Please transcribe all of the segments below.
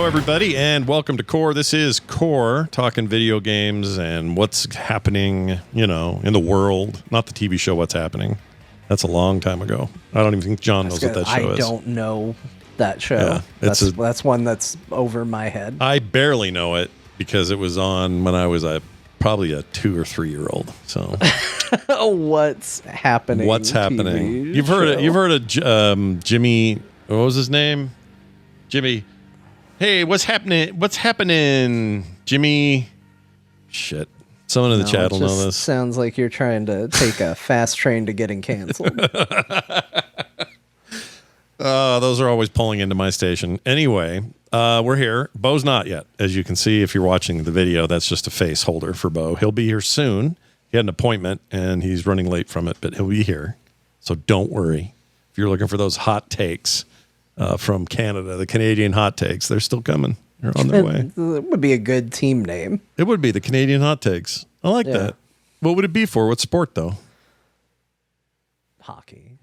everybody, and welcome to Core. This is Core, talking video games and what's happening, in the world. Not the TV show What's Happening. That's a long time ago. I don't even think John knows what that show is. I don't know that show. Yeah, that's one that's over my head. I barely know it because it was on when I was probably a 2 or 3 year old. So What's Happening? What's Happening? TV You've heard show. it. You've heard of Jimmy. What was his name? Jimmy. Hey, what's happening? What's happening, Jimmy? Shit. Someone in the chat will know this. Sounds like you're trying to take a fast train to getting canceled. Those are always pulling into my station. Anyway, we're here. Bo's not yet. As you can see, if you're watching the video, that's just a face holder for Bo. He'll be here soon. He had an appointment, and he's running late from it, but he'll be here. So don't worry. If you're looking for those hot takes from Canada, the Canadian hot takes, they're still coming. They're on their way. It would be a good team name. It would be the Canadian hot takes. I like that. What would it be for? What sport, though? Hockey.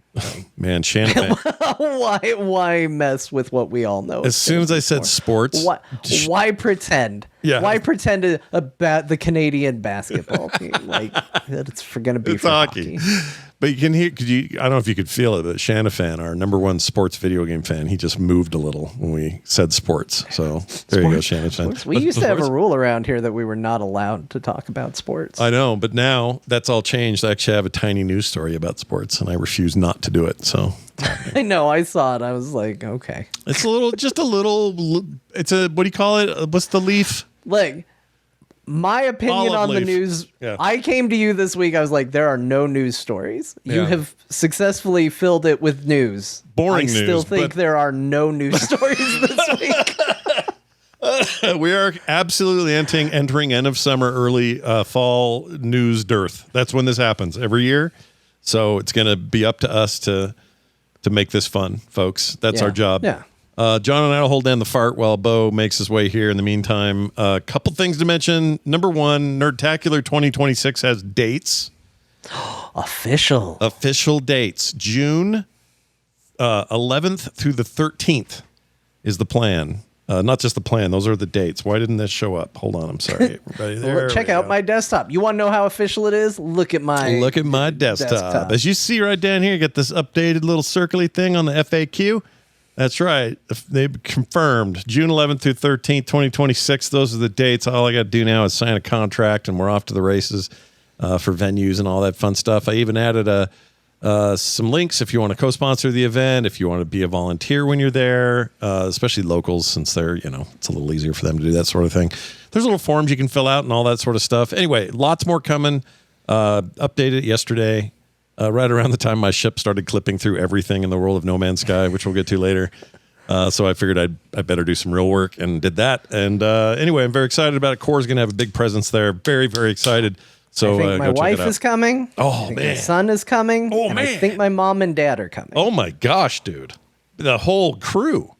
Man, Shannon. Why mess with what we all know? As soon as I said sports, why pretend? Yeah. Why pretend about the Canadian basketball team? Like it's going to be for hockey. But you can hear. I don't know if you could feel it, but Shanafan, our #1 sports video game fan, he just moved a little when we said sports. So there you go, Shanafan. We used to have a rule around here that we were not allowed to talk about sports. I know, but now that's all changed. I actually have a tiny news story about sports, and I refuse not to do it. So I know. I saw it. I was like, okay. It's just a little. It's a, what do you call it? What's the leaf? Like, my opinion Olive on leaf. the news. Yeah. I came to you this week. I was like, there are no news stories. You Yeah. have successfully filled it with news. Boring news. I still think but there are no news stories this week. we are absolutely entering end of summer, early fall news dearth. That's when this happens every year. So it's going to be up to us to make this fun, folks. That's our job. Yeah. John and I will hold down the fart while Bo makes his way here. In the meantime, a couple things to mention. Number one, Nerdtacular 2026 has dates. Official dates. June 11th through the 13th is the plan. Not just the plan. Those are the dates. Why didn't this show up? Hold on. I'm sorry. Everybody. Check out my desktop. You want to know how official it is? Look at my desktop. As you see right down here, you get this updated little circly thing on the FAQ. That's right. They've confirmed June 11th through 13th, 2026. Those are the dates. All I got to do now is sign a contract, and we're off to the races for venues and all that fun stuff. I even added some links if you want to co-sponsor the event, if you want to be a volunteer when you're there, especially locals, since they're, it's a little easier for them to do that sort of thing. There's little forms you can fill out and all that sort of stuff. Anyway, lots more coming. Updated yesterday. Right around the time my ship started clipping through everything in the world of No Man's Sky, which we'll get to later. So I figured I better do some real work and did that. And anyway, I'm very excited about it. Core's going to have a big presence there. Very, very excited. So I think my wife is coming. Oh, man. My son is coming. Oh, and man. I think my mom and dad are coming. Oh, my gosh, dude. The whole crew.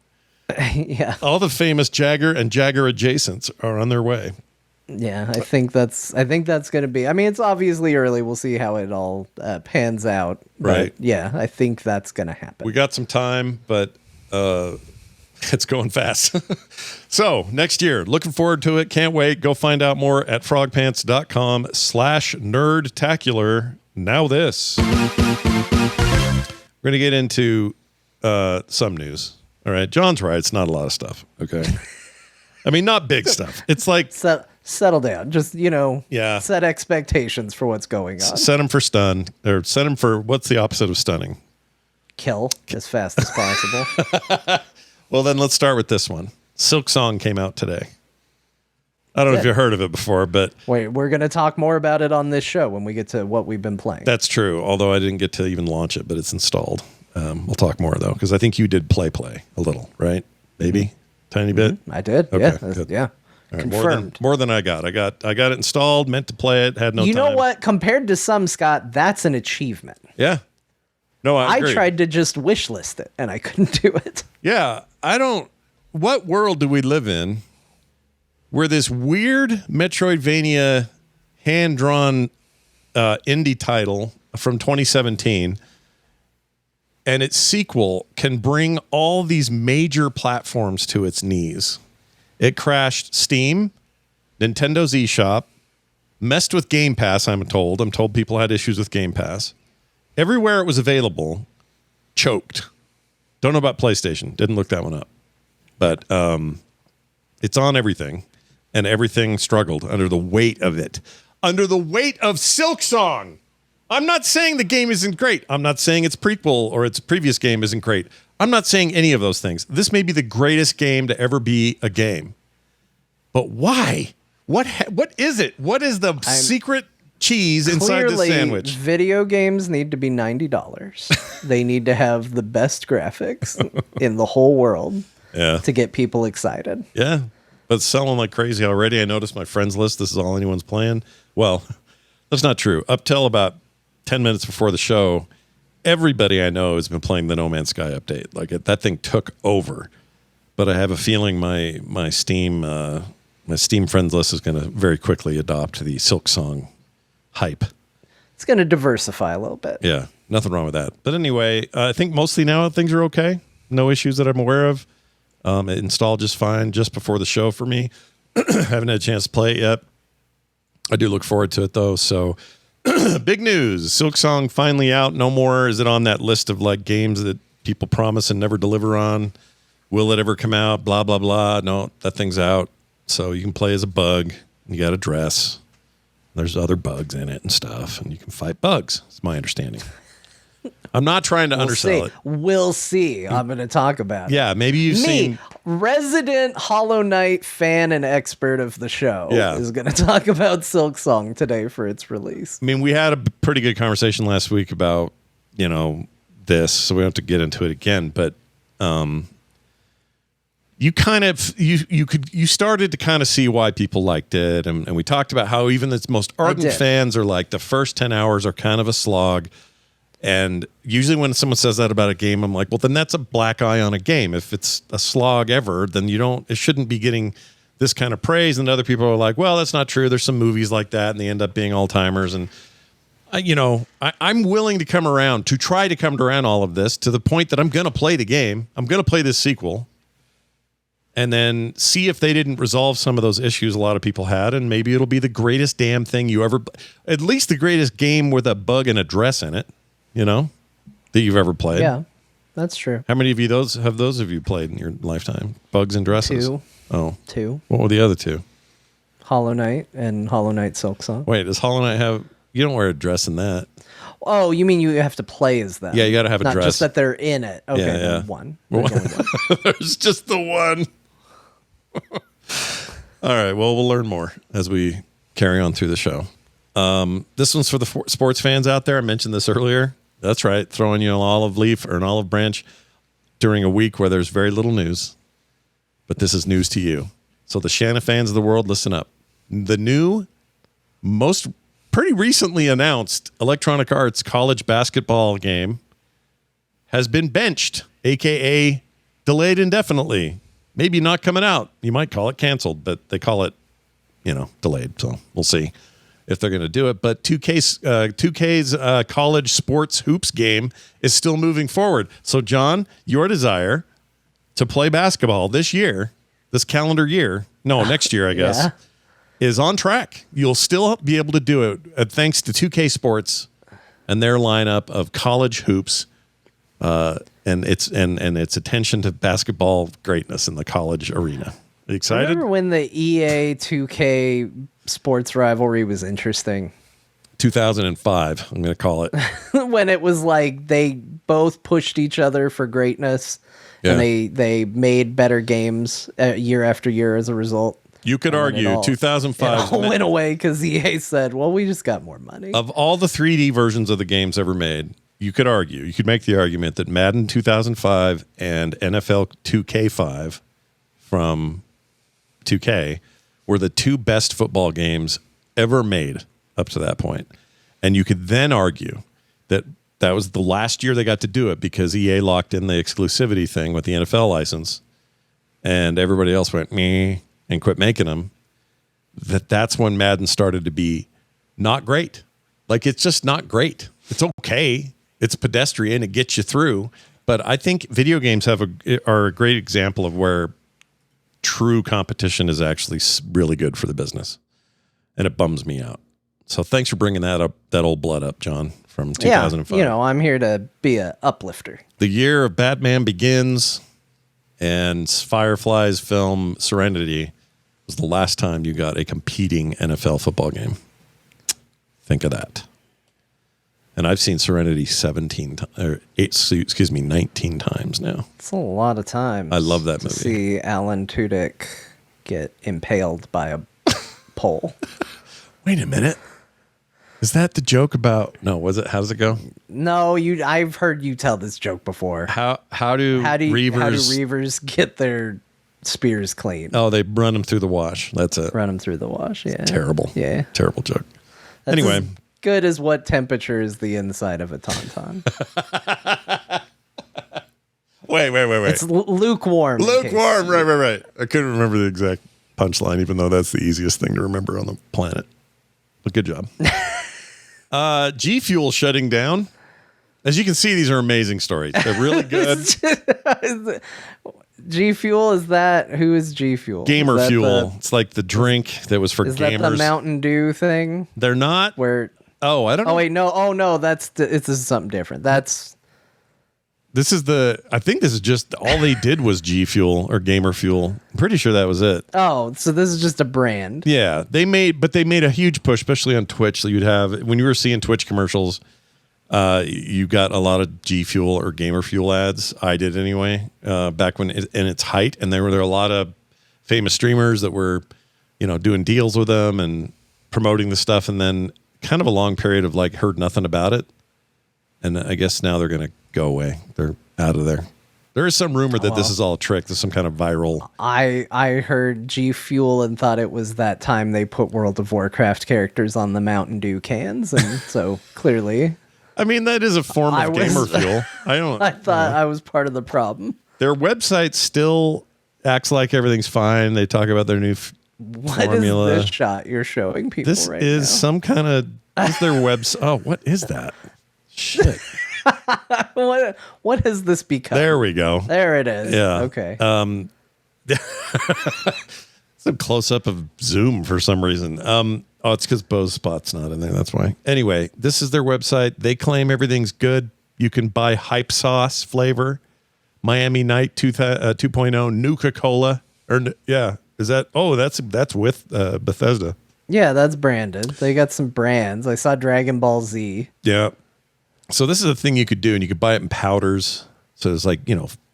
Yeah. All the famous Jagger and Jagger adjacents are on their way. Yeah, I think that's going to be. I mean, it's obviously early. We'll see how it all pans out. But Right. yeah, I think that's going to happen. We got some time, but it's going fast. So next year, looking forward to it. Can't wait. Go find out more at frogpants.com/nerdtacular. Now this. We're going to get into some news. All right. John's right. It's not a lot of stuff. Okay. I mean, not big stuff. It's like... Settle down. Just, Yeah. set expectations for what's going on. Set him for stun, or set him for, what's the opposite of stunning? Kill as fast as possible. Well, then let's start with this one. Silksong came out today. I don't know if you've heard of it before, but... Wait, we're going to talk more about it on this show when we get to what we've been playing. That's true, although I didn't get to even launch it, but it's installed. We'll talk more, though, because I think you did play a little, right? Maybe? Tiny bit? I did. Okay, yeah. good. Yeah. Right, Confirmed. more than I got. I got it installed, meant to play it, had no time. You know what? Compared to some, Scott, that's an achievement. Yeah. No, I agree. I tried to just wish list it, and I couldn't do it. Yeah, what world do we live in where this weird Metroidvania hand-drawn indie title from 2017 and its sequel can bring all these major platforms to its knees? It crashed Steam, Nintendo's eShop, messed with Game Pass, I'm told. I'm told people had issues with Game Pass. Everywhere it was available, choked. Don't know about PlayStation. Didn't look that one up. But it's on everything, and everything struggled under the weight of it. Under the weight of Silksong. I'm not saying the game isn't great. I'm not saying its prequel or its previous game isn't great. I'm not saying any of those things. This may be the greatest game to ever be a game. But why? What is it? What is the secret cheese inside the sandwich? Video games need to be $90. They need to have the best graphics in the whole world to get people excited. Yeah, but it's selling like crazy already. I noticed my friends list. This is all anyone's playing. Well, that's not true. Up till about 10 minutes before the show, everybody I know has been playing the No Man's Sky update. Like that thing took over. But I have a feeling my Steam friends list is going to very quickly adopt the Silksong hype. It's going to diversify a little bit. Yeah, nothing wrong with that. But anyway, I think mostly now things are okay. No issues that I'm aware of. It installed just fine just before the show for me. Haven't had a chance to play it yet. I do look forward to it though. So big news. Silksong finally out. No more. Is it on that list of like games that people promise and never deliver on? Will it ever come out? Blah, blah, blah. No, that thing's out. So you can play as a bug. You got a dress. There's other bugs in it and stuff. And you can fight bugs. It's my understanding. I'm not trying to undersell it. We'll see. I'm going to talk about it. Yeah, maybe you've seen... resident Hollow Knight fan and expert of the show, is going to talk about Silksong today for its release. I mean, we had a pretty good conversation last week about, this, so we don't have to get into it again. But you kind of you started to kind of see why people liked it, and we talked about how even its most ardent fans are like the first 10 hours are kind of a slog. And usually when someone says that about a game, I'm like, well, then that's a black eye on a game. If it's a slog ever, then it shouldn't be getting this kind of praise. And other people are like, well, that's not true. There's some movies like that, and they end up being all-timers. And, I'm willing to try to come around all of this to the point that I'm going to play the game. I'm going to play this sequel. And then see if they didn't resolve some of those issues a lot of people had. And maybe it'll be the greatest damn thing at least the greatest game with a bug and a dress in it. That you've ever played. Yeah, that's true. How many of you have those of you played in your lifetime? Bugs and dresses? 2. Oh. 2. What were the other 2? Hollow Knight and Hollow Knight Silksong. Wait, does Hollow Knight have... You don't wear a dress in that. Oh, you mean you have to play as them? Yeah, you got to have a dress. Not just that they're in it. Okay, yeah. One. There's only one. There's just the one. All right, well, we'll learn more as we carry on through the show. This one's for the sports fans out there. I mentioned this earlier. That's right. Throwing you an olive leaf or an olive branch during a week where there's very little news. But this is news to you. So the Shanna fans of the world, listen up. The new, pretty recently announced Electronic Arts college basketball game has been benched, a.k.a. delayed indefinitely. Maybe not coming out. You might call it canceled, but they call it, delayed. So we'll see if they're going to do it. But 2K's college sports hoops game is still moving forward. So, John, your desire to play basketball this calendar year, next year, I guess, is on track. You'll still be able to do it thanks to 2K Sports and their lineup of college hoops and its attention to basketball greatness in the college arena. Are you excited? Remember when the EA 2K sports rivalry was interesting? 2005, I'm going to call it. When it was like they both pushed each other for greatness, and they made better games year after year as a result. You could argue 2005 it all went away because EA said, well, we just got more money. Of all the 3D versions of the games ever made, you could make the argument that Madden 2005 and NFL 2K5 from 2K were the 2 best football games ever made up to that point. And you could then argue that was the last year they got to do it because EA locked in the exclusivity thing with the NFL license and everybody else went meh and quit making them. That's when Madden started to be not great. Like, it's just not great. It's okay. It's pedestrian. It gets you through. But I think video games are a great example of where true competition is actually really good for the business, and it bums me out. So thanks for bringing that old blood up, John, from 2005. Yeah, I'm here to be a uplifter. The year of Batman Begins and Firefly's film Serenity was the last time you got a competing NFL football game. Think of that. And I've seen Serenity 19 times now. It's a lot of times. I love that movie. To see Alan Tudyk get impaled by a pole. Wait a minute. Is that the joke about? No, was it? How does it go? No, I've heard you tell this joke before. How do Reavers get their spears clean? Oh, they run them through the wash. That's it. Run them through the wash. Yeah. It's terrible. Yeah. Terrible joke. That's anyway, as good as what temperature is the inside of a tauntaun? Wait. It's lukewarm. Lukewarm. Right. I couldn't remember the exact punchline, even though that's the easiest thing to remember on the planet. But good job. G Fuel shutting down. As you can see, these are amazing stories. They're really good. G Fuel, is that? Who is G Fuel? Gamer Fuel. It's like the drink that was for is gamers. Is that the Mountain Dew thing? They're not. Where? Oh, I don't know. Oh, wait, no. Oh, no. This is something different. This is I think this is just, all they did was G Fuel or Gamer Fuel. I'm pretty sure that was it. Oh, so this is just a brand. Yeah. They made a huge push, especially on Twitch. So you'd have, when you were seeing Twitch commercials, you got a lot of G Fuel or Gamer Fuel ads. I did anyway, back when in its height. And there were a lot of famous streamers that were, doing deals with them and promoting the stuff. And then kind of a long period of heard nothing about it. And I guess now they're going to go away. They're out of there. There is some rumor that this is all a trick. There's some kind of viral. I heard G Fuel and thought it was that time they put World of Warcraft characters on the Mountain Dew cans. And so clearly... I mean, that is a form of Gamer Fuel. I thought I was part of the problem. Their website still acts like everything's fine. They talk about their new formula. What is this shot you're showing people right now? This is some kind of... Is their website... Oh, what is that? Shit. What has this become? There we go. There it is. Yeah. Okay. It's a close-up of Zoom for some reason. It's because Bo's spot's not in there. That's why. Anyway, this is their website. They claim everything's good. You can buy hype sauce flavor, Miami Night 2.0, Nuka-Cola. Is that? Oh, that's with Bethesda. Yeah, that's branded. They got some brands. I saw Dragon Ball Z. Yeah. So this is a thing you could do, and you could buy it in powders. So it's like,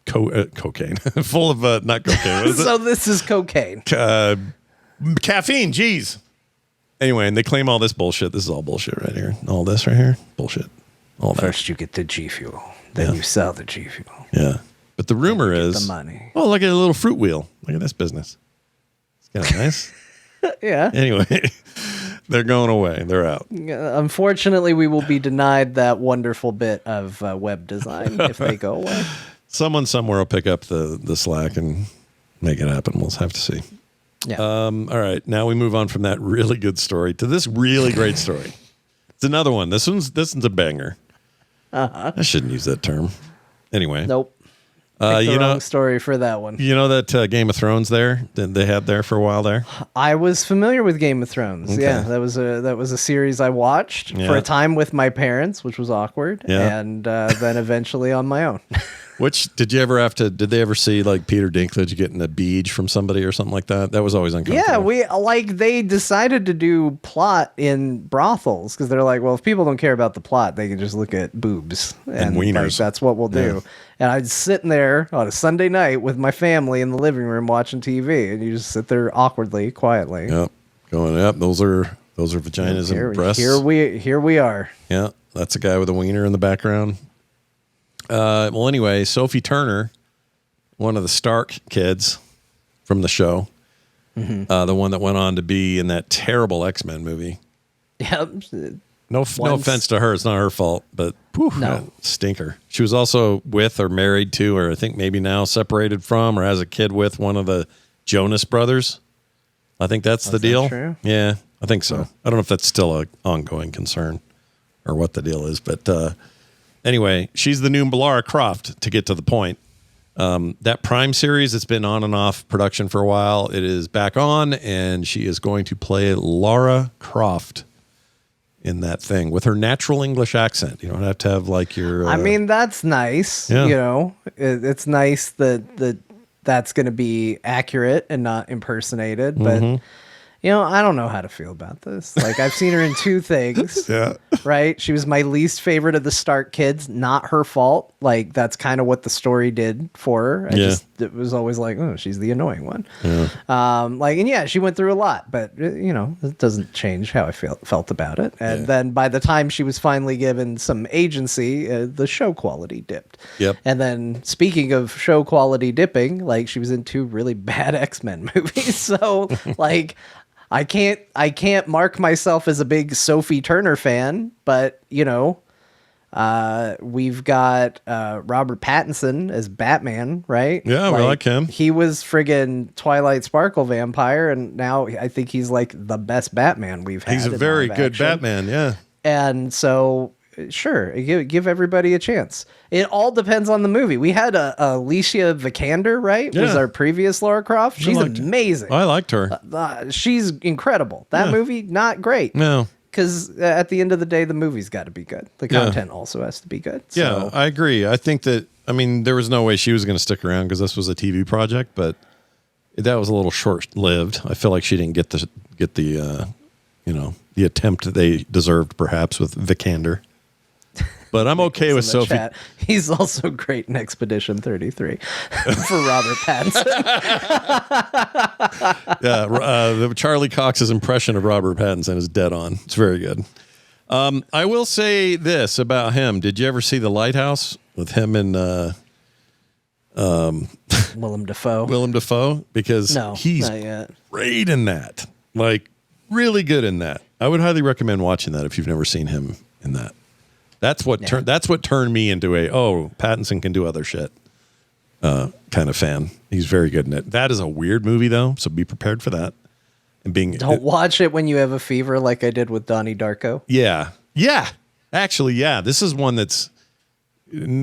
cocaine. Full of, not cocaine. What is so this is cocaine. Caffeine, geez. Anyway, and they claim all this bullshit. This is all bullshit right here. All this right here, bullshit. All that. First you get the G Fuel, then you sell the G Fuel. Yeah. But the rumor is... the money. Oh, look at a little fruit wheel. Look at this business. It's kind of nice. Yeah. Anyway... They're going away. They're out. Unfortunately, we will be denied that wonderful bit of web design if they go away. Someone somewhere will pick up the slack and make it happen. We'll have to see. Yeah. All right. Now we move on from that really good story to this really great story. It's another one. This one's a banger. Uh-huh. I shouldn't use that term. Anyway. Nope. Wrong story for that one. You know that Game of Thrones they had there for a while there? I was familiar with Game of Thrones. Okay. Yeah, that was a series I watched for a time with my parents, which was awkward, and then eventually on my own. Which did they ever see Peter Dinklage getting a beach from somebody or something like that? That was always uncomfortable. Yeah, they decided to do plot in brothels because they're like, well, if people don't care about the plot, they can just look at boobs and wieners. That's what we'll do. Yeah. And I'd sitting there on a Sunday night with my family in the living room watching TV, and you just sit there awkwardly, quietly. Yep, going up. Those are vaginas and breasts. Here we are. Yeah, that's a guy with a wiener in the background. Well, anyway, Sophie Turner, one of the Stark kids from the show, the one that went on to be in that terrible X-Men movie. Yep. No offense to her. It's not her fault, but stinker. She was also with or married to, or I think maybe now separated from, or has a kid with one of the Jonas brothers. I think that's the deal. True? Yeah, I think so. I don't know if that's still an ongoing concern or what the deal is, but... Anyway, she's the new Lara Croft, to get to the point. That Prime series, it's been on and off production for a while. It is back on, and she is going to play Lara Croft in that thing with her natural English accent. You don't have to have like your... I mean, that's nice. Yeah. You know, it's nice that that's going to be accurate and not impersonated. But, you know, I don't know how to feel about this. Like, I've seen her in two things. Yeah. Right? She was my least favorite of the Stark kids. Not her fault. Like, that's kind of what the story did for her. It was always like, oh, she's the annoying one. Yeah. And yeah, she went through a lot, but you know, it doesn't change how I felt about it. And then by the time she was finally given some agency, the show quality dipped. Yep. And then speaking of show quality dipping, like she was in two really bad X-Men movies. So like, I can't mark myself as a big Sophie Turner fan, but you know, we've got Robert Pattinson as Batman, right? Yeah, we like him. He was friggin' Twilight Sparkle vampire, and now I think he's like the best Batman we've had. He's a very good Batman, yeah. And so, sure, give everybody a chance. It all depends on the movie. We had Alicia Vikander, right? Yeah. Was our previous Lara Croft. She's amazing. I liked her. She's incredible. That movie, not great. No. Because at the end of the day, the movie's got to be good. The content also has to be good. So. Yeah, I agree. I think that, I mean, there was no way she was going to stick around because this was a TV project, but that was a little short-lived. I feel like she didn't get the you know, the attempt that they deserved, perhaps, with Vikander. But I'm okay with Sophie. Chat. He's also great in Expedition 33 for Robert Pattinson. Yeah, Charlie Cox's impression of Robert Pattinson is dead on. It's very good. I will say this about him. Did you ever see The Lighthouse with him and Willem Dafoe? Willem Dafoe? Because he's not yet. Great in that. Like, really good in that. I would highly recommend watching that if you've never seen him in that. That's what turned me into Pattinson can do other shit kind of fan. He's very good in it. That is a weird movie though, so be prepared for that. And don't watch it when you have a fever, like I did with Donnie Darko. Yeah. Actually, yeah. This is one that's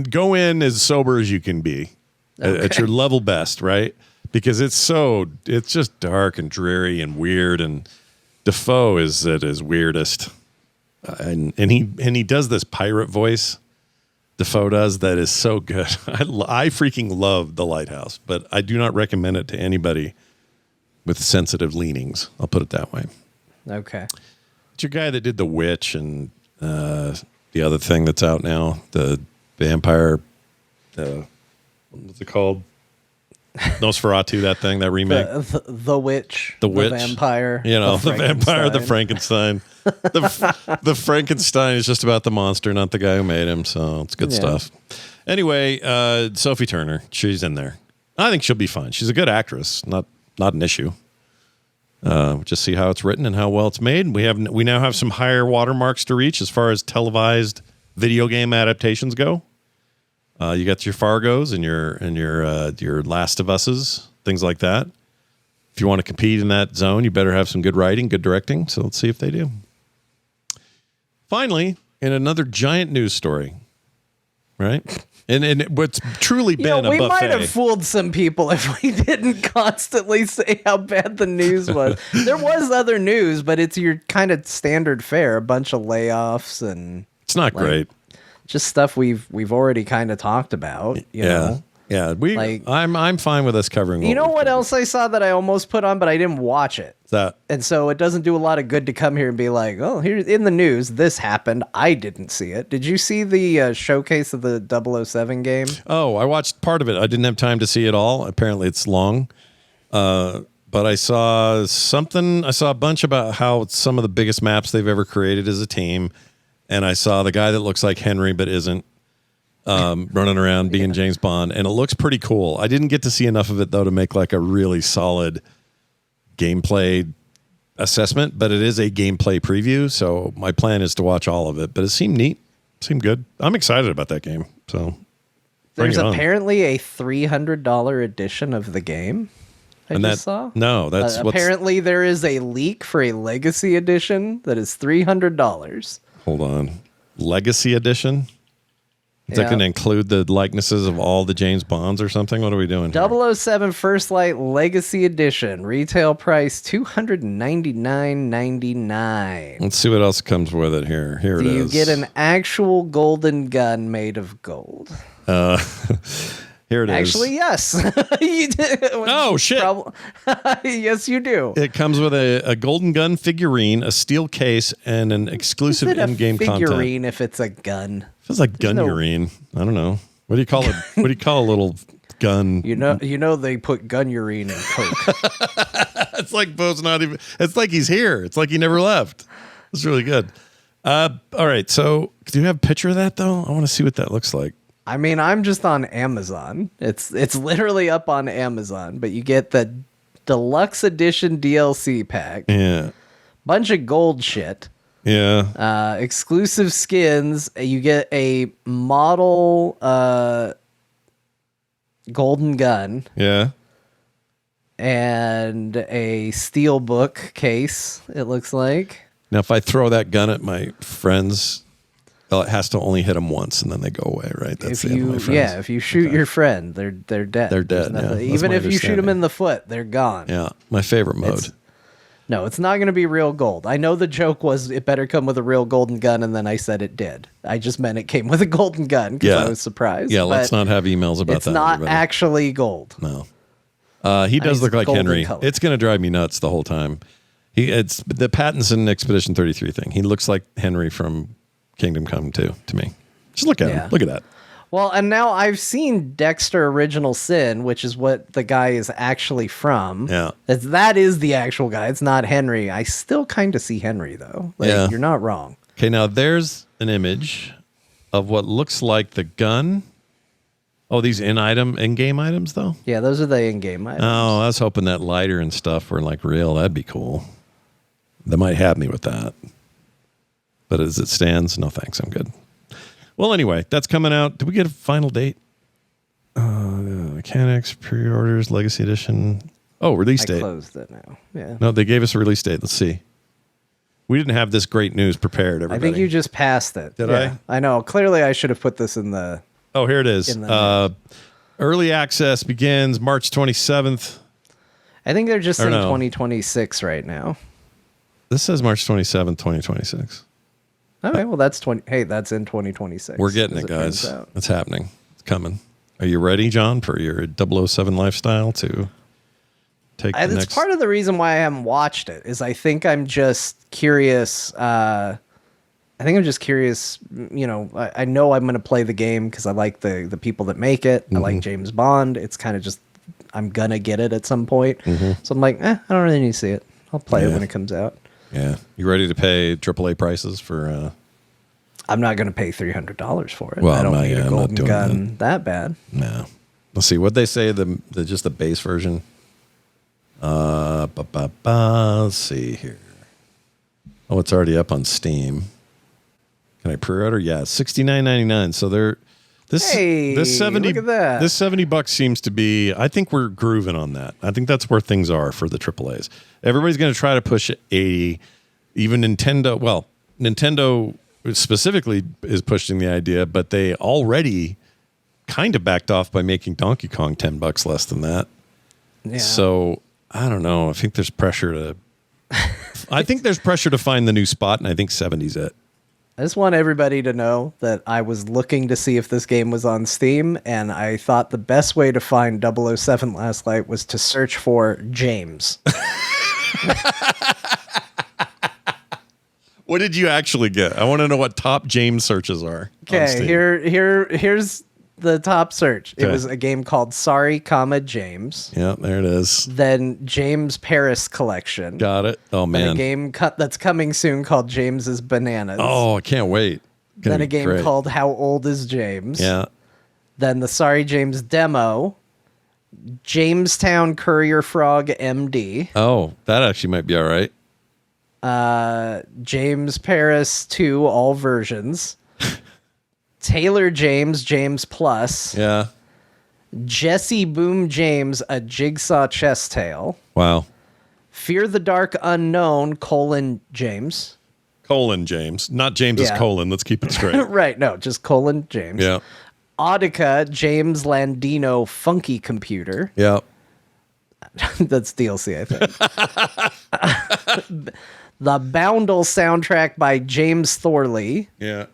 go in as sober as you can be at your level best, right? Because it's just dark and dreary and weird, and Defoe is at his weirdest. And he does this pirate voice. Defoe does that is so good. I freaking love The Lighthouse, but I do not recommend it to anybody with sensitive leanings. I'll put it that way. Okay. It's your guy that did The Witch and the other thing that's out now, the vampire. What's it called? Nosferatu, that thing, that remake. The Witch. The Witch. The vampire. You know, the vampire, the Frankenstein. The Frankenstein is just about the monster, not the guy who made him. So it's good stuff. Anyway, Sophie Turner, she's in there. I think she'll be fine. She's a good actress, not an issue. Just see how it's written and how well it's made. We now have some higher watermarks to reach as far as televised video game adaptations go. You got your Fargos and your Last of Us's, things like that. If you want to compete in that zone, you better have some good writing, good directing. So let's see if they do. Finally, in another giant news story, right? And what's truly been a buffet. We might have fooled some people if we didn't constantly say how bad the news was. There was other news, but it's your kind of standard fare, a bunch of layoffs and it's not great. Just stuff we've already kind of talked about, you know. Yeah, I'm fine with us covering. You know what else I saw that I almost put on, but I didn't watch it. And so it doesn't do a lot of good to come here and be like, oh, here in the news, this happened. I didn't see it. Did you see the showcase of the 007 game? Oh, I watched part of it. I didn't have time to see it all. Apparently it's long. But I saw something. I saw a bunch about how it's some of the biggest maps they've ever created as a team. And I saw the guy that looks like Henry but isn't running around being James Bond. And it looks pretty cool. I didn't get to see enough of it, though, to make like a really solid gameplay assessment. But it is a gameplay preview, so my plan is to watch all of it. But it seemed neat. Seemed good. I'm excited about that game. So there's apparently a $300 edition of the game. I saw. No, that's apparently there is a leak for a Legacy edition that is $300. Hold on. Legacy edition? Is that going to include the likenesses of all the James Bonds or something? What are we doing here? 007 First Light Legacy Edition. Retail price $299.99. Let's see what else comes with it here. Here it is. You get an actual golden gun made of gold. Here it is. Actually, yes. You did. Oh, shit. Yes, you do. It comes with a golden gun figurine, a steel case, and an exclusive in-game content. Figurine if it's a gun. Feels like gun-urine. I don't know. What do you call it? What do you call a little gun? You know they put gun-urine in Coke. It's like Bo's not even. It's like he's here. It's like he never left. It's really good. All right. So, do you have a picture of that though? I want to see what that looks like. I mean, I'm just on Amazon. It's literally up on Amazon, but you get the deluxe edition DLC pack. Yeah. Bunch of gold shit. Yeah. Exclusive skins. You get a model golden gun. Yeah. And a steel book case, it looks like. Now, if I throw that gun at my friends, it has to only hit them once, and then they go away, right? That's the end of my friends. Yeah, if you shoot your friend, they're dead. They're dead. Yeah, even if you shoot them in the foot, they're gone. Yeah, my favorite mode. It's not going to be real gold. I know the joke was it better come with a real golden gun, and then I said it did. I just meant it came with a golden gun because I was surprised. Yeah, let's not have emails about that. It's not actually gold. No. He does look like Henry. Color. It's going to drive me nuts the whole time. It's the Pattinson Expedition 33 thing. He looks like Henry from Kingdom Come 2 to me. Just look at him. Look at that. Well, and now I've seen Dexter Original Sin, which is what the guy is actually from. Yeah. That is the actual guy. It's not Henry. I still kind of see Henry, though. You're not wrong. Okay, now there's an image of what looks like the gun. Oh, these in-game items, though? Yeah, those are the in-game items. Oh, I was hoping that lighter and stuff were like real. That'd be cool. They might have me with that. But as it stands, no thanks. I'm good. Well, anyway, that's coming out. Did we get a final date? Mechanics, pre-orders, Legacy Edition. Oh, release date. I closed it now. Yeah. No, they gave us a release date. Let's see. We didn't have this great news prepared, everybody. I think you just passed it. Did I? I know. Clearly, I should have put this in the... Oh, here it is. Early access begins March 27th. I think they're just saying 2026 right now. This says March 27th, 2026. Okay, well, that's that's in 2026. We're getting it, guys. It's happening. It's coming. Are you ready, John, for your 007 lifestyle to take the next... It's part of the reason why I haven't watched it, is I think I'm just curious. I know I'm going to play the game because I like the people that make it. I like James Bond. It's kind of just, I'm going to get it at some point. So I'm like, I don't really need to see it. I'll play it when it comes out. Yeah. You ready to pay AAA prices for... I'm not going to pay $300 for it. Well, I don't need a golden gun that bad. No. Let's see. What'd they say? Just the base version? Let's see here. Oh, it's already up on Steam. Can I pre-order? Yeah, $69.99. So this 70. Look at that. This $70 seems to be. I think we're grooving on that. I think that's where things are for the AAAs. Everybody's going to try to push 80. Even Nintendo. Well, Nintendo specifically is pushing the idea, but they already kind of backed off by making Donkey Kong $10 less than that. Yeah. So I don't know. I think there's pressure to. I think there's pressure to find the new spot, and I think 70's it. I just want everybody to know that I was looking to see if this game was on Steam, and I thought the best way to find 007 Last Light was to search for James. What did you actually get? I want to know what top James searches are. Okay, here's the top search. Okay. It was a game called Sorry, James. Yeah, there it is. Then James Paris Collection. Got it. Oh, man. Then a game that's coming soon called James's Bananas. Oh, I can't wait. Then a game called How Old is James? Yeah. Then the Sorry James demo. Jamestown Courier Frog MD. Oh, that actually might be all right. James Paris 2, all versions. Taylor James Plus. Yeah. Jesse Boom James, a Jigsaw Chess Tale. Wow. Fear the Dark Unknown, James. Colon James. Not James's Yeah. colon. Let's keep it straight. Right, no, just colon James. Yeah. Audica James Landino Funky Computer. Yeah. That's DLC, I think. The Boundle soundtrack by James Thorley. Yeah.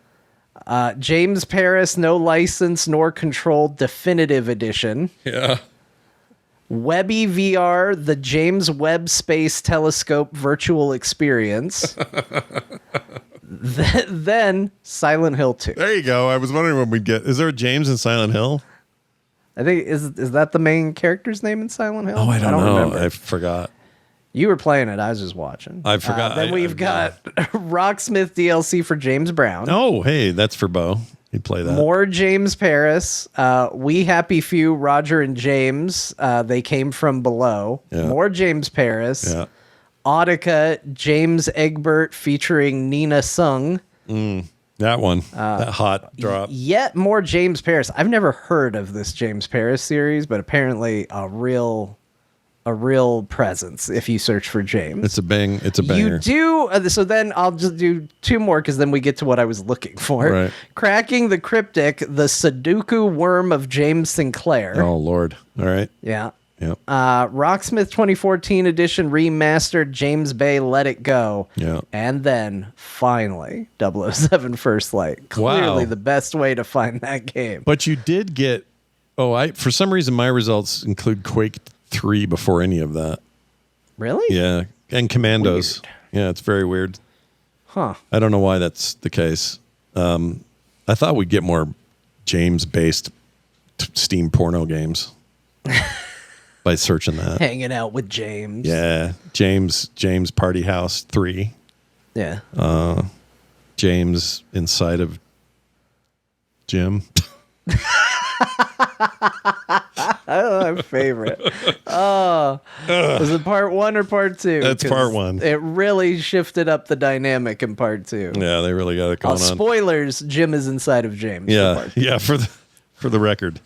James Paris, no license nor control definitive edition. Yeah. Webby VR, the James Webb Space Telescope virtual experience. Then Silent Hill 2. There you go. I was wondering when we'd get. Is there a James in Silent Hill? I think is that the main character's name in Silent Hill? Oh, I don't know. remember. I forgot. You were playing it. I was just watching. I forgot. Then we've got Rocksmith DLC for James Brown. Oh, hey, that's for Bo. He'd play that. More James Paris. We Happy Few, Roger and James. They came from below. Yeah. More James Paris. Yeah. Audica, James Egbert featuring Nina Sung. That one. That hot drop. Yet more James Paris. I've never heard of this James Paris series, but apparently a real presence if you search for James. It's a bang. It's a banger. You do. So then I'll just do two more because then we get to what I was looking for. Right. Cracking the Cryptic, the Sudoku Worm of James Sinclair. Oh, Lord. All right. Yeah. Yep. Rocksmith 2014 edition remastered James Bay Let It Go. Yeah. And then finally 007 First Light. Clearly the best way to find that game. But you did get. Oh, for some reason my results include Quake 3 before any of that. Really? Yeah. And Commandos. Weird. Yeah, it's very weird. Huh. I don't know why that's the case. I thought we'd get more James-based Steam porno games by searching that. Hanging out with James. Yeah, James Party House 3. Yeah. James inside of Jim. Oh, my favorite. Oh, was it part 1 or part 2? That's part 1. It really shifted up the dynamic in part 2. Yeah, they really got it going on. Spoilers: Jim is inside of James. Yeah, yeah. For the record.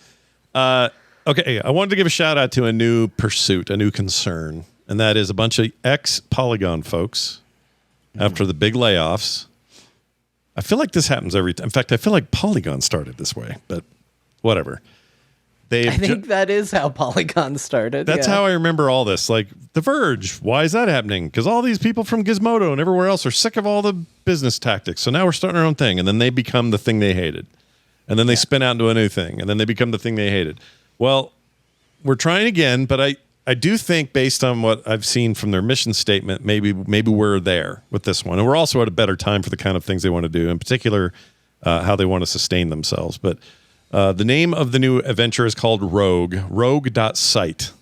Okay, I wanted to give a shout out to a new pursuit, a new concern, and that is a bunch of ex-Polygon folks after the big layoffs. I feel like this happens every time. In fact, I feel like Polygon started this way, but whatever. I think that is how Polygon started. That's how I remember all this. Like The Verge, why is that happening? Because all these people from Gizmodo and everywhere else are sick of all the business tactics. So now we're starting our own thing, and then they become the thing they hated. And then they spin out into a new thing, and then they become the thing they hated. Well, we're trying again, but I do think based on what I've seen from their mission statement, maybe we're there with this one. And we're also at a better time for the kind of things they want to do, in particular, how they want to sustain themselves. But the name of the new adventure is called Rogue, rogue.site.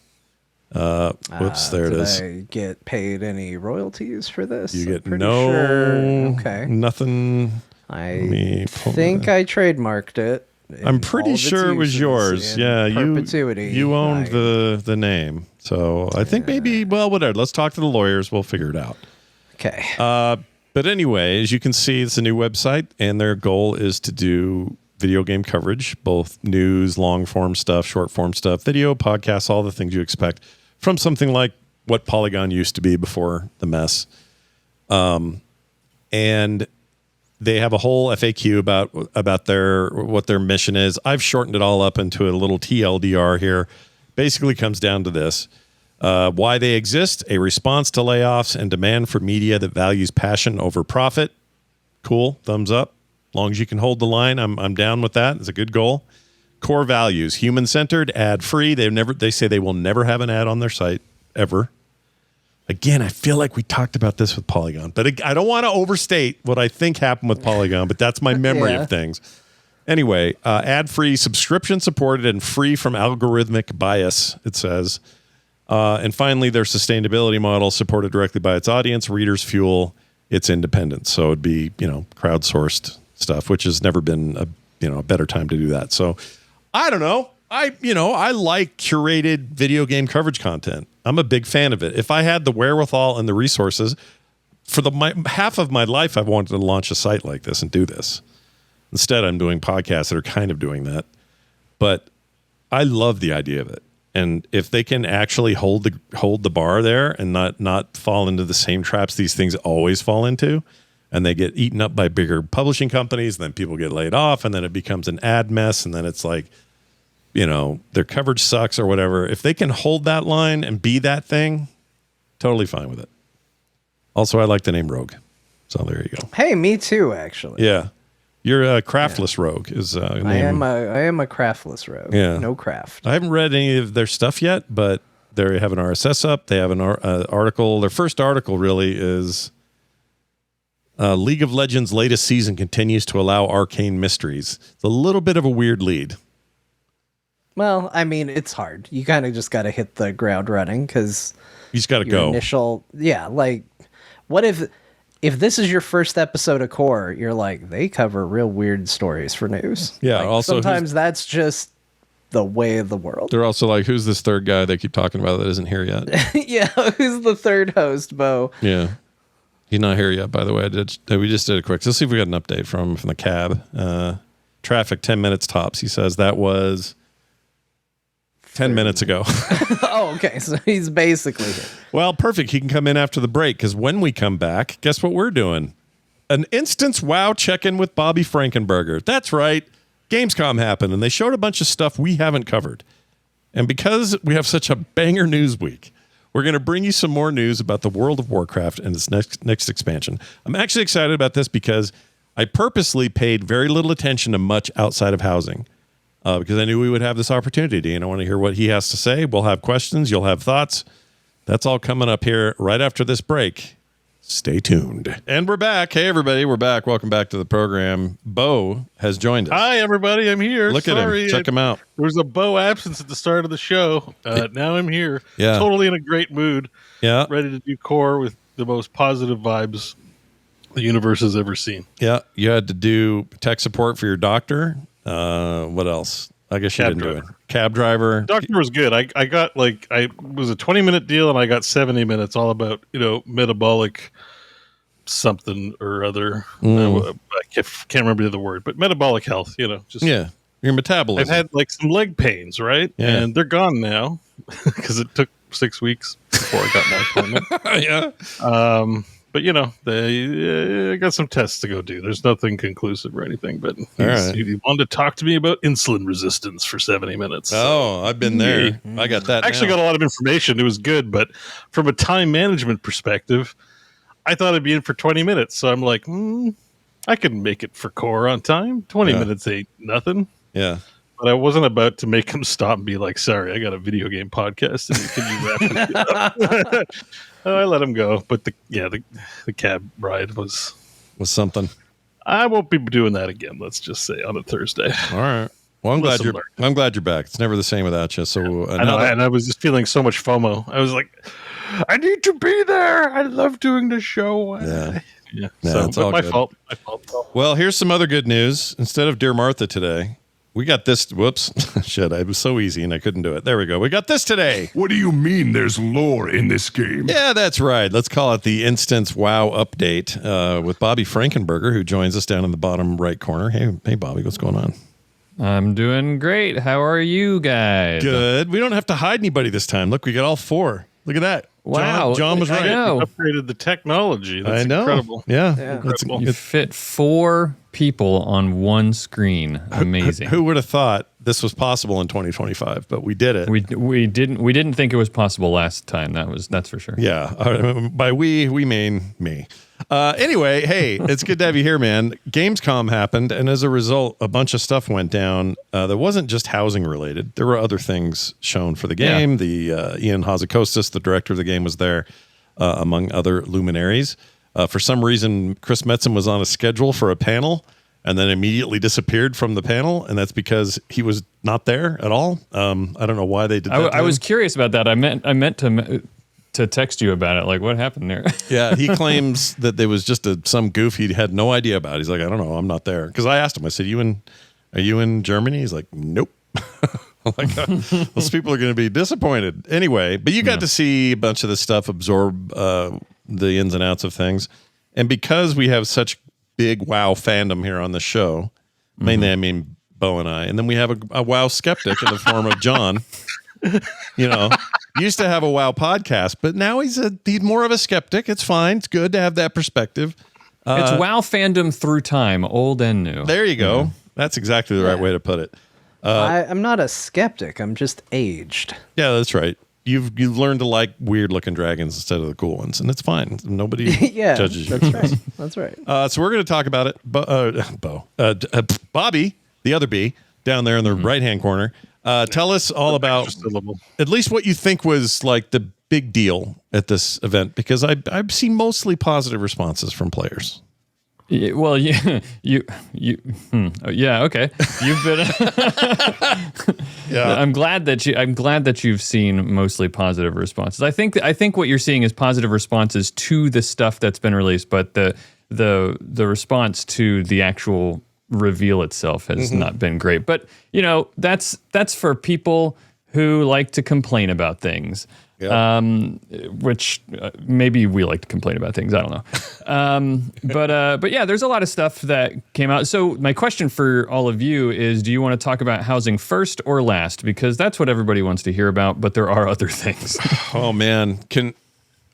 Whoops, there it is. Did I get paid any royalties for this? You get Sure. Okay. Nothing. I think I trademarked it. I'm pretty sure it was yours. Yeah, perpetuity. you owned the name. So I think maybe, well, whatever. Let's talk to the lawyers. We'll figure it out. Okay. But anyway, as you can see, it's a new website, and their goal is to do video game coverage, both news, long form stuff, short form stuff, video, podcasts, all the things you expect from something like what Polygon used to be before the mess. And they have a whole FAQ about what their mission is. I've shortened it all up into a little TLDR here. Basically comes down to this. Why they exist, a response to layoffs and demand for media that values passion over profit. Cool, thumbs up. As long as you can hold the line, I'm down with that. It's a good goal. Core values, human-centered, ad-free. They say they will never have an ad on their site, ever. Again, I feel like we talked about this with Polygon, but I don't want to overstate what I think happened with Polygon, but that's my memory of things. Anyway, ad-free, subscription-supported, and free from algorithmic bias, it says. And finally, their sustainability model supported directly by its audience. Readers fuel its independence. So it'd be, crowdsourced stuff, which has never been a better time to do that. So I don't know. I like curated video game coverage content. I'm a big fan of it. If I had the wherewithal and the resources, for half of my life, I've wanted to launch a site like this and do this. Instead, I'm doing podcasts that are kind of doing that. But I love the idea of it. And if they can actually hold the bar there and not fall into the same traps these things always fall into, and they get eaten up by bigger publishing companies. And then people get laid off, and then it becomes an ad mess. And then it's like, their coverage sucks or whatever. If they can hold that line and be that thing, totally fine with it. Also, I like the name Rogue. So there you go. Hey, me too, actually. Yeah. You're a craftless rogue. I am a craftless rogue. Yeah. No craft. I haven't read any of their stuff yet, but they have an RSS up. They have an article. Their first article really is League of Legends' latest season continues to allow arcane mysteries. It's a little bit of a weird lead. Well, I mean, it's hard. You kind of just got to hit the ground running because you just got to go. What if this is your first episode of Core, you're like, they cover real weird stories for news. Yeah. Like, also, sometimes that's just the way of the world. They're also like, who's this third guy they keep talking about that isn't here yet? Yeah. Who's the third host, Bo? Yeah. He's not here yet, by the way. We just did a quick. Let's see if we got an update from the cab. Traffic 10 minutes tops. He says that was 10 minutes ago. Oh, okay. So he's basically here. Well, perfect. He can come in after the break because when we come back, guess what we're doing? An instance WoW check-in with Bobby Frankenberger. That's right. Gamescom happened, and they showed a bunch of stuff we haven't covered. And because we have such a banger news week, we're going to bring you some more news about the World of Warcraft and its next expansion. I'm actually excited about this because I purposely paid very little attention to much outside of housing because I knew we would have this opportunity. And I want to hear what he has to say. We'll have questions. You'll have thoughts. That's all coming up here right after this break. Stay tuned. And we're back. Hey, everybody. We're back. Welcome back to the program. Bo has joined us. Hi, everybody. I'm here. Look at him. Check him out. There was a Bo absence at the start of the show. Now I'm here. Yeah. Totally in a great mood. Yeah. Ready to do Core with the most positive vibes the universe has ever seen. Yeah. You had to do tech support for your doctor. What else? I guess you didn't do it. Cab driver. Doctor was good. I got I was a 20-minute deal and I got 70 minutes all about, metabolic something or other. I can't remember the other word, but metabolic health, just yeah, your metabolism. I've had some leg pains, right? Yeah. And they're gone now because it took 6 weeks before I got my appointment. Yeah. But I got some tests to go do. There's nothing conclusive or anything, but he wanted to talk to me about insulin resistance for 70 minutes. Oh, I've been there. I got that. I actually got a lot of information. It was good, but from a time management perspective, I thought I'd be in for 20 minutes. So I'm like, I can make it for Core on time. 20 minutes ain't nothing. Yeah. But I wasn't about to make him stop and be like, sorry, I got a video game podcast. Can you wrap it up? I let him go. But the cab ride was something. I won't be doing that again. Let's just say on a Thursday. All right. Well, I'm glad you're back. It's never the same without you. So and I was just feeling so much FOMO. I was like, I need to be there. I love doing the show. Yeah. So it's all my good. fault. My fault. Well, here's some other good news. Instead of Dear Martha today, we got this. Whoops. Shit. It was so easy and I couldn't do it. There we go. We got this today. What do you mean there's lore in this game? Yeah, that's right. Let's call it the Instance WoW update with Bobby Frankenberger, who joins us down in the bottom right corner. Hey, Bobby, what's going on? I'm doing great. How are you guys? Good. We don't have to hide anybody this time. Look, we got all four. Look at that. Wow. John was right. I know. Upgraded the technology. That's incredible. Yeah. Incredible. You fit 4 people on one screen. Amazing. Who would have thought this was possible in 2025? But we did it. We didn't think it was possible last time. That's for sure. Yeah. By we mean me. Anyway, hey, it's good to have you here, man. Gamescom happened, and as a result, a bunch of stuff went down that wasn't just housing related. There were other things shown for the game. The Ian Hazzikostas, the director of the game, was there, among other luminaries. For some reason, Chris Metzen was on a schedule for a panel and then immediately disappeared from the panel, and that's because he was not there at all. I don't know why they did that. I was curious about that. I meant to text you about it. Like, what happened there? Yeah, he claims that there was just some goof he had no idea about. He's like, I don't know, I'm not there. Because I asked him, I said, are you in Germany? He's like, nope. Like, those people are going to be disappointed. Anyway, but you got to see a bunch of this stuff, absorb the ins and outs of things. And because we have such big WoW fandom here on the show, mainly I mean Bo and I, and then we have a WoW skeptic in the form of John. Used to have a WoW podcast, but now he's more of a skeptic. It's fine. It's good to have that perspective. It's WoW fandom through time, old and new. There you go. That's exactly the right way to put it. I'm not a skeptic. I'm just aged. Yeah, that's right. You've learned to like weird looking dragons instead of the cool ones, and it's fine. Nobody Yeah, judges you. that's right. That's right. So we're going to talk about it. Bobby, the other B, down there in the right-hand corner. Tell us all about at least what you think was like the big deal at this event, because I've seen mostly positive responses from players. Yeah, well, okay. You've been. Yeah. I'm glad that you've seen mostly positive responses. I think what you're seeing is positive responses to the stuff that's been released, but the response to the actual reveal itself has not been great. But that's for people who like to complain about things. Yep. Which maybe we like to complain about things. I don't know. But yeah, there's a lot of stuff that came out. So my question for all of you is, do you want to talk about housing first or last? Because that's what everybody wants to hear about, but there are other things. Oh man,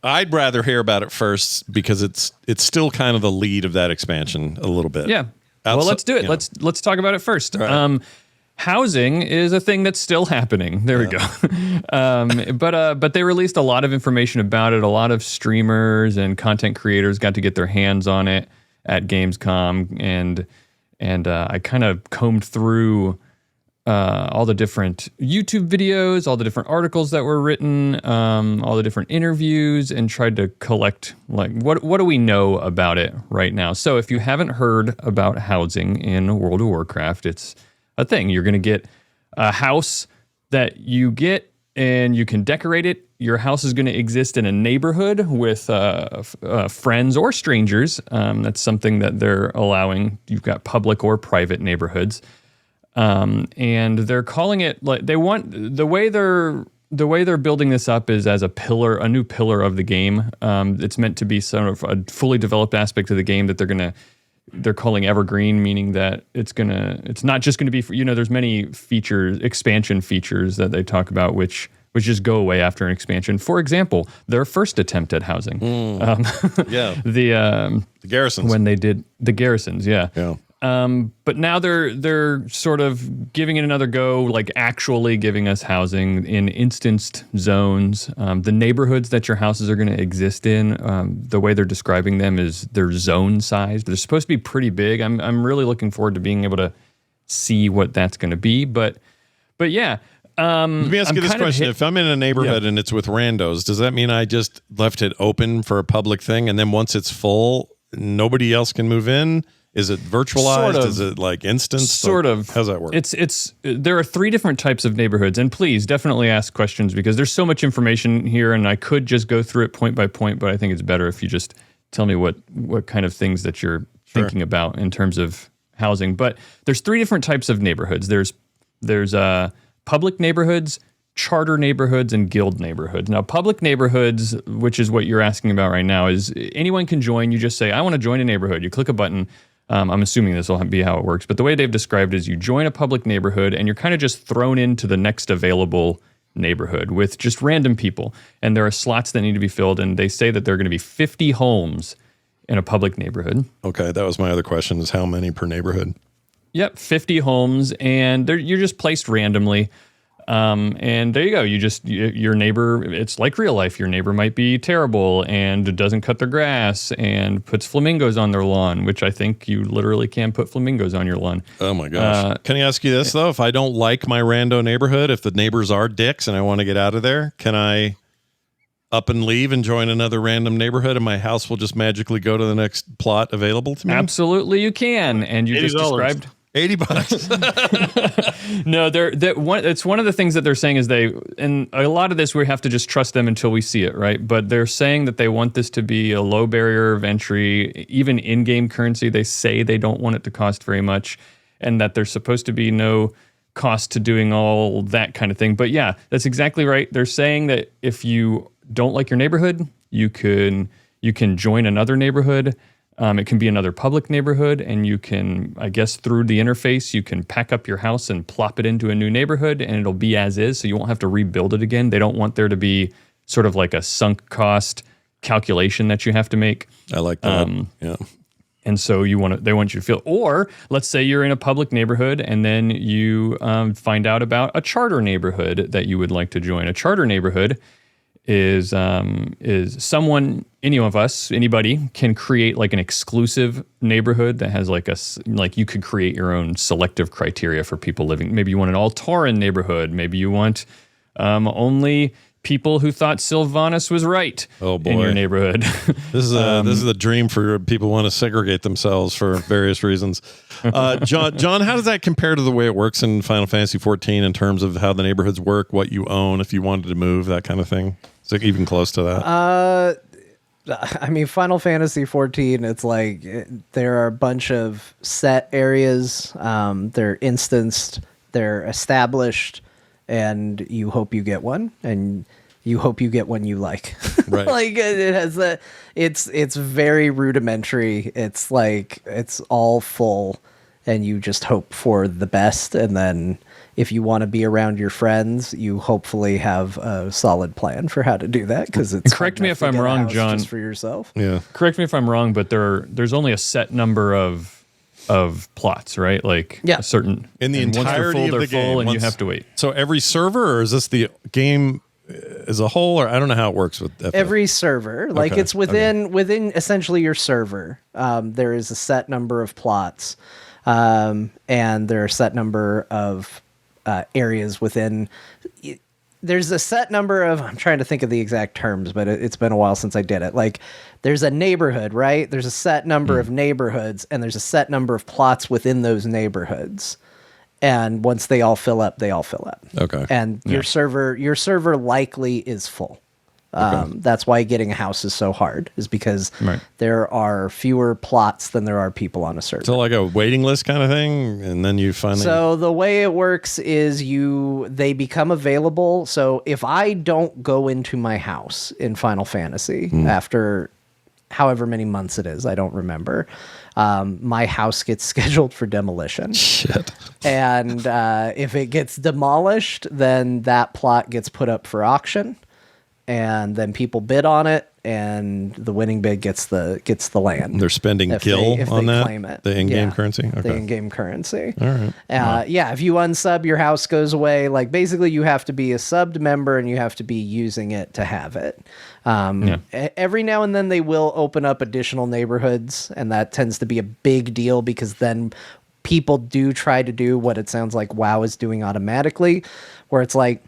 I'd rather hear about it first, because it's still kind of the lead of that expansion a little bit. Yeah. Well, let's do it. Let's talk about it first. Right. Housing is a thing that's still happening. There we go. But they released a lot of information about it. A lot of streamers and content creators got to get their hands on it at Gamescom, and I kind of combed through all the different YouTube videos, all the different articles that were written, all the different interviews, and tried to collect like what do we know about it right now. So if you haven't heard about housing in World of Warcraft, it's a thing. You're going to get a house that you get, and you can decorate it. Your house is going to exist in a neighborhood with friends or strangers. That's something that they're allowing. You've got public or private neighborhoods, and they're calling it like they want. The way they're building this up is as a new pillar of the game. It's meant to be sort of a fully developed aspect of the game that they're calling evergreen, meaning that it's not just going to be for, there's many expansion features that they talk about, which just go away after an expansion. For example, their first attempt at housing. The garrisons. When they did the garrisons, yeah. But now they're sort of giving it another go, like actually giving us housing in instanced zones. The neighborhoods that your houses are going to exist in, the way they're describing them is they're zone sized. They're supposed to be pretty big. I'm really looking forward to being able to see what that's going to be. But yeah. Let me ask you this question. If I'm in a neighborhood and it's with randos, does that mean I just left it open for a public thing, and then once it's full, nobody else can move in? Is it virtualized? Sort of. Is it like instance? Sort of. How's that work? There are 3 different types of neighborhoods, and please definitely ask questions, because there's so much information here, and I could just go through it point by point, but I think it's better if you just tell me what kind of things that you're thinking about in terms of housing. But there's 3 different types of neighborhoods. There's public neighborhoods, charter neighborhoods, and guild neighborhoods. Now, public neighborhoods, which is what you're asking about right now, is anyone can join. You just say, I want to join a neighborhood. You click a button. I'm assuming this will be how it works, but the way they've described it is you join a public neighborhood and you're kind of just thrown into the next available neighborhood with just random people. And there are slots that need to be filled, and they say that there are going to be 50 homes in a public neighborhood. Okay, that was my other question, is how many per neighborhood? Yep, 50 homes, and you're just placed randomly. And there you go. Your neighbor, it's like real life. Your neighbor might be terrible and doesn't cut their grass and puts flamingos on their lawn, which I think you literally can put flamingos on your lawn. Oh my gosh. Can I ask you this though? If I don't like my rando neighborhood, if the neighbors are dicks and I want to get out of there, can I up and leave and join another random neighborhood, and my house will just magically go to the next plot available to me? Absolutely you can. And you just described $80. No, it's one of the things that they're saying is and a lot of this we have to just trust them until we see it, right? But they're saying that they want this to be a low barrier of entry, even in-game currency. They say they don't want it to cost very much, and that there's supposed to be no cost to doing all that kind of thing. But yeah, that's exactly right. They're saying that if you don't like your neighborhood, you can join another neighborhood. It can be another public neighborhood, and you can, I guess, through the interface, you can pack up your house and plop it into a new neighborhood, and it'll be as is, so you won't have to rebuild it again. They don't want there to be sort of like a sunk cost calculation that you have to make. I like that. Yeah. And so they want you to feel, or let's say you're in a public neighborhood and then you find out about a charter neighborhood that you would like to join. A charter neighborhood is someone, anybody can create like an exclusive neighborhood that has like you could create your own selective criteria for people living. Maybe you want an all-Tauran neighborhood. Maybe you want only people who thought Sylvanas was right in your neighborhood. This is a dream for people who want to segregate themselves for various reasons. John, how does that compare to the way it works in Final Fantasy 14 in terms of how the neighborhoods work, what you own, if you wanted to move, that kind of thing? Is it even close to that? I mean, Final Fantasy 14, it's like there are a bunch of set areas. They're instanced, they're established, and you hope you get one, and you hope you get one you like. Right. Like it has it's very rudimentary. It's like it's all full, and you just hope for the best. And then if you want to be around your friends, you hopefully have a solid plan for how to do that. Because it's correct me if I'm wrong, John. Just for yourself. Yeah. Correct me if I'm wrong, but there's only a set number of plots, right? Like a certain in the entirety of the game, and you have to wait. So every server, or is this the game as a whole, or I don't know how it works with FF. Every server. Like Okay, it's within essentially your server. There is a set number of plots, and there are a set number of areas within. There's a set number of, I'm trying to think of the exact terms, but it's been a while since I did it. Like there's a neighborhood, right? There's a set number of neighborhoods, and there's a set number of plots within those neighborhoods. And once they all fill up, they all fill up. Okay. And your server likely is full. That's why getting a house is so hard, is because there are fewer plots than there are people on a server. So like a waiting list kind of thing, and then you finally... So the way it works is they become available. So if I don't go into my house in Final Fantasy after however many months it is, I don't remember, my house gets scheduled for demolition. Shit. And if it gets demolished, then that plot gets put up for auction. And then people bid on it, and the winning bid gets the land. They're spending gil on that? Claim it. The in-game currency? Okay. The in-game currency. All right. Yeah, if you unsub, your house goes away. Like, basically, you have to be a subbed member, and you have to be using it to have it. Every now and then, they will open up additional neighborhoods, and that tends to be a big deal, because then people do try to do what it sounds like WoW is doing automatically, where it's like,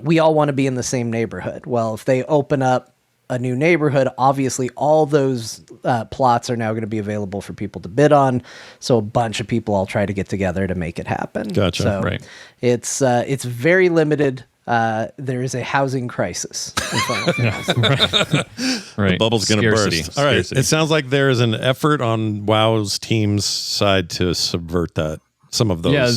we all want to be in the same neighborhood. Well, if they open up a new neighborhood, obviously all those plots are now going to be available for people to bid on. So a bunch of people all try to get together to make it happen. Gotcha. So it's very limited. There is a housing crisis in Final Fantasy. Right. The bubble's going to burst. All right. Scarcity. It sounds like there is an effort on WoW's team's side to subvert that. Some of those. Yeah,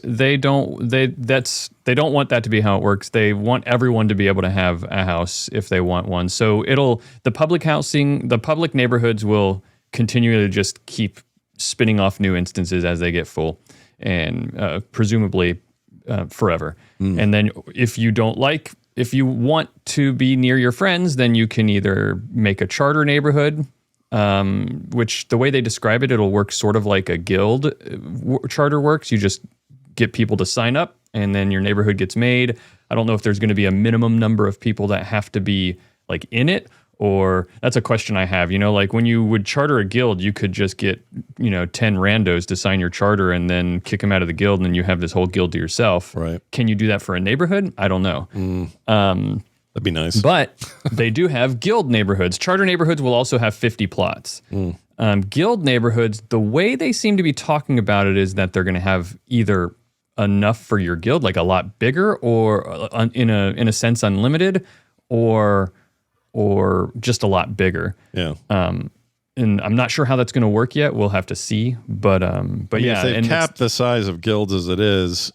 they don't want that to be how it works. They want everyone to be able to have a house if they want one. So the public neighborhoods will continue to just keep spinning off new instances as they get full, and presumably forever. And then if you want to be near your friends, then you can either make a charter neighborhood, which the way they describe it, it'll work sort of like a guild charter works. You just get people to sign up, and then your neighborhood gets made. I don't know if there's going to be a minimum number of people that have to be like in it, or that's a question I have. Like when you would charter a guild, you could just get 10 randos to sign your charter and then kick them out of the guild, and then you have this whole guild to yourself. Right? Can you do that for a neighborhood? I don't know. That'd be nice. But they do have guild neighborhoods. Charter neighborhoods will also have 50 plots. Guild neighborhoods, the way they seem to be talking about it is that they're going to have either enough for your guild, like a lot bigger, or in a sense unlimited, or just a lot bigger. Yeah. And I'm not sure how that's going to work yet. We'll have to see. But yeah, if they've capped the size of guilds as it is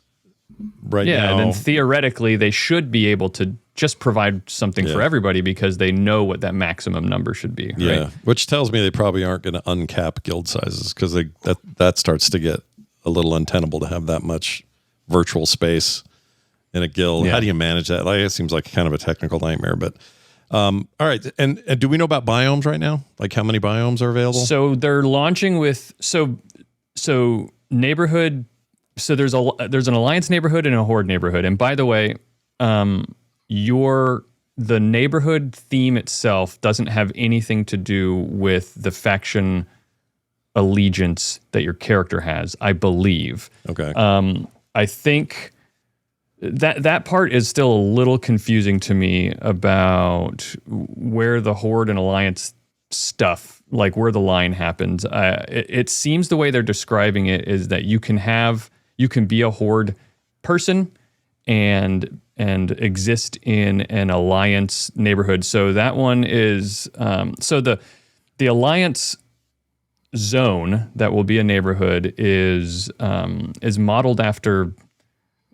now. Yeah, then theoretically they should be able to just provide something for everybody, because they know what that maximum number should be. Yeah, right? Which tells me they probably aren't going to uncap guild sizes, because that starts to get a little untenable to have that much virtual space in a guild. Yeah. How do you manage that? Like, it seems like kind of a technical nightmare, but All right, and do we know about biomes right now? Like how many biomes are available? So they're launching with so neighborhood. So there's an alliance neighborhood and a horde neighborhood. And by the way, the neighborhood theme itself doesn't have anything to do with the faction allegiance that your character has, I believe. Okay. I think that part is still a little confusing to me about where the horde and alliance stuff, like where the line happens. It seems the way they're describing it is that you can be a horde person and exist in an alliance neighborhood. So that one is so the alliance zone that will be a neighborhood is modeled after,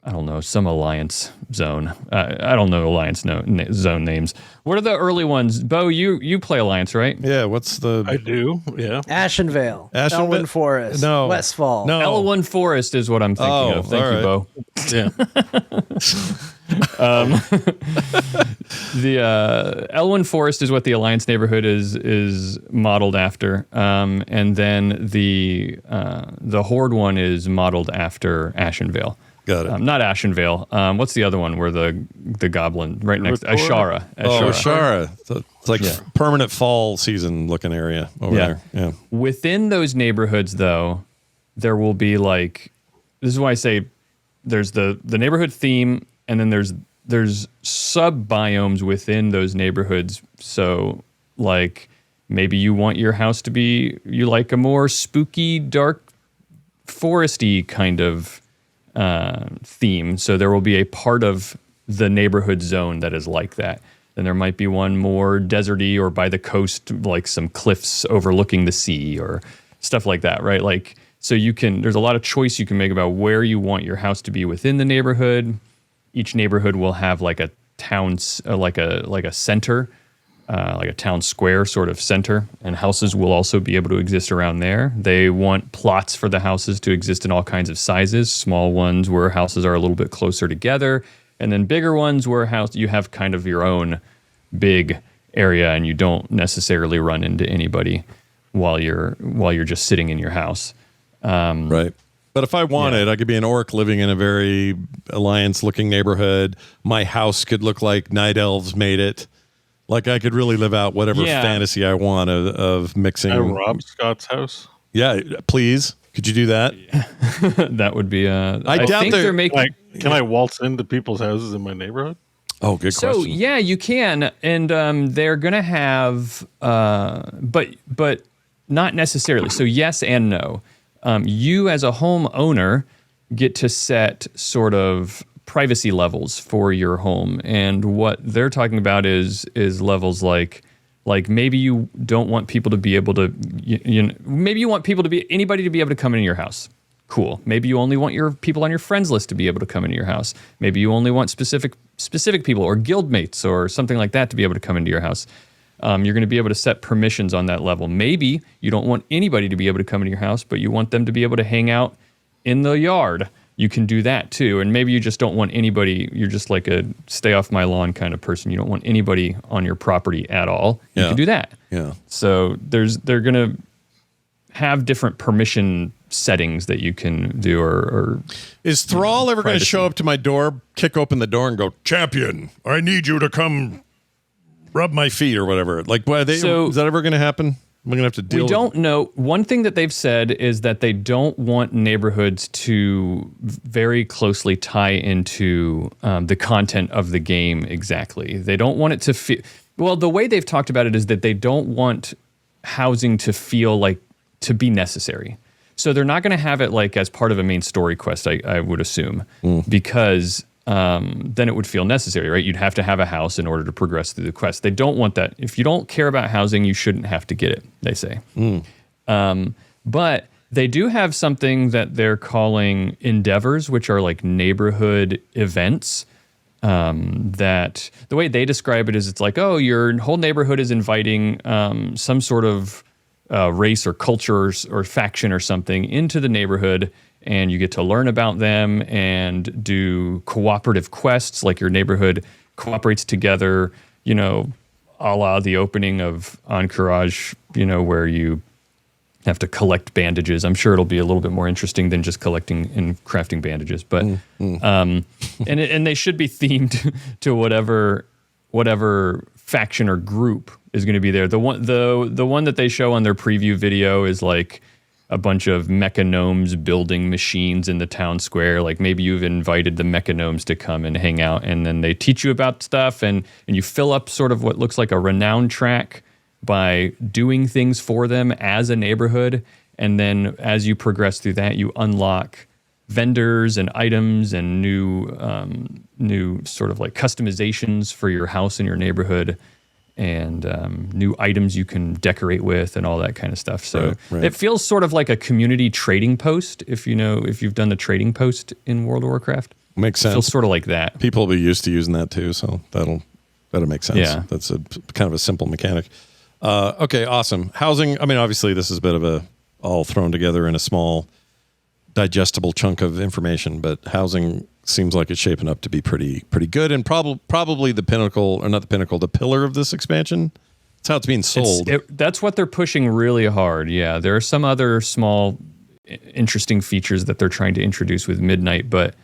I don't know, some alliance zone. I don't know alliance zone names. What are the early ones? Bo, you play alliance, right? Yeah. What's the? I do. Yeah. Ashenvale, Elwyn Forest, No. Westfall. No. Elwyn Forest is what I'm thinking of. Thank you, Bo. Yeah. The Elwyn Forest is what the Alliance neighborhood is modeled after, and then the Horde one is modeled after Ashenvale. Got it. Not Ashenvale. What's the other one where the goblin right next? Ashara. Ashara. So it's like permanent fall season looking area over there. Yeah. Within those neighborhoods, though, there will be like, this is why I say there's the neighborhood theme, and then there's sub biomes within those neighborhoods. So like maybe you want your house to be, you like a more spooky, dark, foresty kind of theme. So there will be a part of the neighborhood zone that is like that. Then there might be one more deserty or by the coast, like some cliffs overlooking the sea or stuff like that, right? Like, so there's a lot of choice you can make about where you want your house to be within the neighborhood. Each neighborhood will have like a town, like a center, like a town square sort of center, and houses will also be able to exist around there. They want plots for the houses to exist in all kinds of sizes, small ones where houses are a little bit closer together, and then bigger ones where you have kind of your own big area and you don't necessarily run into anybody while you're just sitting in your house. Right. But if I wanted, I could be an orc living in a very alliance-looking neighborhood. My house could look like Night Elves made it. Like I could really live out whatever fantasy I want of mixing. I rob Scott's house. Yeah, please. Could you do that? That would be. I doubt they're making. Can I waltz into people's houses in my neighborhood? Oh, good question. So yeah, you can, and they're gonna have, but not necessarily. So yes and no. You as a homeowner get to set sort of privacy levels for your home, and what they're talking about is levels like maybe you don't want people to be able to maybe you want anybody to be able to come into your house. Cool. Maybe you only want your people on your friends list to be able to come into your house. Maybe you only want specific people or guildmates or something like that to be able to come into your house. You're going to be able to set permissions on that level. Maybe you don't want anybody to be able to come into your house, but you want them to be able to hang out in the yard. You can do that too. And maybe you just don't want anybody, you're just like a stay off my lawn kind of person. You don't want anybody on your property at all. You can do that. Yeah. So they're going to have different permission settings that you can do or is Thrall ever going to show up to my door, kick open the door and go, "Champion, I need you to come rub my feet," or whatever? Like, is that ever going to happen? We're going to have to deal with it. We don't know. One thing that they've said is that they don't want neighborhoods to very closely tie into the content of the game exactly. They don't want it to feel... Well, the way they've talked about it is that they don't want housing to feel like to be necessary. So they're not going to have it like as part of a main story quest, I would assume, because... then it would feel necessary, right? You'd have to have a house in order to progress through the quest. They don't want that. If you don't care about housing, you shouldn't have to get it, they say. But they do have something that they're calling endeavors, which are like neighborhood events. That the way they describe it is it's like, oh, your whole neighborhood is inviting some sort of race or culture or faction or something into the neighborhood, and you get to learn about them and do cooperative quests, like your neighborhood cooperates together, a la the opening of Encourage, where you have to collect bandages. I'm sure it'll be a little bit more interesting than just collecting and crafting bandages, but and they should be themed to whatever faction or group is going to be there. The one that they show on their preview video is like a bunch of mechagnomes building machines in the town square. Like maybe you've invited the mechagnomes to come and hang out, and then they teach you about stuff, and you fill up sort of what looks like a renown track by doing things for them as a neighborhood. And then as you progress through that, you unlock vendors and items and new sort of like customizations for your house and your neighborhood, and new items you can decorate with and all that kind of stuff. So it feels sort of like a community trading post, if you've done the trading post in World of Warcraft. Makes sense. It feels sort of like that. People will be used to using that too, so that'll make sense. Yeah. That's a kind of a simple mechanic. Okay, awesome. Housing, I mean, obviously this is a bit of a all thrown together in a small digestible chunk of information, but housing seems like it's shaping up to be pretty good, and probably the pinnacle, or not the pinnacle, the pillar of this expansion. That's how it's being sold. That's what they're pushing really hard. Yeah, there are some other small, interesting features that they're trying to introduce with Midnight, but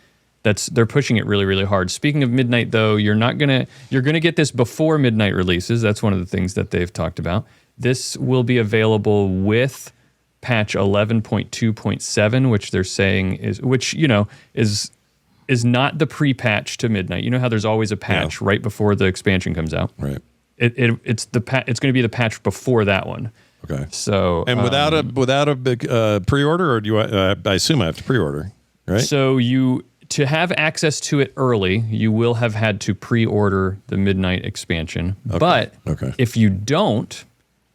they're pushing it really, really hard. Speaking of Midnight, though, you're gonna get this before Midnight releases. That's one of the things that they've talked about. This will be available with patch 11.2.7, which they're saying is not the pre-patch to Midnight. You know how there's always a patch right before the expansion comes out. Right. It's going to be the patch before that one. Okay. So and without a big pre-order, or do I assume I have to pre-order, right? So to have access to it early, you will have had to pre-order the Midnight expansion. Okay. But if you don't,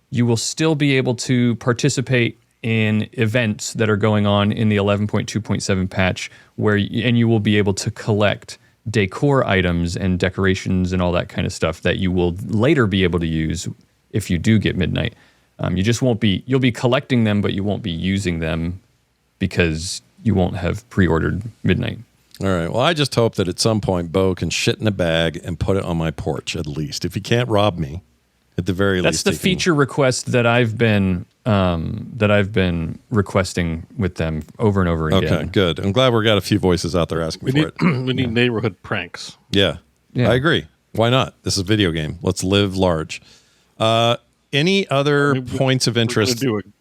you will still be able to participate in events that are going on in the 11.2.7 patch, and you will be able to collect decor items and decorations and all that kind of stuff that you will later be able to use if you do get Midnight. You'll be collecting them, but you won't be using them because you won't have pre-ordered Midnight. All right. Well, I just hope that at some point Bo can shit in a bag and put it on my porch, at least. If he can't rob me, at the very least. That's the feature request that I've been requesting with them over and over again. Okay, good. I'm glad we got a few voices out there asking for it. We need neighborhood pranks. Yeah, I agree. Why not? This is a video game. Let's live large. Any other points of interest? We're gonna do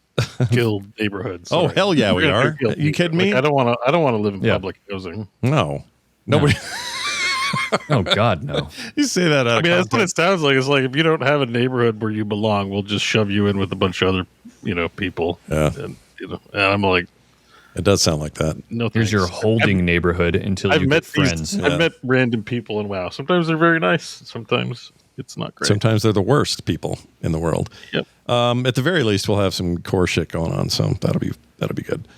a guild neighborhood. Oh, hell yeah, we are. Are you kidding me? I don't want to live in public housing. No. Nobody. Oh God, no! You say that. That's what it sounds like. It's like if you don't have a neighborhood where you belong, we'll just shove you in with a bunch of other, people. Yeah. And I'm like, it does sound like that. No, here's your holding neighborhood until you get friends. I've met random people in WoW. Sometimes they're very nice. Sometimes it's not great. Sometimes they're the worst people in the world. Yep. At the very least, we'll have some core shit going on, so that'll be good.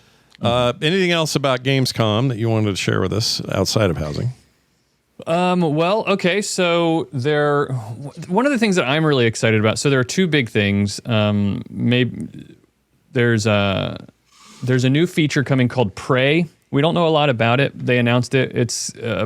Anything else about Gamescom that you wanted to share with us outside of housing? Well, okay. So one of the things that I'm really excited about. So there are two big things. Maybe there's a new feature coming called Prey. We don't know a lot about it. They announced it.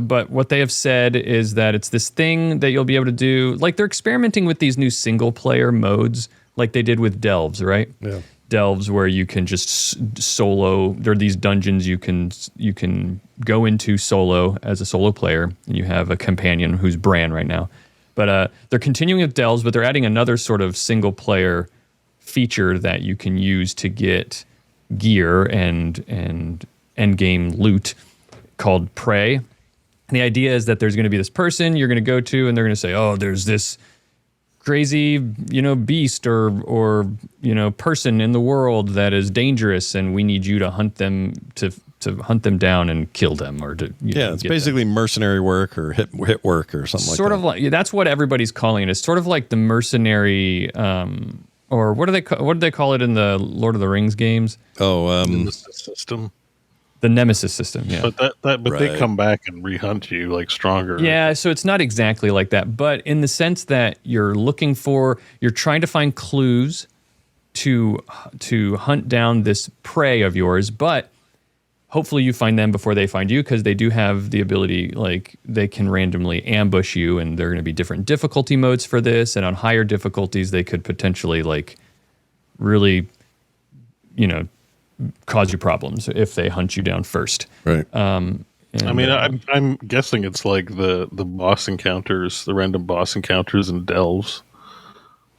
But what they have said is that it's this thing that you'll be able to do. Like they're experimenting with these new single player modes, like they did with Delves, right? Yeah. Delves, where you can just solo. There are these dungeons you can go into solo as a solo player, and you have a companion who's Bran right now. But they're continuing with Delves, but they're adding another sort of single player feature that you can use to get gear and end game loot called Prey. And the idea is that there's going to be this person you're going to go to, and they're going to say, "Oh, there's this crazy, beast or person in the world that is dangerous, and we need you to hunt them to hunt them down and kill them." Or to it's basically mercenary work or hit work or something sort like that. Sort of like that's what everybody's calling it. It's sort of like the mercenary, or what do they call it in the Lord of the Rings games? Oh, Nemesis system. The Nemesis system, yeah. But they come back and rehunt you like stronger. Yeah, so it's not exactly like that, but in the sense that you're trying to find clues to hunt down this prey of yours, but hopefully you find them before they find you, because they do have the ability, like they can randomly ambush you, and there are going to be different difficulty modes for this. And on higher difficulties, they could potentially like really, cause you problems if they hunt you down first. Right. I mean, I'm guessing it's like the boss encounters, the random boss encounters in delves.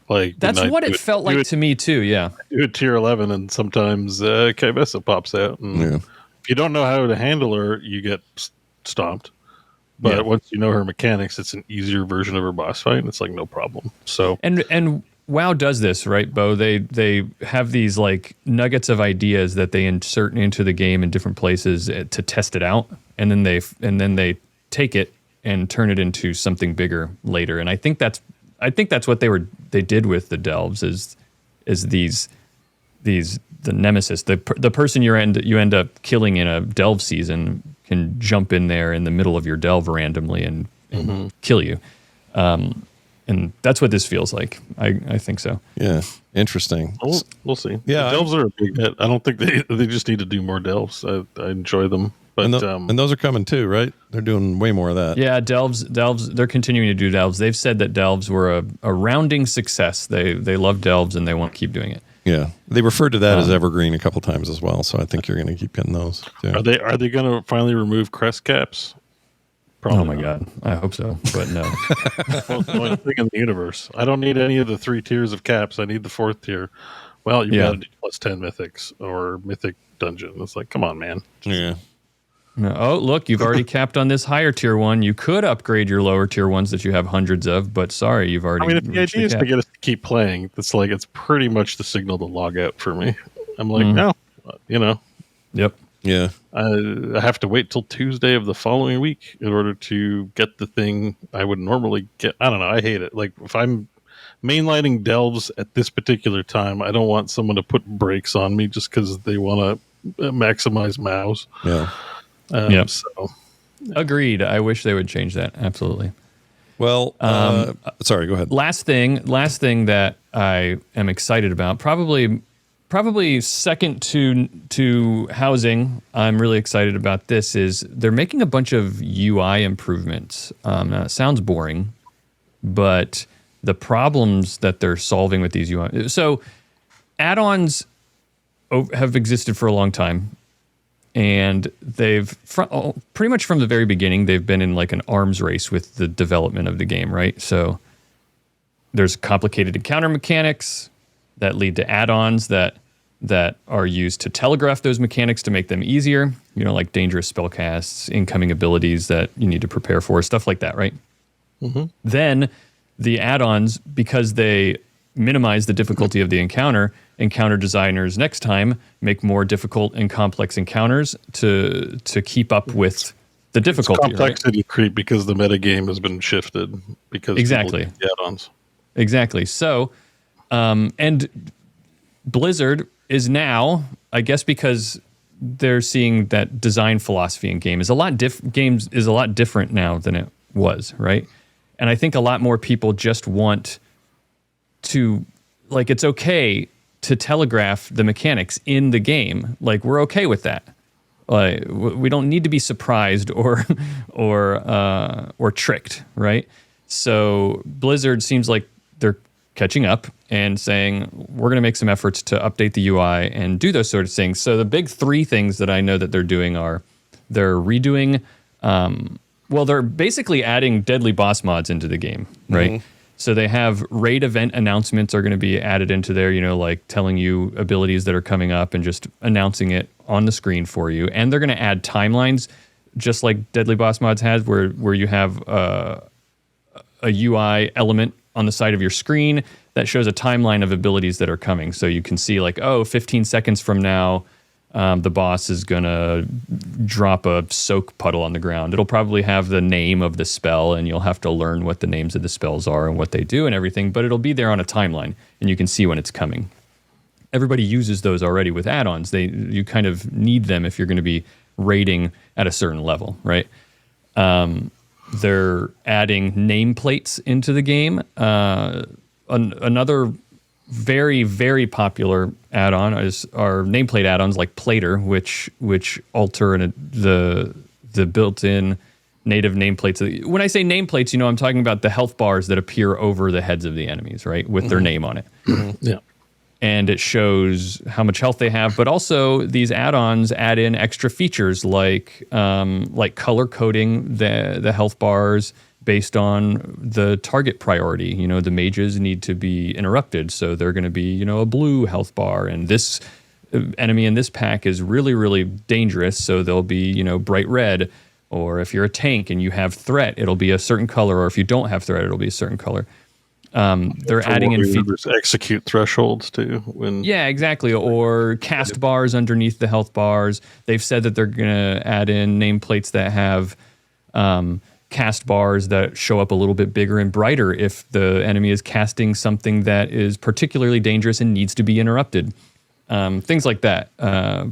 Like that's what it felt like to me too. Yeah. Do a tier 11, and sometimes Kybessa pops out, and if you don't know how to handle her, you get stomped. But once you know her mechanics, it's an easier version of her boss fight, and it's like no problem. So and WoW does this, right, Bo? They have these like nuggets of ideas that they insert into the game in different places to test it out, and then they take it and turn it into something bigger later. And I think that's what they did with the delves is the nemesis, the person you end up killing in a delve season can jump in there in the middle of your delve randomly and kill you. And that's what this feels like. I think so. Yeah. Interesting. We'll see. Yeah. The delves are a big hit. I don't think they just need to do more delves. I enjoy them. But and those are coming too, right? They're doing way more of that. Yeah, delves. They're continuing to do delves. They've said that delves were a rounding success. They love delves and they want to keep doing it. Yeah, they referred to that as evergreen a couple times as well. So I think you're going to keep getting those. Too. Are they going to finally remove crest caps? Probably oh my God, I hope so, but no. Well, the only thing in the universe. I don't need any of the 3 tiers of caps. I need the 4th tier. Well, you got to do plus 10 mythics or mythic dungeon. It's like, come on, man. Yeah. Oh, look, you've already capped on this higher tier one. You could upgrade your lower tier ones that you have hundreds of, but sorry, you've already. I mean, if the idea is to get us to keep playing, it's pretty much the signal to log out for me. I'm like, no, Yep. Yeah. I have to wait till Tuesday of the following week in order to get the thing I would normally get. I don't know. I hate it. Like if I'm mainlining delves at this particular time, I don't want someone to put brakes on me just because they want to maximize mouse. Yeah. So agreed. I wish they would change that. Absolutely. Well, sorry, go ahead. Last thing that I am excited about, probably second to housing, I'm really excited about this, is they're making a bunch of UI improvements. Now, it sounds boring, but the problems that they're solving with these UI... So, add-ons have existed for a long time, and they've... pretty much from the very beginning, they've been in like an arms race with the development of the game, right? So, there's complicated encounter mechanics that lead to add-ons that are used to telegraph those mechanics to make them easier, like dangerous spellcasts, incoming abilities that you need to prepare for, stuff like that, right? Mm-hmm. Then the add-ons, because they minimize the difficulty of the encounter designers next time make more difficult and complex encounters to keep up with the difficulty. It's complexity creep because the metagame has been shifted because exactly the add-ons. Exactly. So, and Blizzard is now, I guess, because they're seeing that design philosophy in games is a lot different now than it was, right? And I think a lot more people just want to, like, it's okay to telegraph the mechanics in the game. Like, we're okay with that. Like, we don't need to be surprised or tricked, right? So Blizzard seems like they're catching up and saying, we're going to make some efforts to update the UI and do those sort of things. So the big 3 things that I know that they're doing are they're redoing, they're basically adding deadly boss mods into the game, right? Mm-hmm. So they have raid event announcements are going to be added into there, like telling you abilities that are coming up and just announcing it on the screen for you. And they're going to add timelines, just like Deadly Boss Mods has, where you have a UI element on the side of your screen that shows a timeline of abilities that are coming. So you can see 15 seconds from now, the boss is going to drop a soak puddle on the ground. It'll probably have the name of the spell, and you'll have to learn what the names of the spells are and what they do and everything, but it'll be there on a timeline, and you can see when it's coming. Everybody uses those already with add-ons. You kind of need them if you're going to be raiding at a certain level, right? They're adding nameplates into the game. Another very, very popular add-on are nameplate add-ons like Plater, which alter the built-in native nameplates. When I say nameplates, I'm talking about the health bars that appear over the heads of the enemies, right, with their name on it. Yeah. And it shows how much health they have, but also these add-ons add in extra features like color coding the health bars based on the target priority. The mages need to be interrupted, so they're going to be, a blue health bar, and this enemy in this pack is really, really dangerous, so they'll be, bright red. Or if you're a tank and you have threat, it'll be a certain color, or if you don't have threat, it'll be a certain color. They're adding in features. Execute thresholds too. Yeah, exactly. Or cast bars underneath the health bars. They've said that they're going to add in nameplates that have cast bars that show up a little bit bigger and brighter if the enemy is casting something that is particularly dangerous and needs to be interrupted. Things like that.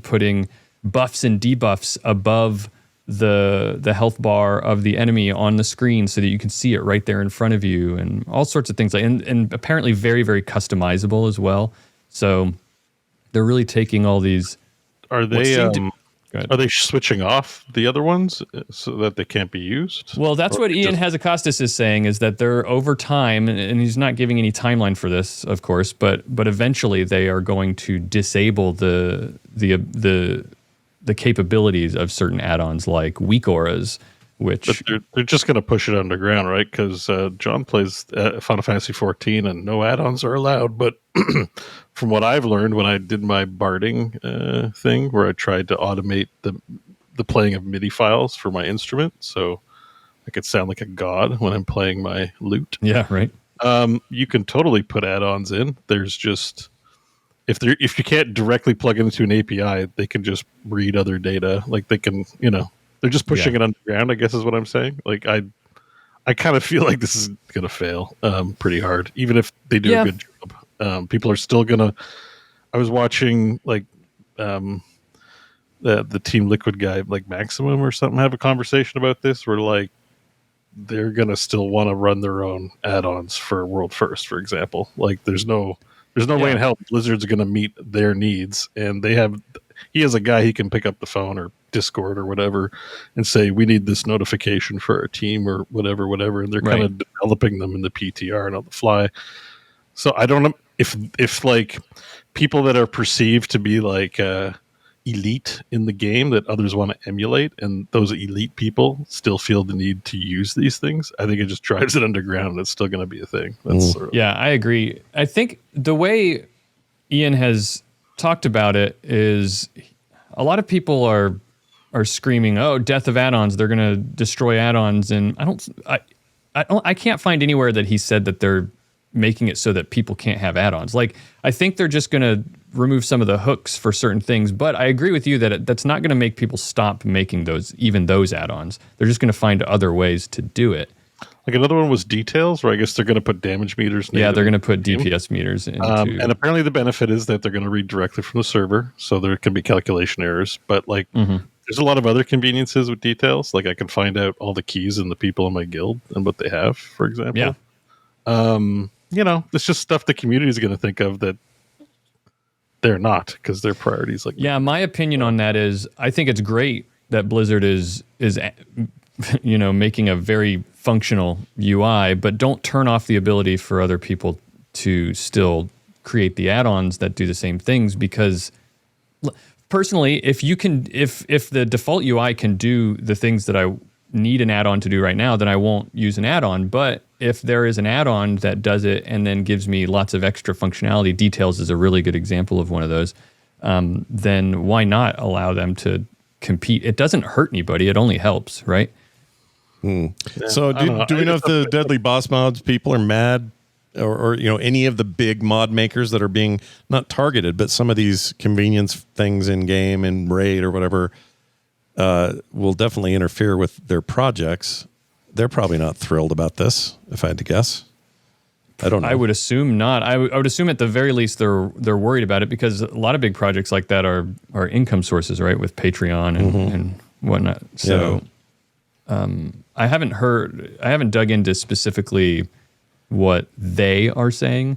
Putting buffs and debuffs above the health bar of the enemy on the screen so that you can see it right there in front of you, and all sorts of things and apparently very, very customizable as well. So they're really taking all these. Are they switching off the other ones so that they can't be used? Well, that's what Ian Hazacostas is saying, is that they're over time, and he's not giving any timeline for this, of course, but eventually they are going to disable the capabilities of certain add-ons like weak auras, which they're just going to push it underground, right? Because John plays Final Fantasy 14 and no add-ons are allowed. But from what I've learned when I did my barding thing, where I tried to automate the playing of MIDI files for my instrument, so I could sound like a god when I'm playing my lute. Yeah, right. You can totally put add-ons in. There's just if you can't directly plug it into an API, they can just read other data. Like they can, they're just pushing it underground, I guess is what I'm saying. Like I kind of feel like this is going to fail pretty hard, even if they do a good job. People are still going to, I was watching like the Team Liquid guy, like Maximum or something, have a conversation about this where like they're going to still want to run their own add-ons for World First, for example. Like there's no way in hell Blizzard's going to meet their needs, and he has a guy he can pick up the phone or Discord or whatever and say, we need this notification for our team or whatever, and they're kind of developing them in the PTR and on the fly. So I don't know if like people that are perceived to be like elite in the game that others want to emulate, and those elite people still feel the need to use these things, I think it just drives it underground, and it's still going to be a thing. That's Yeah, I agree. I think the way Ian has talked about it is a lot of people are screaming, "Oh, death of add-ons! They're going to destroy add-ons," and I can't find anywhere that he said that they're making it so that people can't have add-ons. Like, I think they're just going to remove some of the hooks for certain things, but I agree with you that that's not going to make people stop making those add-ons. They're just going to find other ways to do it. Like another one was details, where I guess they're going to put damage meters. Yeah, they're going to put DPS meters into. And apparently the benefit is that they're going to read directly from the server, so there can be calculation errors. But like, there's a lot of other conveniences with details. Like I can find out all the keys and the people in my guild and what they have, for example. Yeah. It's just stuff the community is going to think of that they're not, because their priorities like. Yeah, my opinion on that is I think it's great that Blizzard is making a very functional UI, but don't turn off the ability for other people to still create the add-ons that do the same things, because personally, if the default UI can do the things that I need an add-on to do right now, then I won't use an add-on. But if there is an add-on that does it and then gives me lots of extra functionality, Details is a really good example of one of those, then why not allow them to compete? It doesn't hurt anybody. It only helps, right? So do we know if the Deadly Boss mods people are mad, or any of the big mod makers that are being not targeted, but some of these convenience things in game and raid or whatever will definitely interfere with their projects? They're probably not thrilled about this, if I had to guess. I don't know. I would assume not. I would assume at the very least they're worried about it, because a lot of big projects like that are income sources, right, with Patreon and whatnot. So I haven't dug into specifically they are saying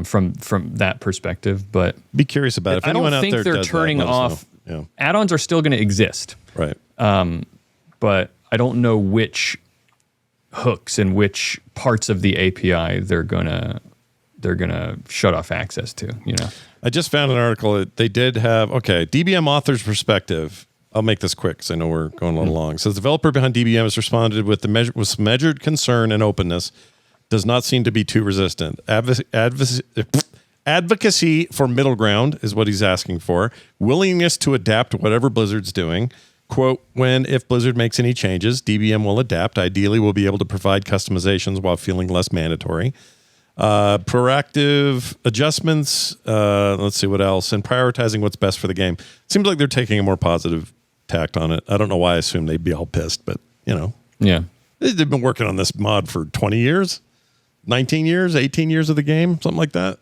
from that perspective. But Be curious about it. If I anyone don't out think there they're does that, turning let us off. know. Yeah. Add-ons are still going to exist, Right. but I don't know which hooks and which parts of the API they're gonna shut off access to. I just found an article that they did have, DBM author's perspective. I'll make this quick because I know we're going a little long. It says the developer behind DBM has responded with measured concern and openness. Does not seem to be too resistant. Advocacy for middle ground is what he's asking for. Willingness to adapt to whatever Blizzard's doing. Quote, if Blizzard makes any changes, DBM will adapt. Ideally, we'll be able to provide customizations while feeling less mandatory. Proactive adjustments. Let's see what else. And prioritizing what's best for the game. Seems like they're taking a more positive tact on it. I don't know why I assume they'd be all pissed, but Yeah. they've been working on this mod for 20 years, 19 years, 18 years of the game, something like that.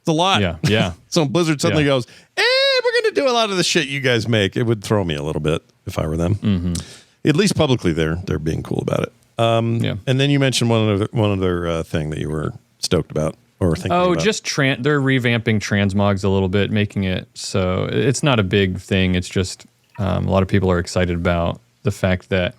It's a lot. Yeah. So Blizzard suddenly goes, we're going to do a lot of the shit you guys make. It would throw me a little bit if I were them. Mm-hmm. At least publicly, they're being cool about it. And then you mentioned one other thing that you were stoked about or thinking about. Just they're revamping transmogs a little bit, making it so it's not a big thing. It's just a lot of people are excited about the fact that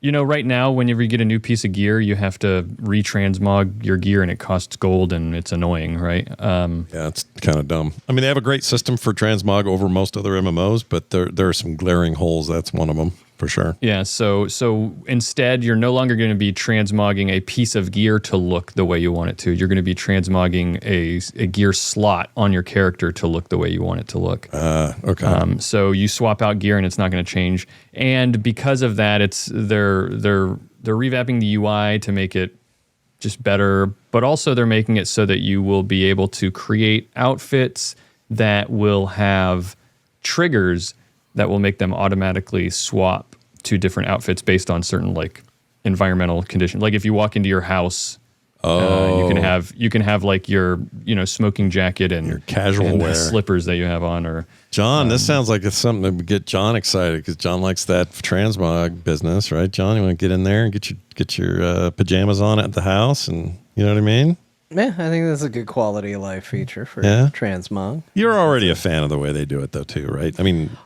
right now, whenever you get a new piece of gear, you have to retransmog your gear, and it costs gold, and it's annoying, right? Yeah, it's kind of dumb. I mean, they have a great system for transmog over most other MMOs, but there are some glaring holes. That's one of them, for sure. Yeah, so instead, you're no longer going to be transmogging a piece of gear to look the way you want it to. You're going to be transmogging a gear slot on your character to look the way you want it to look. Okay. So you swap out gear, and it's not going to change. And because of that, they're revamping the UI to make it just better, but also they're making it so that you will be able to create outfits that will have triggers that will make them automatically swap to different outfits based on certain environmental conditions. Like if you walk into your house, you can have like your smoking jacket and your casual wear slippers that you have on. Or John, this sounds like it's something that would get John excited because John likes that transmog business, right? John, you want to get in there and get your pajamas on at the house, and you know what I mean? Yeah, I think that's a good quality of life feature for transmog. You're already a fan of the way they do it, though, too, right? I mean,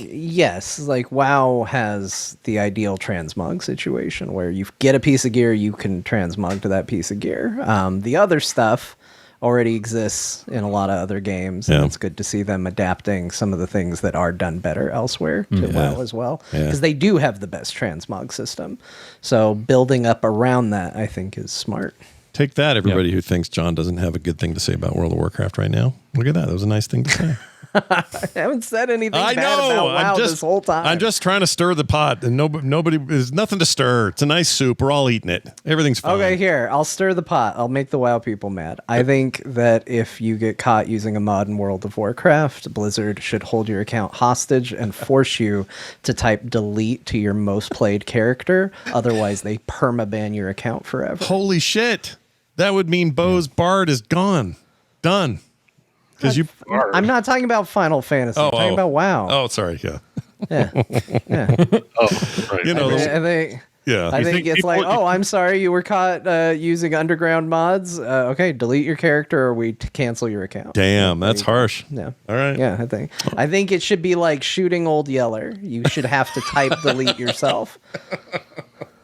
yes, WoW has the ideal transmog situation where you get a piece of gear, you can transmog to that piece of gear. The other stuff already exists in a lot of other games, and it's good to see them adapting some of the things that are done better elsewhere to WoW as well, because they do have the best transmog system. So building up around that, I think, is smart. Take that, everybody who thinks John doesn't have a good thing to say about World of Warcraft right now. Look at that. That was a nice thing to say. I haven't said anything bad about WoW this whole time. I'm just trying to stir the pot, and nobody, there's nothing to stir. It's a nice soup. We're all eating it. Everything's fine. Okay, here. I'll stir the pot. I'll make the WoW people mad. I think that if you get caught using a mod in World of Warcraft, Blizzard should hold your account hostage and force you to type delete to your most played character. Otherwise, they permaban your account forever. Holy shit. That would mean Bo's Bard is gone. Done. Because I'm not talking about Final Fantasy. I'm talking about WoW. Oh, sorry. Yeah. Yeah. Right. I think it's like, I'm sorry, you were caught using underground mods. Okay, delete your character or we cancel your account. Damn, that's harsh. Yeah. All right. Yeah, I think it should be like shooting Old Yeller. You should have to type delete yourself.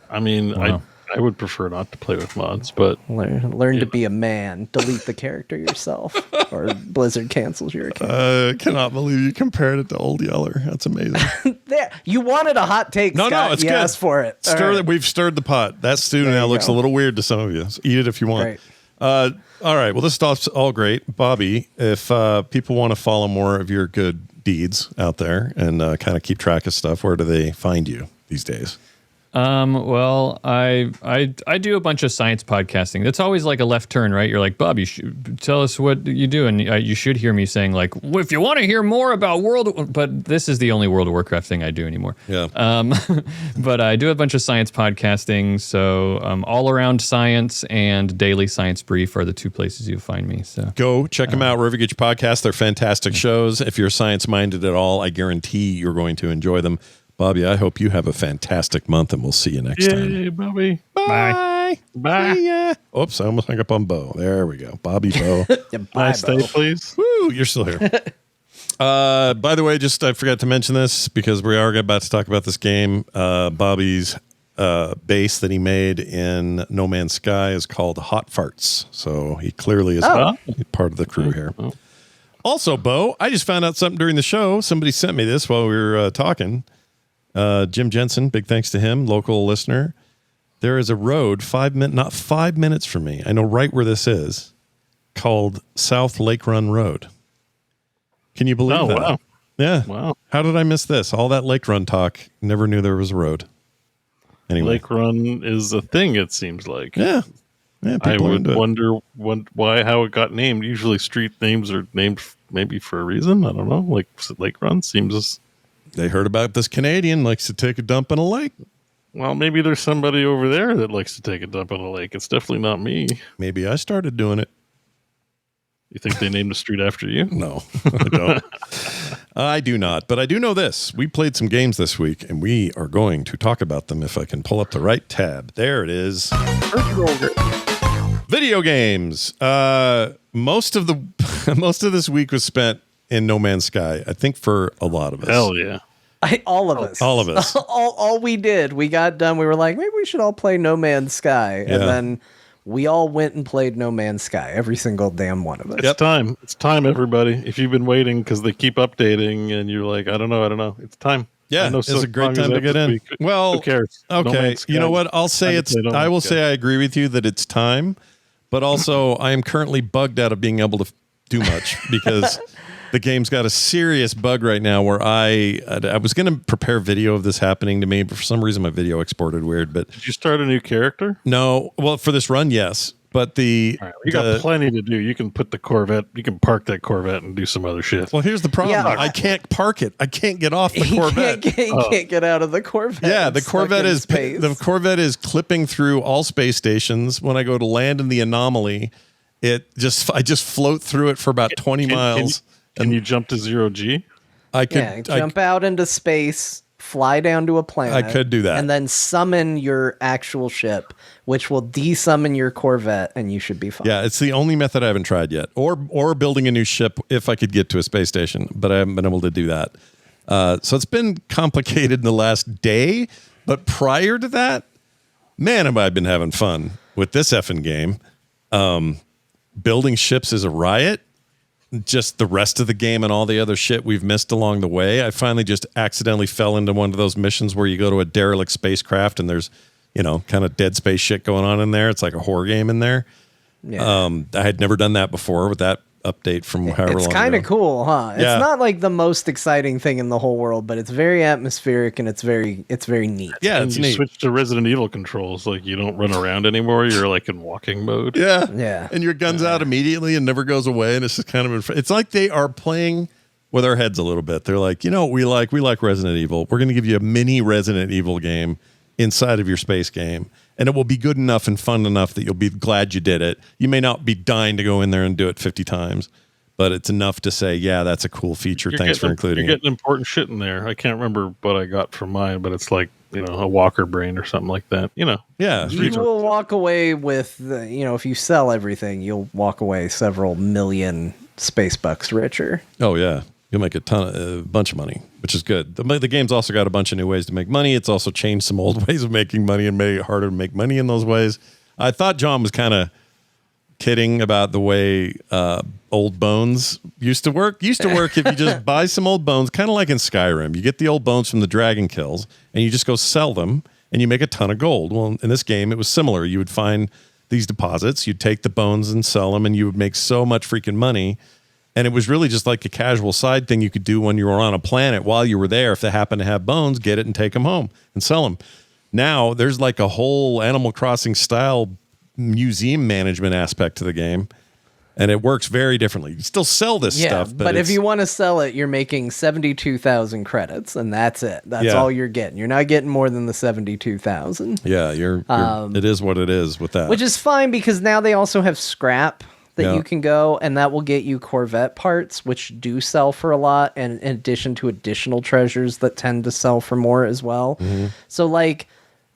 I mean, wow. I would prefer not to play with mods, but learn to be a man. Delete the character yourself, or Blizzard cancels your account. I cannot believe you compared it to Old Yeller. That's amazing. There, you wanted a hot take. No, Scott. it's you good. Asked for it. We've stirred the pot. That stew now looks a little weird to some of you. So eat it if you want. All right. Well, this stuff's all great, Bobby. If people want to follow more of your good deeds out there and kind of keep track of stuff, where do they find you these days? Well, I do a bunch of science podcasting. It's always like a left turn, right? You're like, Bob, you should tell us what you do. And you should hear me saying like, well, if you want to hear more about but this is the only World of Warcraft thing I do anymore. Yeah. But I do a bunch of science podcasting. So, all around science and daily science brief are the two places you'll find me. So go check them out wherever you get your podcasts. They're fantastic shows. If you're science minded at all, I guarantee you're going to enjoy them. Bobby, I hope you have a fantastic month, and we'll see you next time. Yay, Bobby. Bye. Bye. See ya. Oops, I almost hung up on Bo. There we go. Bobby Bo. Nice day, please. Woo, you're still here. By the way, I forgot to mention this because we are about to talk about this game. Bobby's base that he made in No Man's Sky is called Hot Farts. So he clearly is part of the crew here. Also, Bo, I just found out something during the show. Somebody sent me this while we were talking. Jim Jensen, big thanks to him, local listener. There is a road not 5 minutes from me. I know right where this is, called South Lake Run Road. Can you believe that? Wow. Yeah. Wow. How did I miss this? All that Lake Run talk. Never knew there was a road. Anyway. Lake Run is a thing, it seems like. Yeah. I would wonder how it got named. Usually street names are named maybe for a reason. I don't know. Like Lake Run seems... They heard about this Canadian likes to take a dump in a lake. Well, maybe there's somebody over there that likes to take a dump in a lake. It's definitely not me. Maybe I started doing it. You think they named a street after you? No, I don't. I do not. But I do know this. We played some games this week, and we are going to talk about them if I can pull up the right tab. There it is. Video games. Most of this week was spent in No Man's Sky, I think, for a lot of us. Hell yeah. All of us. All of us. all we did. We got done. We were like, maybe we should all play No Man's Sky. Yeah. And then we all went and played No Man's Sky. Every single damn one of us. It's time. It's time, everybody. If you've been waiting because they keep updating and you're like, I don't know. It's time. Yeah, it's a great time to get in. Well, who cares? No okay, Man's Sky. you know what? I'll say I will say I agree with you that it's time, but also I am currently bugged out of being able to do much because the game's got a serious bug right now where I was going to prepare video of this happening to me, but for some reason my video exported weird. But did you start a new character? No. Well, for this run, yes. But you got plenty to do. You can put the Corvette. You can park that Corvette and do some other shit. Well, here's the problem. Yeah. I can't park it. I can't get off the Corvette. You can't get out of the Corvette. Yeah, the It's Corvette stuck in space. the Corvette is clipping through all space stations. When I go to land in the anomaly, I just float through it for about 20 miles. Can you jump to 0G? I could jump out into space, fly down to a planet. I could do that. And then summon your actual ship, which will desummon your Corvette, and you should be fine. Yeah, it's the only method I haven't tried yet. Or building a new ship if I could get to a space station, but I haven't been able to do that. So it's been complicated in the last day. But prior to that, man, have I been having fun with this effing game. Building ships is a riot. Just the rest of the game and all the other shit we've missed along the way. I finally just accidentally fell into one of those missions where you go to a derelict spacecraft and there's, kind of dead space shit going on in there. It's like a horror game in there. Yeah. I had never done that before with that update from however long ago. It's kind of cool, huh? It's Yeah. not like the most exciting thing in the whole world, but it's very atmospheric and it's very neat. Yeah, And it's you neat. switch to Resident Evil controls. Like you don't run around anymore. You're like in walking mode. Yeah. Yeah. And your gun's out immediately and never goes away. And it's just kind of, it's like they are playing with our heads a little bit. They're like, what we like Resident Evil. We're going to give you a mini Resident Evil game inside of your space game. And it will be good enough and fun enough that you'll be glad you did it. You may not be dying to go in there and do it 50 times, but it's enough to say, yeah, that's a cool feature. Thanks for including You're it. getting important shit in there. I can't remember what I got from mine, but it's like, a walker brain or something like that. Yeah. You will walk away with, if you sell everything, you'll walk away several million space bucks richer. Oh, yeah. You'll make a bunch of money, which is good. The game's also got a bunch of new ways to make money. It's also changed some old ways of making money and made it harder to make money in those ways. I thought John was kind of kidding about the way old bones used to work. If you just buy some old bones, kind of like in Skyrim. You get the old bones from the dragon kills, and you just go sell them, and you make a ton of gold. Well, in this game, it was similar. You would find these deposits, you'd take the bones and sell them, and you would make so much freaking money. And it was really just like a casual side thing you could do when you were on a planet while you were there. If they happen to have bones, get it and take them home and sell them. Now, there's like a whole Animal Crossing style museum management aspect to the game. And it works very differently. You still sell this stuff. But if you want to sell it, you're making 72,000 credits, and that's it. That's Yeah. all you're getting. You're not getting more than the 72,000. Yeah, it is what it is with that. Which is fine because now they also have scrap. that you can go, and that will get you Corvette parts, which do sell for a lot, and in addition to additional treasures that tend to sell for more as well. So like,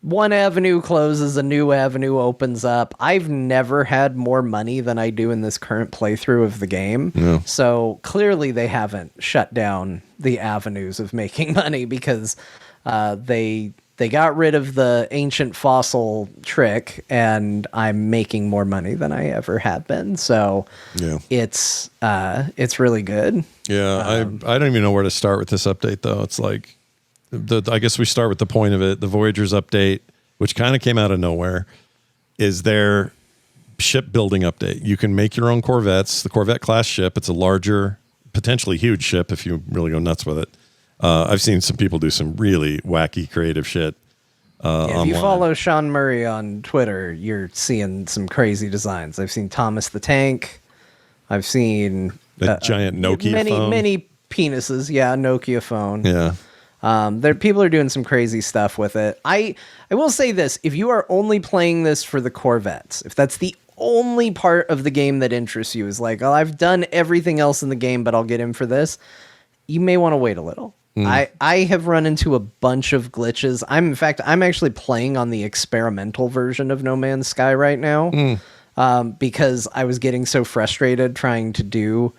one avenue closes, a new avenue opens up. I've never had more money than I do in this current playthrough of the game. Yeah. So clearly they haven't shut down the avenues of making money, because they got rid of the ancient fossil trick, and I'm making more money than I ever have been. So it's really good. Yeah, I don't even know where to start with this update, though. It's like, I guess we start with the point of it. The Voyager's update, which kind of came out of nowhere, is their ship building update. You can make your own Corvettes, the Corvette class ship. It's a larger, potentially huge ship if you really go nuts with it. I've seen some people do some really wacky, creative shit. If you follow Sean Murray on Twitter, you're seeing some crazy designs. I've seen Thomas the Tank. I've seen a giant Nokia phone. Many penises. Yeah, Nokia phone. Yeah. People are doing some crazy stuff with it. I will say this: if you are only playing this for the Corvettes, if that's the only part of the game that interests you, is like, oh, I've done everything else in the game, but I'll get in for this, you may want to wait a little. I have run into a bunch of glitches. I'm actually playing on the experimental version of No Man's Sky right now, because I was getting so frustrated trying to do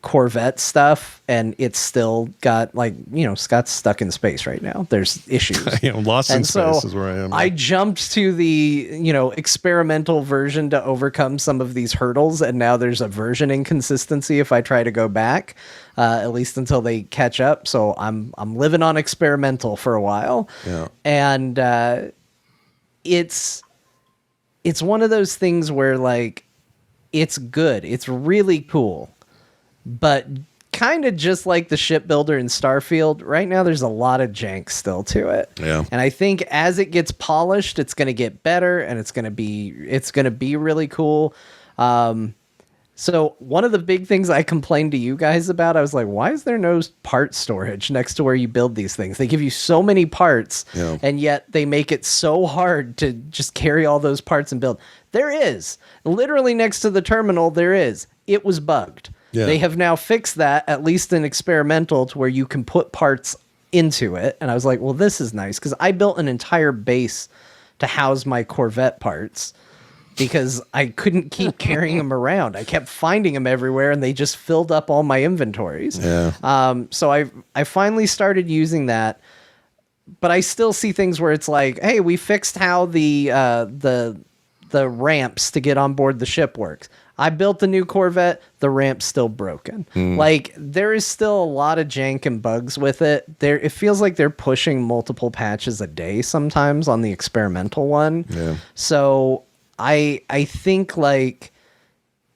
Corvette stuff, and it's still got, like, Scott's stuck in space right now. There's issues. Lost in space is where I am. I jumped to the experimental version to overcome some of these hurdles, and now there's a version inconsistency if I try to go back, at least until they catch up. So I'm living on experimental for a while. Yeah. And it's one of those things where, like, it's good. It's really cool. But kind of just like the shipbuilder in Starfield, right now there's a lot of jank still to it. Yeah. And I think as it gets polished, it's going to get better, and it's going to be really cool. So one of the big things I complained to you guys about, I was like, why is there no part storage next to where you build these things? They give you so many parts, and yet they make it so hard to just carry all those parts and build. There is. Literally next to the terminal, there is. It was bugged. Yeah. They have now fixed that, at least in experimental, to where you can put parts into it. And I was like, well, this is nice, because I built an entire base to house my Corvette parts, because I couldn't keep carrying them around. I kept finding them everywhere, and they just filled up all my inventories. Yeah. So I finally started using that, but I still see things where it's like, hey, we fixed how the ramps to get on board the ship works. I built the new Corvette, the ramp's still broken. Like, there is still a lot of jank and bugs with it. It feels like they're pushing multiple patches a day sometimes on the experimental one. Yeah. So I think, like,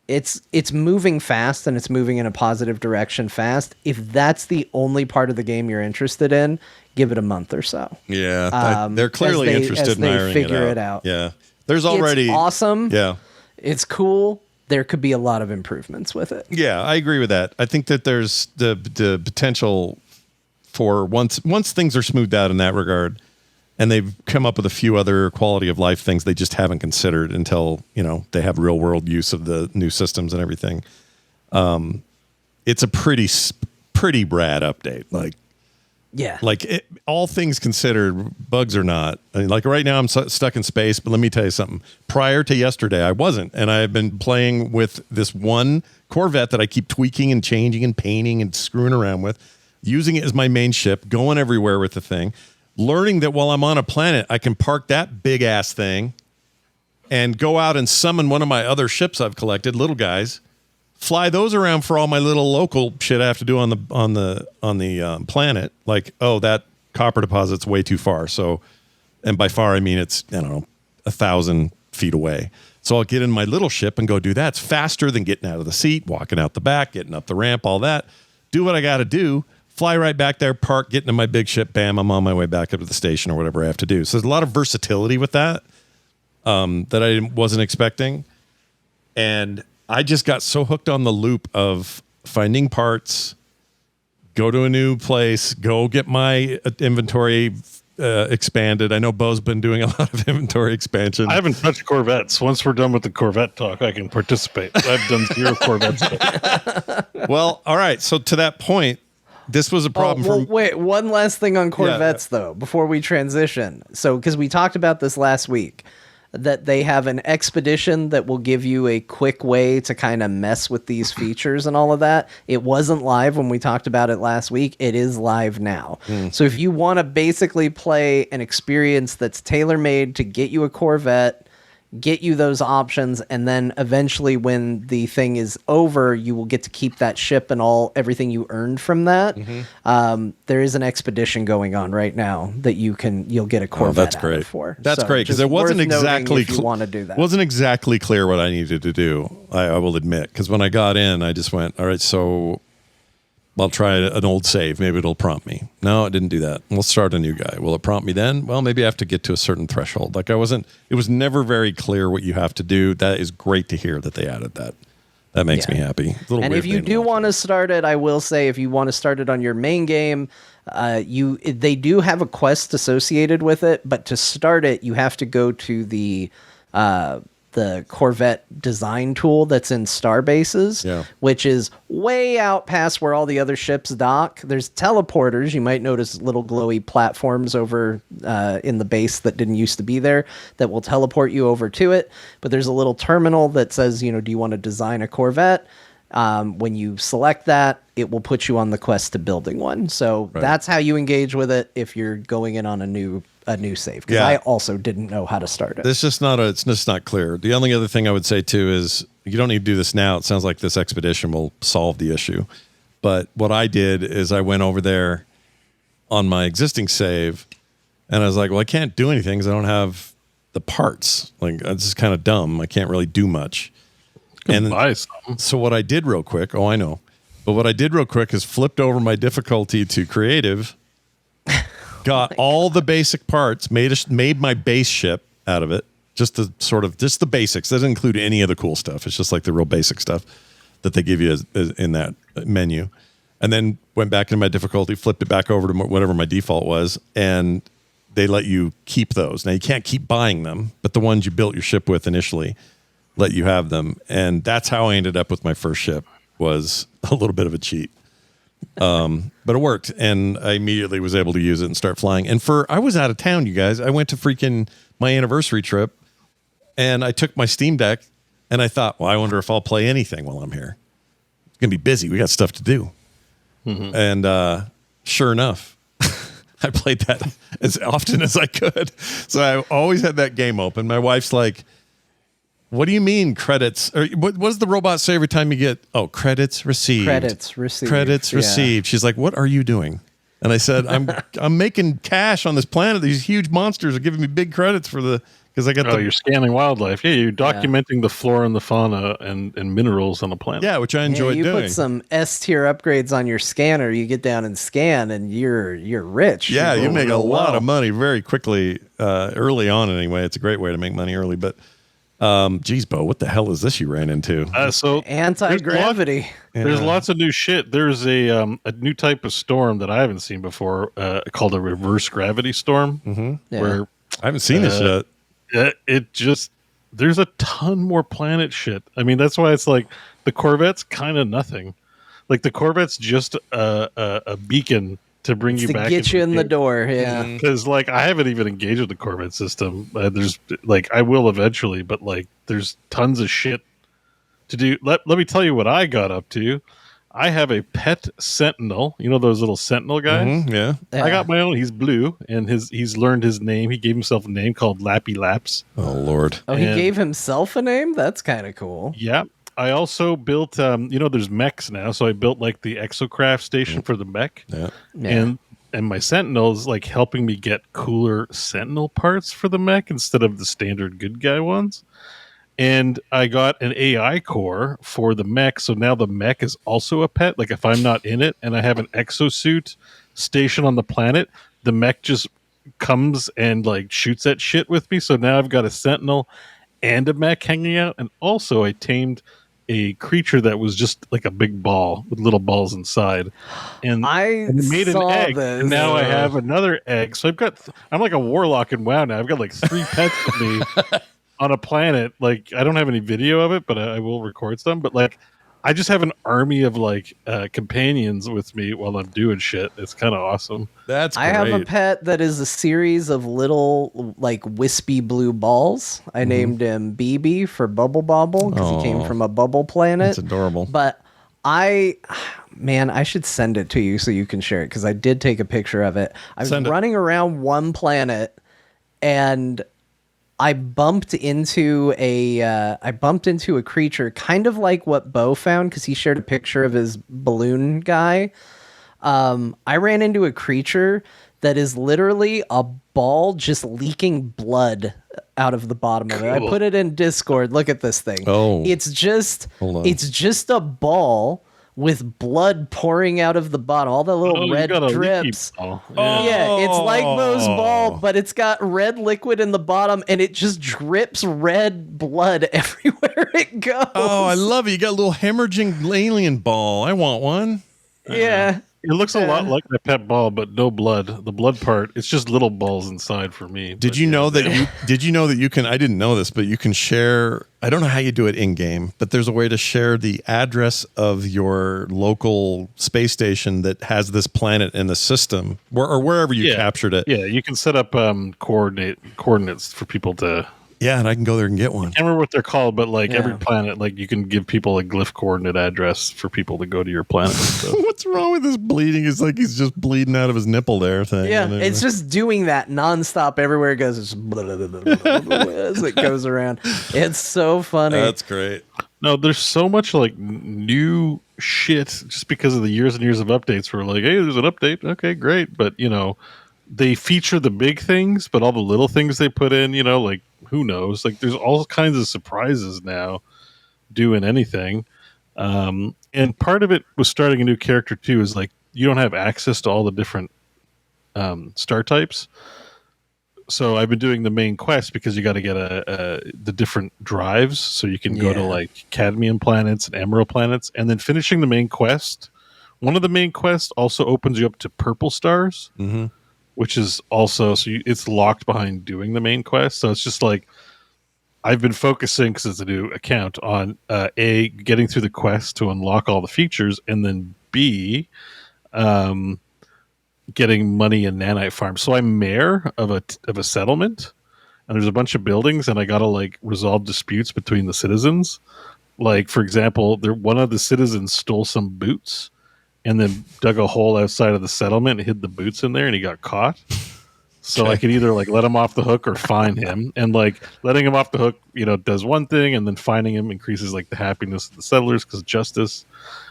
it's moving fast, and it's moving in a positive direction fast. If that's the only part of the game you're interested in, give it a month or so. Yeah. They're clearly interested in ironing figure it out. Yeah. There's already... It's awesome. Yeah. It's cool. There could be a lot of improvements with it. Yeah, I agree with that. I think that there's the potential for once things are smoothed out in that regard, and they've come up with a few other quality of life things they just haven't considered until they have real world use of the new systems and everything. It's a pretty rad update. All things considered, bugs or not. I mean, like right now I'm stuck in space, but let me tell you something. Prior to yesterday, I wasn't, and I've been playing with this one Corvette that I keep tweaking and changing and painting and screwing around with, using it as my main ship, going everywhere with the thing, learning that while I'm on a planet, I can park that big ass thing and go out and summon one of my other ships I've collected, little guys, fly those around for all my little local shit I have to do on the planet. Like, oh, that copper deposit's way too far. So, and by far I mean it's 1,000 feet away. So I'll get in my little ship and go do that. It's faster than getting out of the seat, walking out the back, getting up the ramp, all that. Do what I got to do. Fly right back there, park, get into my big ship. Bam, I'm on my way back up to the station or whatever I have to do. So there's a lot of versatility with that that I wasn't expecting, and I just got so hooked on the loop of finding parts, go to a new place, go get my inventory expanded. I know Bo's been doing a lot of inventory expansion. I haven't touched Corvettes. Once we're done with the Corvette talk, I can participate. I've done 0 Corvette stuff. Well, all right. So to that point, this was a problem. Wait, one last thing on Corvettes though, before we transition. So, because we talked about this last week, that they have an expedition that will give you a quick way to kind of mess with these features and all of that. It wasn't live when we talked about it last week. It is live now. So if you want to basically play an experience that's tailor-made to get you a Corvette, get you those options, and then eventually when the thing is over, you will get to keep that ship and everything you earned from that. There is an expedition going on right now that you'll get a Corvette that's great. out of for. That's So great because just it wasn't worth noting exactly if you want to do that. wasn't exactly clear what I needed to do. I will admit, because when I got in, I just went, all right, so I'll try an old save. Maybe it'll prompt me. No, it didn't do that. We'll start a new guy. Will it prompt me then? Well, maybe I have to get to a certain threshold. It was never very clear what you have to do. That is great to hear that they added that. That makes me happy. And if you do want to start it, I will say if you want to start it on your main game, they do have a quest associated with it, but to start it, you have to go to the Corvette design tool that's in Starbases, which is way out past where all the other ships dock. There's teleporters. You might notice little glowy platforms over in the base that didn't used to be there that will teleport you over to it. But there's a little terminal that says, do you want to design a Corvette? When you select that, it will put you on the quest to building one. So that's how you engage with it if you're going in on a new save. Because I also didn't know how to start it. It's just not clear. The only other thing I would say too is you don't need to do this now. It sounds like this expedition will solve the issue. But what I did is I went over there on my existing save, and I was like, well, I can't do anything because I don't have the parts. This is kind of dumb. I can't really do much. And buy something. So what I did real quick, I know. But what I did real quick is flipped over my difficulty to creative, got all the basic parts, made my base ship out of it, just the basics. That doesn't include any of the cool stuff. It's just like the real basic stuff that they give you in that menu. And then went back into my difficulty, flipped it back over to whatever my default was, and they let you keep those. Now, you can't keep buying them, but the ones you built your ship with initially let you have them. And that's how I ended up with my first ship, was a little bit of a cheat. But it worked, and I immediately was able to use it and start flying. And I was out of town, you guys. I went to freaking my anniversary trip, and I took my Steam Deck, and I thought, well, I wonder if I'll play anything while I'm here. It's going to be busy. We got stuff to do. And sure enough, I played that as often as I could. So I always had that game open. My wife's like, what do you mean credits? Or what does the robot say every time you get, credits received? Credits received. Credits received. She's like, what are you doing? And I said, I'm making cash on this planet. These huge monsters are giving me big credits because I got you're scanning wildlife. Yeah, you're documenting the flora and the fauna and minerals on the planet. Yeah, which I enjoyed doing. You put some S tier upgrades on your scanner, you get down and scan, and you're rich. Yeah, you make a lot of money very quickly, early on anyway. It's a great way to make money early. But, geez, Bo, what the hell is this you ran into? So anti-gravity. There's lots of new shit. There's a new type of storm that I haven't seen before called a reverse gravity storm, where I haven't seen this yet. There's a ton more planet shit. I mean, that's why it's like the Corvette's kind of nothing. Like the Corvette's just a beacon to bring you back. To get you in the door, yeah. Because I haven't even engaged with the Corvette system. There's I will eventually, but there's tons of shit to do. Let me tell you what I got up to. I have a pet sentinel. You know those little sentinel guys? Yeah. I got my own. He's blue, and he's learned his name. He gave himself a name called Lappy Laps. Oh, Lord. Oh, he gave himself a name? That's kind of cool. Yeah. I also built, there's mechs now, so I built the exocraft station for the mech. Yeah. And my sentinel is helping me get cooler sentinel parts for the mech instead of the standard good guy ones. And I got an AI core for the mech, so now the mech is also a pet. If I'm not in it and I have an exosuit station on the planet, the mech just comes and shoots at shit with me. So now I've got a sentinel and a mech hanging out. And also I tamed a creature that was just like a big ball with little balls inside, and it made an egg. And now I have another egg. So I'm like a warlock in WoW now. I've got like 3 pets with me on a planet. Like I don't have any video of it, but I will record some. But like I just have an army of like companions with me while I'm doing shit. It's kind of awesome. That's great. I have a pet that is a series of little like wispy blue balls. I named him BB for Bubble Bobble because he came from a bubble planet. It's adorable. But I should send it to you so you can share it because I did take a picture of it. I was running around one planet and I bumped into a creature kind of like what Bo found because he shared a picture of his balloon guy. I ran into a creature that is literally a ball just leaking blood out of the bottom of it. I put it in Discord. Look at this thing. Oh, it's just a ball with blood pouring out of the bottom. All the little red drips. Yeah, it's like Mo's ball, but it's got red liquid in the bottom, and it just drips red blood everywhere it goes. Oh, I love it. You got a little hemorrhaging alien ball. I want one. Yeah. It looks a lot like my pet ball, but no blood. The blood part, it's just little balls inside for me. Did you know that you can, I didn't know this, but you can share, I don't know how you do it in game, but there's a way to share the address of your local space station that has this planet in the system or wherever you captured it. Yeah, you can set up coordinates for people to. Yeah, and I can go there and get one. I can't remember what they're called, but like every planet, like you can give people a glyph coordinate address for people to go to your planet. What's wrong with this bleeding? It's like he's just bleeding out of his nipple there thing. Yeah, it's just doing that nonstop everywhere it goes. It's blah, blah, blah, blah, blah, blah, as it goes around. It's so funny. That's great. No, there's so much like new shit just because of the years and years of updates. We're like, hey, there's an update. Okay, great. But, you know, they feature the big things, but all the little things they put in, you know, like, who knows? Like, there's all kinds of surprises now doing anything. And part of it was starting a new character, too, is like you don't have access to all the different star types. So I've been doing the main quest because you got to get the different drives so you can go to like cadmium planets and emerald planets. And then finishing the main quest, one of the main quests also opens you up to purple stars. Mm-hmm. Which is also it's locked behind doing the main quest. So it's just like I've been focusing because it's a new account on A, getting through the quest to unlock all the features, and then B, getting money in nanite farms. So I'm mayor of a settlement, and there's a bunch of buildings, and I gotta like resolve disputes between the citizens. Like for example, one of the citizens stole some boots. And then dug a hole outside of the settlement and hid the boots in there, and he got caught. So I could either like let him off the hook or fine him. And like letting him off the hook, you know, does one thing, and then fining him increases like the happiness of the settlers because of justice.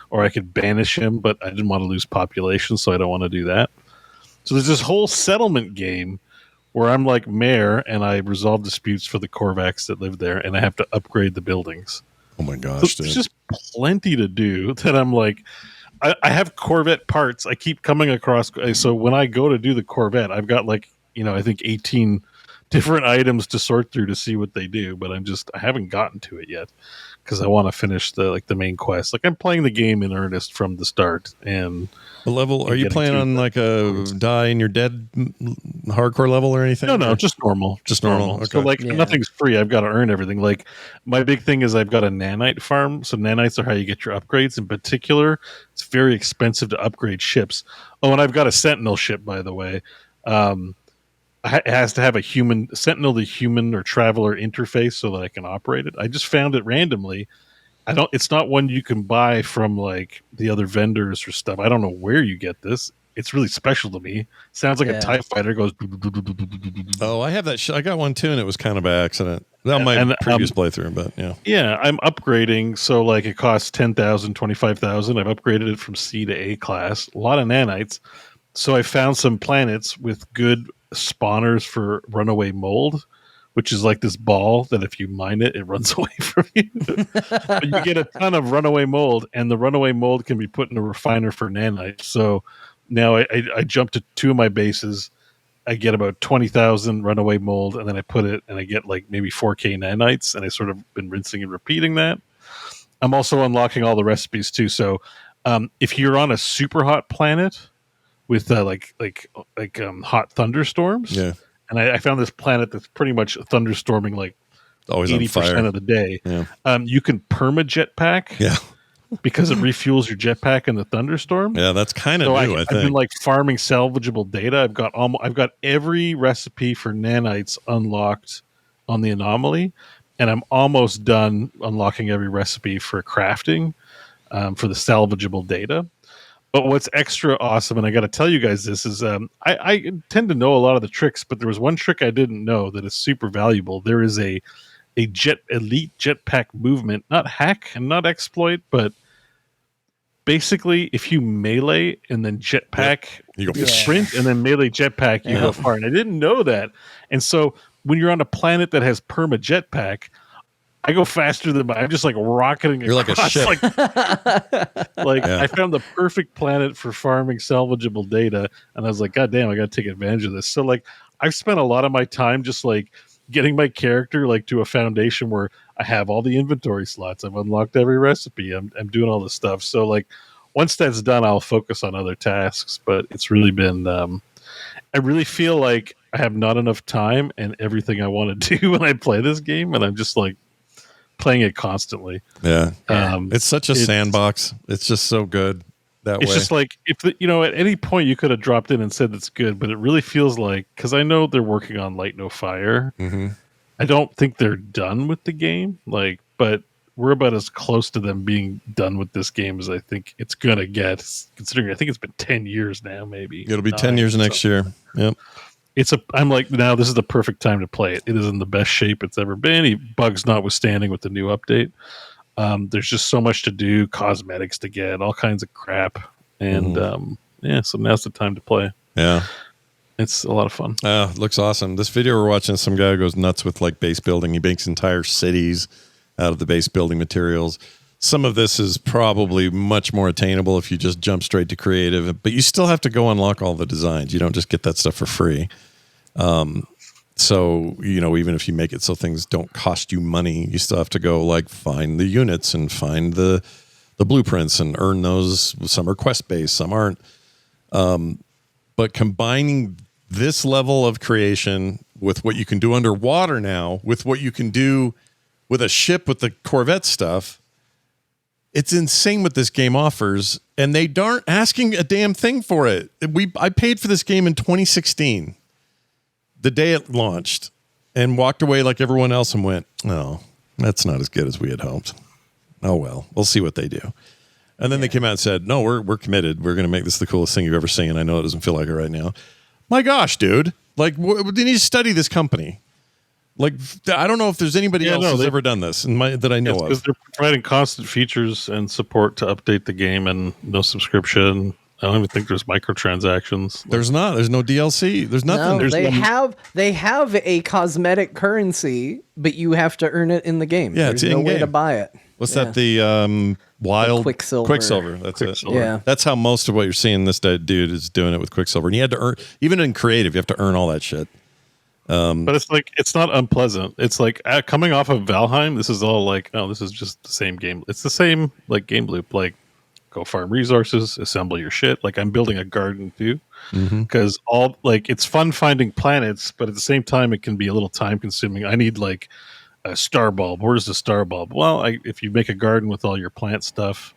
Or I could banish him, but I didn't want to lose population, so I don't want to do that. So there's this whole settlement game where I'm like mayor and I resolve disputes for the Corvettes that live there, and I have to upgrade the buildings. Oh my gosh, so there's just plenty to do that I'm like. I have Corvette parts. I keep coming across. So when I go to do the Corvette, I've got like, you know, I think 18 different items to sort through to see what they do. But I haven't gotten to it yet because I want to finish the main quest. Like I'm playing the game in earnest from the start. And the level, are you playing on like a die and you're dead hardcore level or anything? No, just normal. Just normal. Okay. So like nothing's free. I've got to earn everything. Like my big thing is I've got a nanite farm. So nanites are how you get your upgrades. In particular, it's very expensive to upgrade ships. Oh, and I've got a sentinel ship, by the way. It has to have a sentinel to human or traveler interface so that I can operate it. I just found it randomly. It's not one you can buy from like the other vendors or stuff. I don't know where you get this. It's really special to me. Sounds like a TIE fighter goes. Oh, I have that. I got one too, and it was kind of by accident. That my previous playthrough, but yeah. Yeah, I'm upgrading. So like it costs 10,000, 25,000. I've upgraded it from C to A class. A lot of nanites. So I found some planets with good spawners for runaway mold, which is like this ball that if you mine it, it runs away from you. But you get a ton of runaway mold, and the runaway mold can be put in a refiner for nanite. So now I jump to 2 of my bases. I get about 20,000 runaway mold, and then I put it, and I get like maybe 4K nanites, and I sort of been rinsing and repeating that. I'm also unlocking all the recipes too. So if you're on a super hot planet with hot thunderstorms, Yeah. and I found this planet that's pretty much thunderstorming like Always on 80% fire. of the day. Yeah. You can perma jetpack. Yeah. Because it refuels your jetpack in the thunderstorm. Yeah, that's kind of So new, I I've been think. like farming salvageable data. I've got every recipe for nanites unlocked on the anomaly, and I'm almost done unlocking every recipe for crafting for the salvageable data. But what's extra awesome, and I got to tell you guys this, is I tend to know a lot of the tricks, but there was one trick I didn't know that is super valuable. There is a elite jetpack movement, not hack and not exploit, but basically if you melee and then jetpack, You go you sprint and then melee jetpack, you go far. And I didn't know that. And so when you're on a planet that has perma jetpack, I go faster than I'm just like rocketing. You're like a ship. I found the perfect planet for farming salvageable data, and I was like, God damn, I got to take advantage of this. So like, I've spent a lot of my time just like getting my character like to a foundation where I have all the inventory slots. I've unlocked every recipe. I'm doing all this stuff. So like, once that's done, I'll focus on other tasks. But it's really been. I really feel like I have not enough time and everything I want to do when I play this game, and I'm just like playing it constantly. Yeah. It's such a sandbox. It's just so good that way. It's just like, if at any point you could have dropped in and said it's good, but it really feels like, because I know they're working on Light No Fire. Mm-hmm. I don't think they're done with the game, but we're about as close to them being done with this game as I think it's gonna get, considering I think it's been 10 years now, maybe. It'll be 10 years next year. Yep. I'm like, now this is the perfect time to play it. It is in the best shape it's ever been, bugs notwithstanding with the new update. There's just so much to do, cosmetics to get, all kinds of crap. And so now's the time to play. Yeah. It's a lot of fun. It looks awesome. This video we're watching, some guy goes nuts with like base building. He makes entire cities out of the base building materials. Some of this is probably much more attainable if you just jump straight to creative, but you still have to go unlock all the designs. You don't just get that stuff for free. So, even if you make it so things don't cost you money, you still have to go like find the units and find the blueprints and earn those. Some are quest based, some aren't. But combining this level of creation with what you can do underwater now, with what you can do with a ship with the Corvette stuff, it's insane what this game offers, and they aren't asking a damn thing for it. I paid for this game in 2016, the day it launched, and walked away like everyone else and went, "No, that's not as good as we had hoped. Oh well, we'll see what they do." And then they came out and said, "No, we're committed. We're going to make this the coolest thing you've ever seen." I know it doesn't feel like it right now. My gosh, dude! Like, they need to study this company. Like, I don't know if there's anybody else who's ever done this that I know of. Because they're providing constant features and support to update the game, and no subscription. I don't even think there's microtransactions. There's not. There's no DLC. There's nothing. No, they have a cosmetic currency, but you have to earn it in the game. Yeah, there's it's no in-game. way to buy it. What's that? The wild Quicksilver. That's Quicksilver. it. Yeah. That's how most of what you're seeing this dude is doing it with Quicksilver. And you had to earn, even in creative, you have to earn all that shit. But it's like, it's not unpleasant. It's like coming off of Valheim, this is all like, oh, this is just the same game. It's the same like game loop. Like, go farm resources, assemble your shit. Like, I'm building a garden too, because it's fun finding planets, but at the same time, it can be a little time consuming. I need like a star bulb. Where's the star bulb? Well, if you make a garden with all your plant stuff,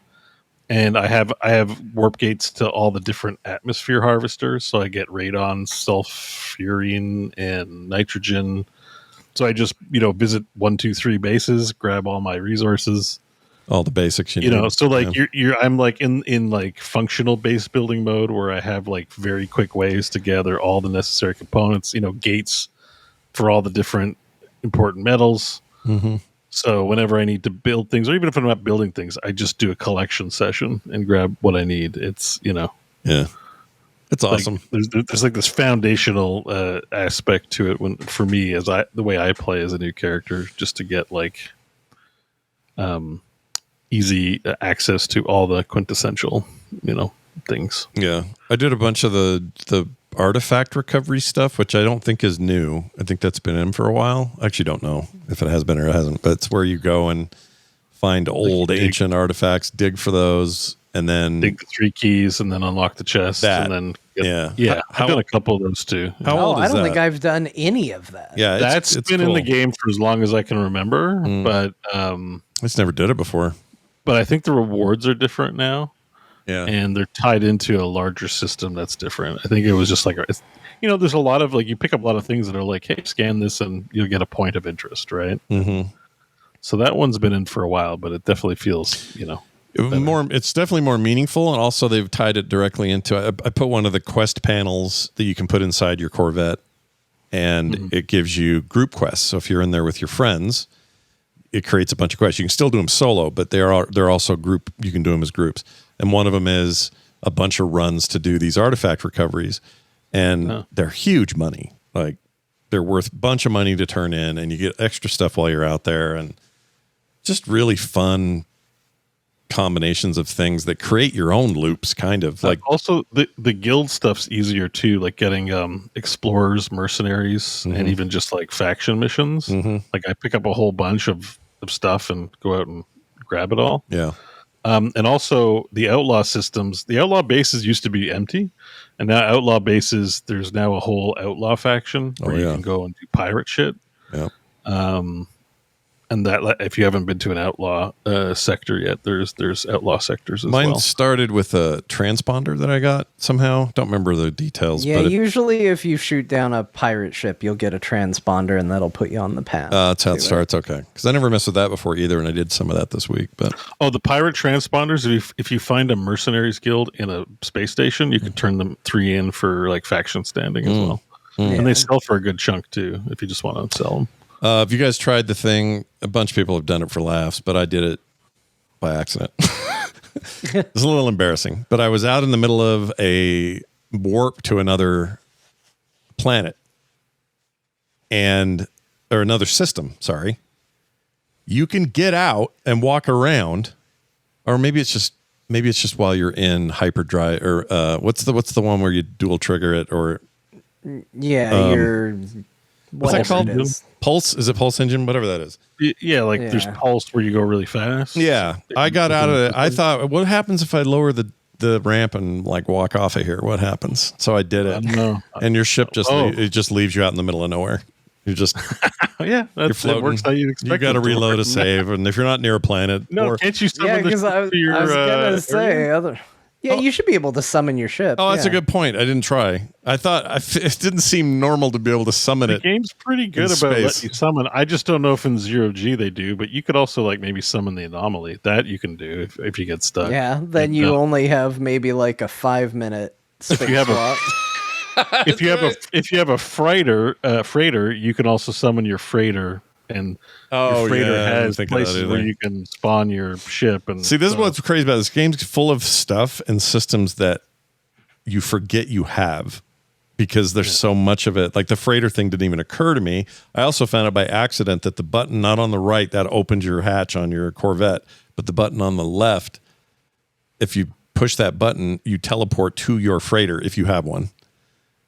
and I have warp gates to all the different atmosphere harvesters, so I get radon, sulfurine, and nitrogen. So I just visit 1, 2, 3 bases, grab all my resources, all the basics. You know. So like I'm like in like functional base building mode where I have like very quick ways to gather all the necessary components. Gates for all the different important metals. Mm-hmm. So whenever I need to build things, or even if I'm not building things, I just do a collection session and grab what I need. It's yeah, it's awesome. There's like this foundational aspect to it for me the way I play as a new character, just to get like easy access to all the quintessential things. Yeah, I did a bunch of the artifact recovery stuff, which I don't think is new. I think that's been in for a while. I actually don't know if it has been or it hasn't, but it's where you go and find old ancient artifacts, dig for those, and then dig the 3 keys and then unlock the chest. That, and then yeah. I've done a couple of those too. How old I is don't that? think I've done any of that. Yeah, That's it's been cool. in the game for as long as I can remember, but I just never did it before. I think the rewards are different now. Yeah. And they're tied into a larger system that's different. I think it was just like, there's a lot of like, you pick up a lot of things that are like, hey, scan this and you'll get a point of interest, right? Mm-hmm. So that one's been in for a while, but it definitely feels, It's definitely more meaningful, and also they've tied it directly into. I put one of the quest panels that you can put inside your Corvette, and it gives you group quests. So if you're in there with your friends, it creates a bunch of quests. You can still do them solo, but they're also group. You can do them as groups, and one of them is a bunch of runs to do these artifact recoveries, and they're huge money. Like they're worth a bunch of money to turn in, and you get extra stuff while you're out there, and just really fun combinations of things that create your own loops, kind of like. Also, the guild stuff's easier too, like getting explorers, mercenaries, and even just like faction missions. Like I pick up a whole bunch of stuff and go out and grab it all. Yeah. And also the outlaw systems. The outlaw bases used to be empty, and now outlaw bases, there's now a whole outlaw faction where you can go and do pirate shit. Yeah. And that, if you haven't been to an outlaw sector yet, there's outlaw sectors as Mine well. started with a transponder that I got somehow. Don't remember the details. Yeah, but usually if you shoot down a pirate ship, you'll get a transponder, and that'll put you on the path. that's how it starts. Okay, because I never messed with that before either, and I did some of that this week. But the pirate transponders. If you find a mercenaries guild in a space station, you can turn them 3 in for like faction standing as well, and they sell for a good chunk too. If you just want to sell them. have you guys tried the thing? A bunch of people have done it for laughs, but I did it by accident. It's a little embarrassing, but I was out in the middle of a warp to another planet or another system. Sorry. You can get out and walk around, or maybe it's just while you're in hyperdrive, or what's the one where you dual trigger it, or you're what's that called? it is. Pulse? Is it Pulse Engine? Whatever that is. There's pulse where you go really fast. Yeah, I got out of it. I thought, what happens if I lower the ramp and like walk off of here? What happens? So I did it. And your ship just leaves you out in the middle of nowhere. You just that works how you'd expect. You got to it to reload work. a save, and if you're not near a planet, can't you summon because I was gonna say you should be able to summon your ship. Oh, that's a good point. I didn't try. I thought it didn't seem normal to be able to summon it. The game's pretty good about letting you summon. I just don't know if in 0G they do, but you could also like maybe summon the anomaly. That you can do if you get stuck. Yeah, then you only have maybe like a 5-minute space slot. If you have a freighter, you can also summon your freighter, and your freighter has places where you can spawn your ship. And see, this is what's crazy about this game's full of stuff and systems that you forget you have because there's so much of it. Like the freighter thing didn't even occur to me. I also found out by accident that the button not on the right that opens your hatch on your Corvette, but the button on the left, if you push that button, you teleport to your freighter if you have one.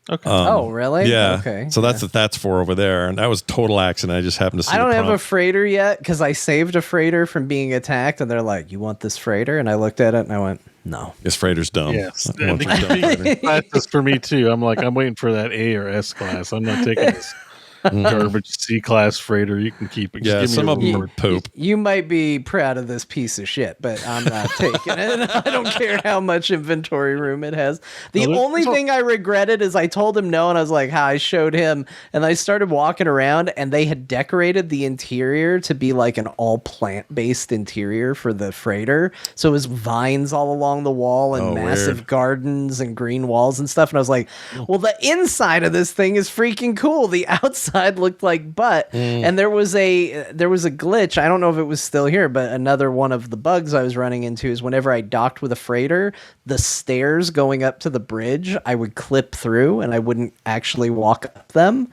Okay. Oh, really? Yeah. Okay. So that's what that's for over there, and that was total accident. I just happened to see. I don't have a freighter yet because I saved a freighter from being attacked, and they're like, "You want this freighter?" And I looked at it and I went, "No, this freighter's dumb." Yes, that's for me too. I'm waiting for that A or S class. I'm not taking this garbage C class freighter. You can keep it. Yeah, some of them are poop. You might be proud of this piece of shit, but I'm not taking it. I don't care how much inventory room it has. The only thing I regretted is I told him no, and I was like, I showed him, and I started walking around, and they had decorated the interior to be like an all plant-based interior for the freighter. So it was vines all along the wall and massive gardens and green walls and stuff. And I was like, well, the inside of this thing is freaking cool. The outside looked like butt, and there was a glitch. I don't know if it was still here, but another one of the bugs I was running into is whenever I docked with a freighter, the stairs going up to the bridge, I would clip through and I wouldn't actually walk up them.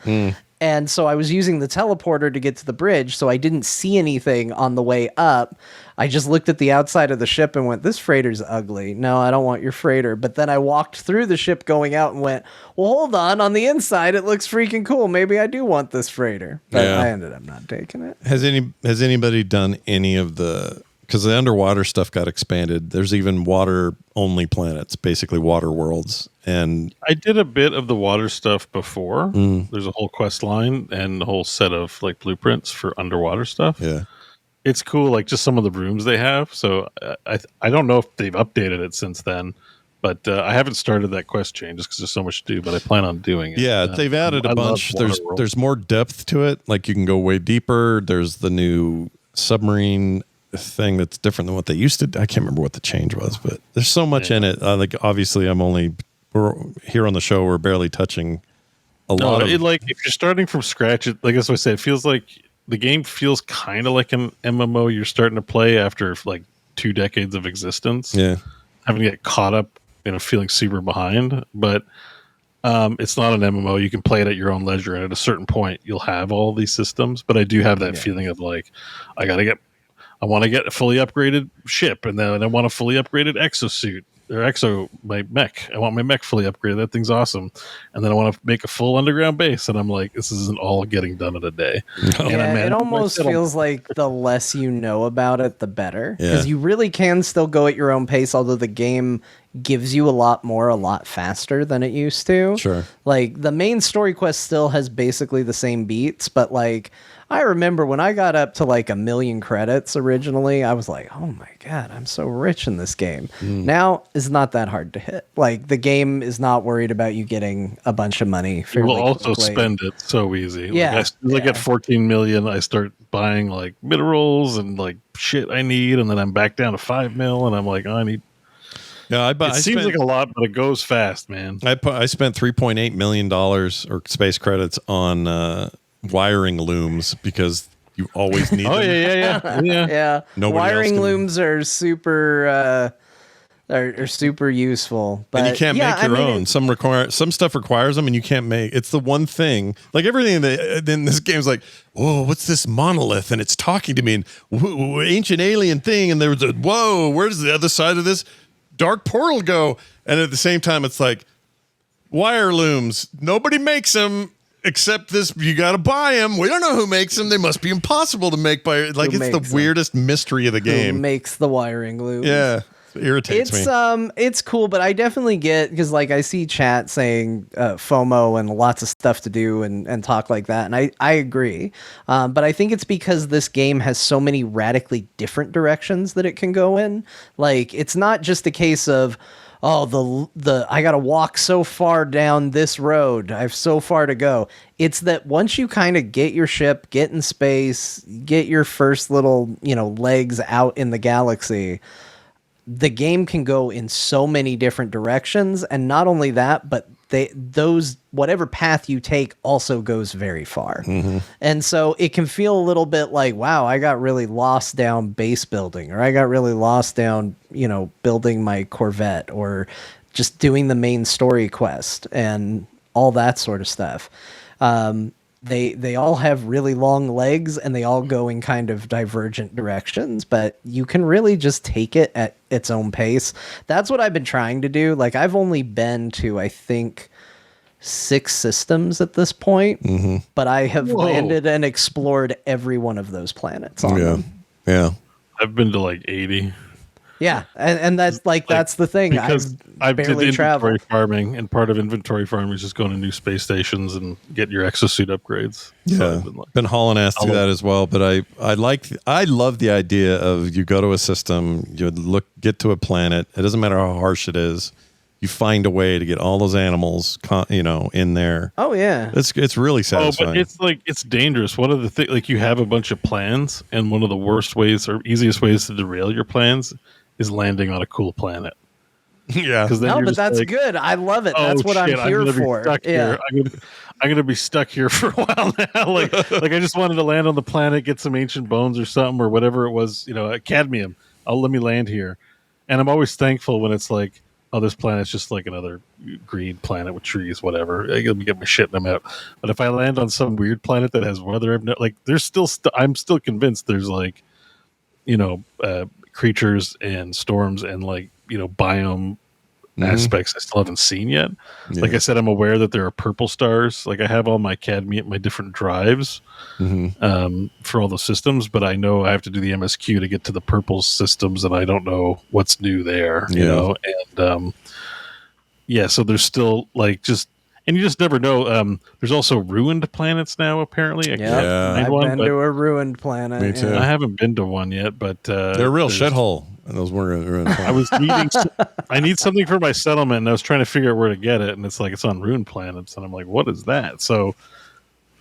And so I was using the teleporter to get to the bridge, so I didn't see anything on the way up. I just looked at the outside of the ship and went, this freighter's ugly. No, I don't want your freighter. But then I walked through the ship going out and went, well, hold on the inside, it looks freaking cool. Maybe I do want this freighter. But I ended up not taking it. Has anybody done any of the because the underwater stuff got expanded. There's even water-only planets, basically water worlds. And I did a bit of the water stuff before. There's a whole quest line and a whole set of like blueprints for underwater stuff. yeah, It's cool, like just some of the rooms they have. So I don't know if they've updated it since then, but I haven't started that quest chain just because there's so much to do. But I plan on doing it. yeah, they've added a bunch. There's more depth to it. Like you can go way deeper. There's the new submarine thing that's different than what they used to. I can't remember what the change was, but there's so much in it. Like obviously, we're here on the show. We're barely touching a lot of like if you're starting from scratch, like as I said, it feels like the game feels kind of like an MMO you're starting to play after like 2 decades of existence. Yeah, having to get caught up, feeling super behind. But it's not an MMO. You can play it at your own leisure, and at a certain point, you'll have all these systems. But I do have that feeling of like, I want to get a fully upgraded ship, and then I want a fully upgraded exosuit or my mech. I want my mech fully upgraded. That thing's awesome. And then I want to make a full underground base, and I'm like, this isn't all getting done in a day. Yeah, it almost feels like the less you know about it, the better, because you really can still go at your own pace. Although the game gives you a lot more, a lot faster than it used to. Sure. Like the main story quest still has basically the same beats, but like I remember when I got up to like 1 million credits originally, I was like, oh my God, I'm so rich in this game. Now it's not that hard to hit. Like the game is not worried about you getting a bunch of money. You will also spend it so easy. Yeah. Like I get 14 million, I start buying like minerals and like shit I need, and then I'm back down to 5 mil, and I'm like, oh, I need. Yeah, It seems like a lot, but it goes fast, man. I spent $3.8 million or space credits on wiring looms because you always need them. Yeah. Nobody Wiring else can- looms are super are super useful, but And you can't make your own. Some stuff requires them, and you can't make. It's the one thing. Like everything in this game is like, whoa, what's this monolith? And it's talking to me, and ancient alien thing. And there was whoa, where does the other side of this dark portal go? And at the same time, it's like wire looms. Nobody makes them. Except this, you got to buy them. We don't know who makes them. They must be impossible to make by. Like it's the weirdest mystery of the game. Who makes the wiring looms? Yeah, it irritates me. It's cool, but I definitely get because like I see chat saying FOMO and lots of stuff to do and talk like that, and I agree. But I think it's because this game has so many radically different directions that it can go in. Like it's not just a case of, oh, the I gotta walk so far down this road. I have so far to go. It's that once you kind of get your ship, get in space, get your first little, legs out in the galaxy, the game can go in so many different directions. And not only that, but whatever path you take also goes very far. And so it can feel a little bit like, wow, I got really lost down base building, or I got really lost down, building my Corvette, or just doing the main story quest and all that sort of stuff. They all have really long legs, and they all go in kind of divergent directions, but you can really just take it at its own pace. That's what I've been trying to do. Like I've only been to, I think, 6 systems at this point, but I have landed and explored every one of those planets on them. Yeah. I've been to like 80. Yeah, and that's that's the thing. Because I've did barely inventory traveled. farming, and part of inventory farming is just going to new space stations and get your exosuit upgrades. Yeah, So I've been hauling ass through that as well. But I love the idea of you go to a system, you get to a planet. It doesn't matter how harsh it is. You find a way to get all those animals, in there. Oh yeah, It's really satisfying. but it's dangerous. One of the things, like you have a bunch of plans, and one of the worst ways or easiest ways to derail your plans is landing on a cool planet. Yeah, Because no, but that's good. I love it. That's what I'm here for. Yeah. I'm gonna be stuck here for a while now. like I just wanted to land on the planet, get some ancient bones or something or whatever it was. Cadmium. Let me land here, and I'm always thankful when it's like, oh, this planet's just like another green planet with trees, whatever. Let me get my shit and I'm out. But if I land on some weird planet that has weather, there's still, I'm still convinced there's like, creatures and storms and like, biome aspects I still haven't seen yet. Like I said, I'm aware that there are purple stars. Like I have all my CAD my different drives for all the systems, but I know I have to do the MSQ to get to the purple systems, and I don't know what's new there. You know, and so there's still like and you just never know. There's also ruined planets now, apparently. I've been to a ruined planet. Me too. I haven't been to one yet, but they're a real shithole. And those weren't ruined planets. I need something for my settlement, and I was trying to figure out where to get it, and it's like it's on ruined planets, and I'm like, what is that? So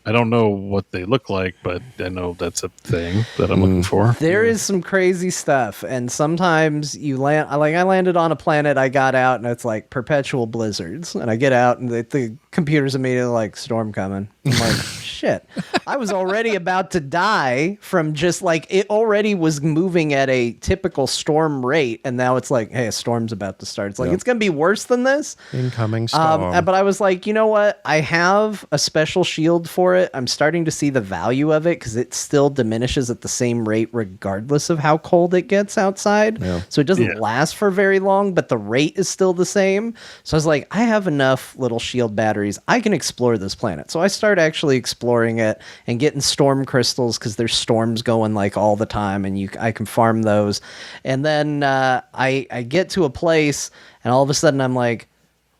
I don't know what they look like, but I know that's a thing that I'm looking for. There is some crazy stuff, and sometimes you land. Like I landed on a planet, I got out, and it's like perpetual blizzards, and I get out, and the computer's immediately like storm coming. I'm like, shit! I was already about to die from just like it already was moving at a typical storm rate, and now it's like, hey, a storm's about to start. It's like it's gonna be worse than this. Incoming storm. But I was like, you know what? I have a special shield for it. I'm starting to see the value of it because it still diminishes at the same rate regardless of how cold it gets outside. So it doesn't last for very long, but the rate is still the same. So I was like, I have enough little shield batteries. I can explore this planet. So I start actually exploring it and getting storm crystals because there's storms going like all the time, and I can farm those. And then I get to a place, and all of a sudden I'm like,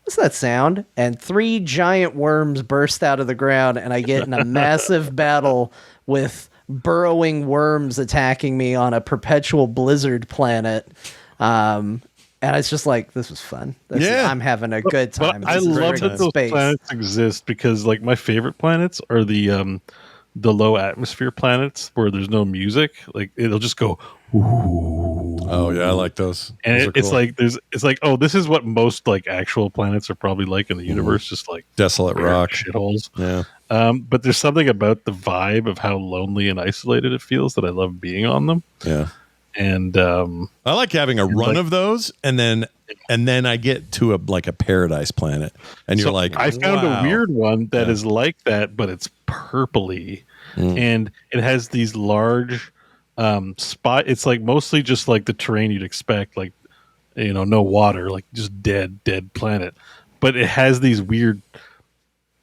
what's that sound? And 3 giant worms burst out of the ground, and I get in a massive battle with burrowing worms attacking me on a perpetual blizzard planet. And it's just like, this was fun. I'm having a good time. But I love that those planets exist because, like, my favorite planets are the low atmosphere planets where there's no music. Like, it'll just go. Ooh. Oh yeah, I like those. And it's like it's like, oh, this is what most like actual planets are probably like in the universe, just like desolate rock shitholes. Yeah. But there's something about the vibe of how lonely and isolated it feels that I love being on them. Yeah. And I like having a run of those, and then I get to a paradise planet, and you're like, I found a weird one that is like that, but it's purpley, and it has these large spot. It's like mostly just like the terrain you'd expect, like, you know, no water, like just dead planet, but it has these weird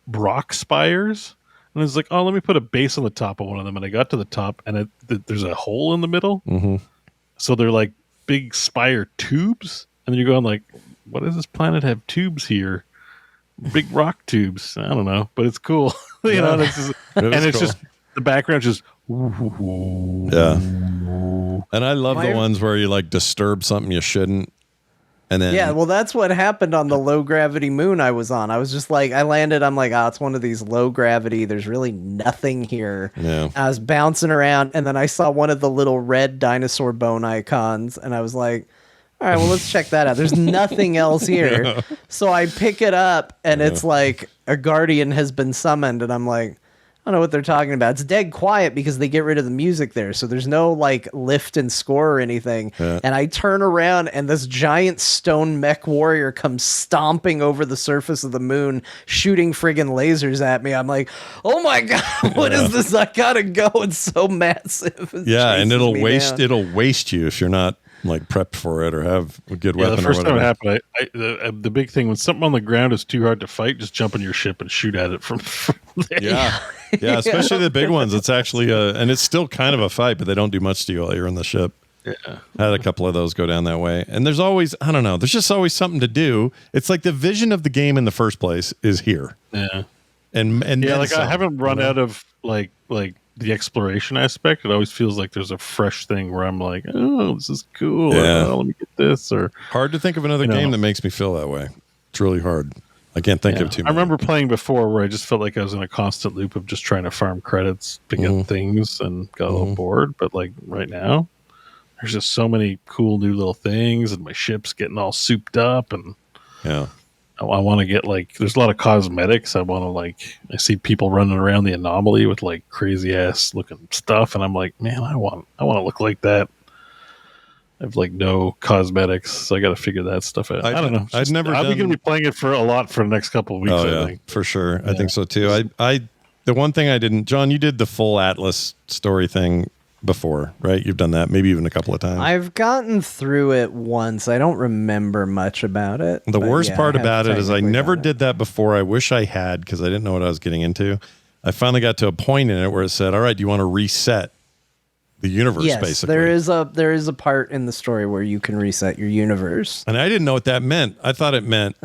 rock spires, and it's like, oh, let me put a base on the top of one of them, and I got to the top, and there's a hole in the middle, so they're like big spire tubes, and then you're going like, what does this planet have tubes here? Big rock tubes. I don't know, but it's cool. You know, and it's just the background just. Yeah, and I love the ones where you like disturb something you shouldn't, and then well, that's what happened on the low gravity moon I was on. I was just like, I landed, I'm like, it's one of these low gravity, there's really nothing here. I was bouncing around, and then I saw one of the little red dinosaur bone icons, and I was like, all right, well, let's check that out. There's nothing else here. So I pick it up, and it's like a guardian has been summoned, and I'm like, I don't know what they're talking about. It's dead quiet because they get rid of the music there. So there's no like lift and score or anything. And I turn around, and this giant stone mech warrior comes stomping over the surface of the moon, shooting friggin' lasers at me. I'm like, oh my God, what is this? I gotta go. It's so massive. And it'll waste you if you're not like prepped for it or have a good weapon. The first or time whatever. it happened, the big thing when something on the ground is too hard to fight, just jump in your ship and shoot at it from there. Yeah, especially the big ones. It's actually and it's still kind of a fight, but they don't do much to you while you're in the ship. I had a couple of those go down that way, and there's always, I don't know, there's just always something to do. It's like the vision of the game in the first place is here. And like I haven't run out of like the exploration aspect. It always feels like there's a fresh thing where I'm like, oh, this is cool. Let me get this. Or hard to think of another game that makes me feel that way. It's really hard. I can't think of too many. I remember playing before where I just felt like I was in a constant loop of just trying to farm credits to get things and got a little bored. But like right now, there's just so many cool new little things, and my ship's getting all souped up, and I want to get like, there's a lot of cosmetics. I want to like, I see people running around the anomaly with like crazy ass looking stuff, and I'm like, man, I want to look like that. I have like no cosmetics, so I got to figure that stuff out. I don't know. I've never. I'll be going to be playing it for a lot for the next couple of weeks. I think for sure. Yeah. I think so too. The one thing I didn't, John, you did the full Atlas story thing before, right? You've done that maybe even a couple of times. I've gotten through it once. I don't remember much about it. The worst part about it is I never done it. did that before. I wish I had, because I didn't know what I was getting into. I finally got to a point in it where it said, all right, do you want to reset the universe, Yes, basically? there is a part in the story where you can reset your universe. And I didn't know what that meant. I thought it meant,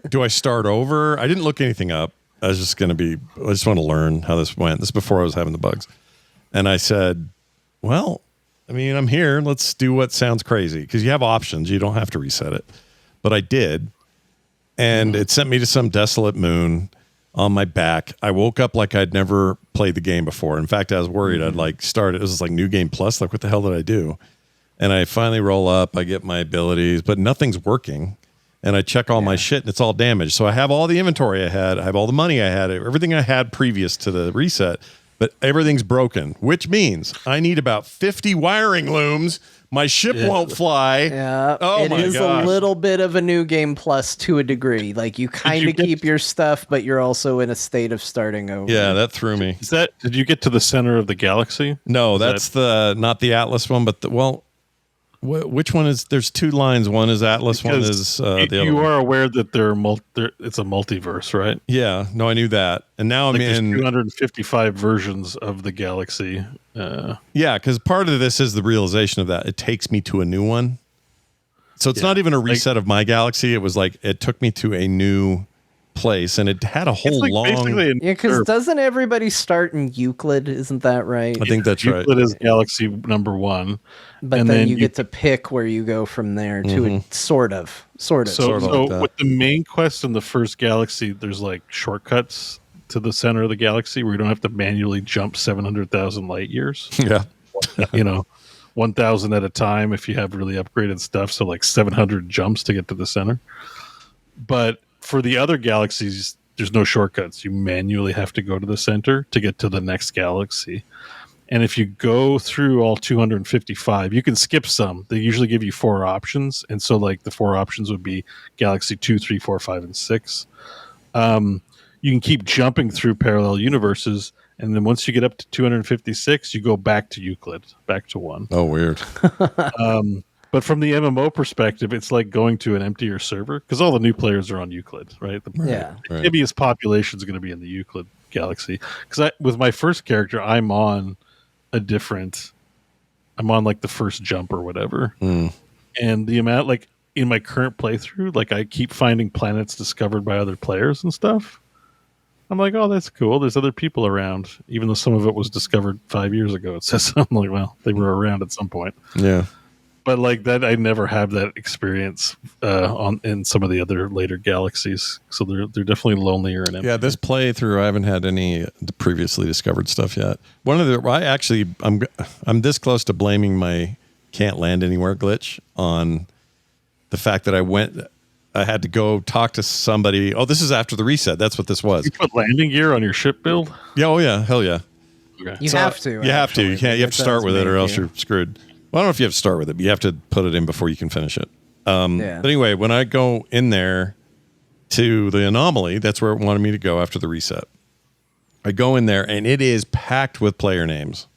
do I start over? I didn't look anything up. I just want to learn how this went. This is before I was having the bugs. And I said, well, I mean, I'm here. Let's do what sounds crazy, because you have options. You don't have to reset it. But I did. And it sent me to some desolate moon on my back. I woke up like I'd never played the game before. In fact, I was worried I'd like start. It was like New Game Plus. Like, what the hell did I do? And I finally roll up. I get my abilities, but nothing's working. And I check all my shit, and it's all damaged. So I have all the inventory I had. I have all the money I had. Everything I had previous to the reset. But everything's broken, which means I need about 50 wiring looms. My ship won't fly. Yeah, oh it is a little bit of a New Game Plus to a degree. Like, you kind of keep your stuff, but you're also in a state of starting over. Yeah, that threw me. Did you get to the center of the galaxy? No, that's not the Atlas one, but which one is? There's two lines. One is Atlas. One is the other. You one. are aware that it's a multiverse, right? Yeah, no, I knew that, and now I'm There's in 255 versions of the galaxy. Yeah, because part of this is the realization of that. It takes me to a new one, so it's not even a reset of my galaxy. It was like it took me to a new place, and it had a whole long. Yeah, because doesn't everybody start in Euclid? Isn't that right? I think that's right. Euclid is galaxy number 1. But and then you get to pick where you go from there to a sort of. So like that. with the main quest in the first galaxy, there's like shortcuts to the center of the galaxy where you don't have to manually jump 700,000 light years. Yeah. 1,000 at a time if you have really upgraded stuff. So like 700 jumps to get to the center. But for the other galaxies, there's no shortcuts. You manually have to go to the center to get to the next galaxy. And if you go through all 255, you can skip some. They usually give you 4 options. And so like the 4 options would be Galaxy 2, 3, 4, 5, and 6. You can keep jumping through parallel universes. And then once you get up to 256, you go back to Euclid, back to 1. Oh, weird. But from the MMO perspective, it's like going to an emptier server because all the new players are on Euclid, right? The heaviest population is going to be in the Euclid galaxy. Because with my first character, I'm on like the first jump or whatever. And the amount, like in my current playthrough, like I keep finding planets discovered by other players and stuff. I'm like, oh, that's cool. There's other people around, even though some of it was discovered 5 years ago. It says, I'm like, well, they were around at some point. Yeah. But like that, I never have that experience in some of the other later galaxies. So they're definitely lonelier and empty. Yeah, this playthrough, I haven't had any previously discovered stuff yet. I'm this close to blaming my can't land anywhere glitch on the fact that I had to go talk to somebody. Oh, this is after the reset. That's what this was. You put landing gear on your ship build? Yeah. Oh yeah. Hell yeah. Okay. You have to. You have to. You can't. You have to start with it, or else you. you're screwed. Well, I don't know if you have to start with it, but you have to put it in before you can finish it. But anyway, when I go in there to the anomaly, that's where it wanted me to go after the reset. I go in there, and it is packed with player names,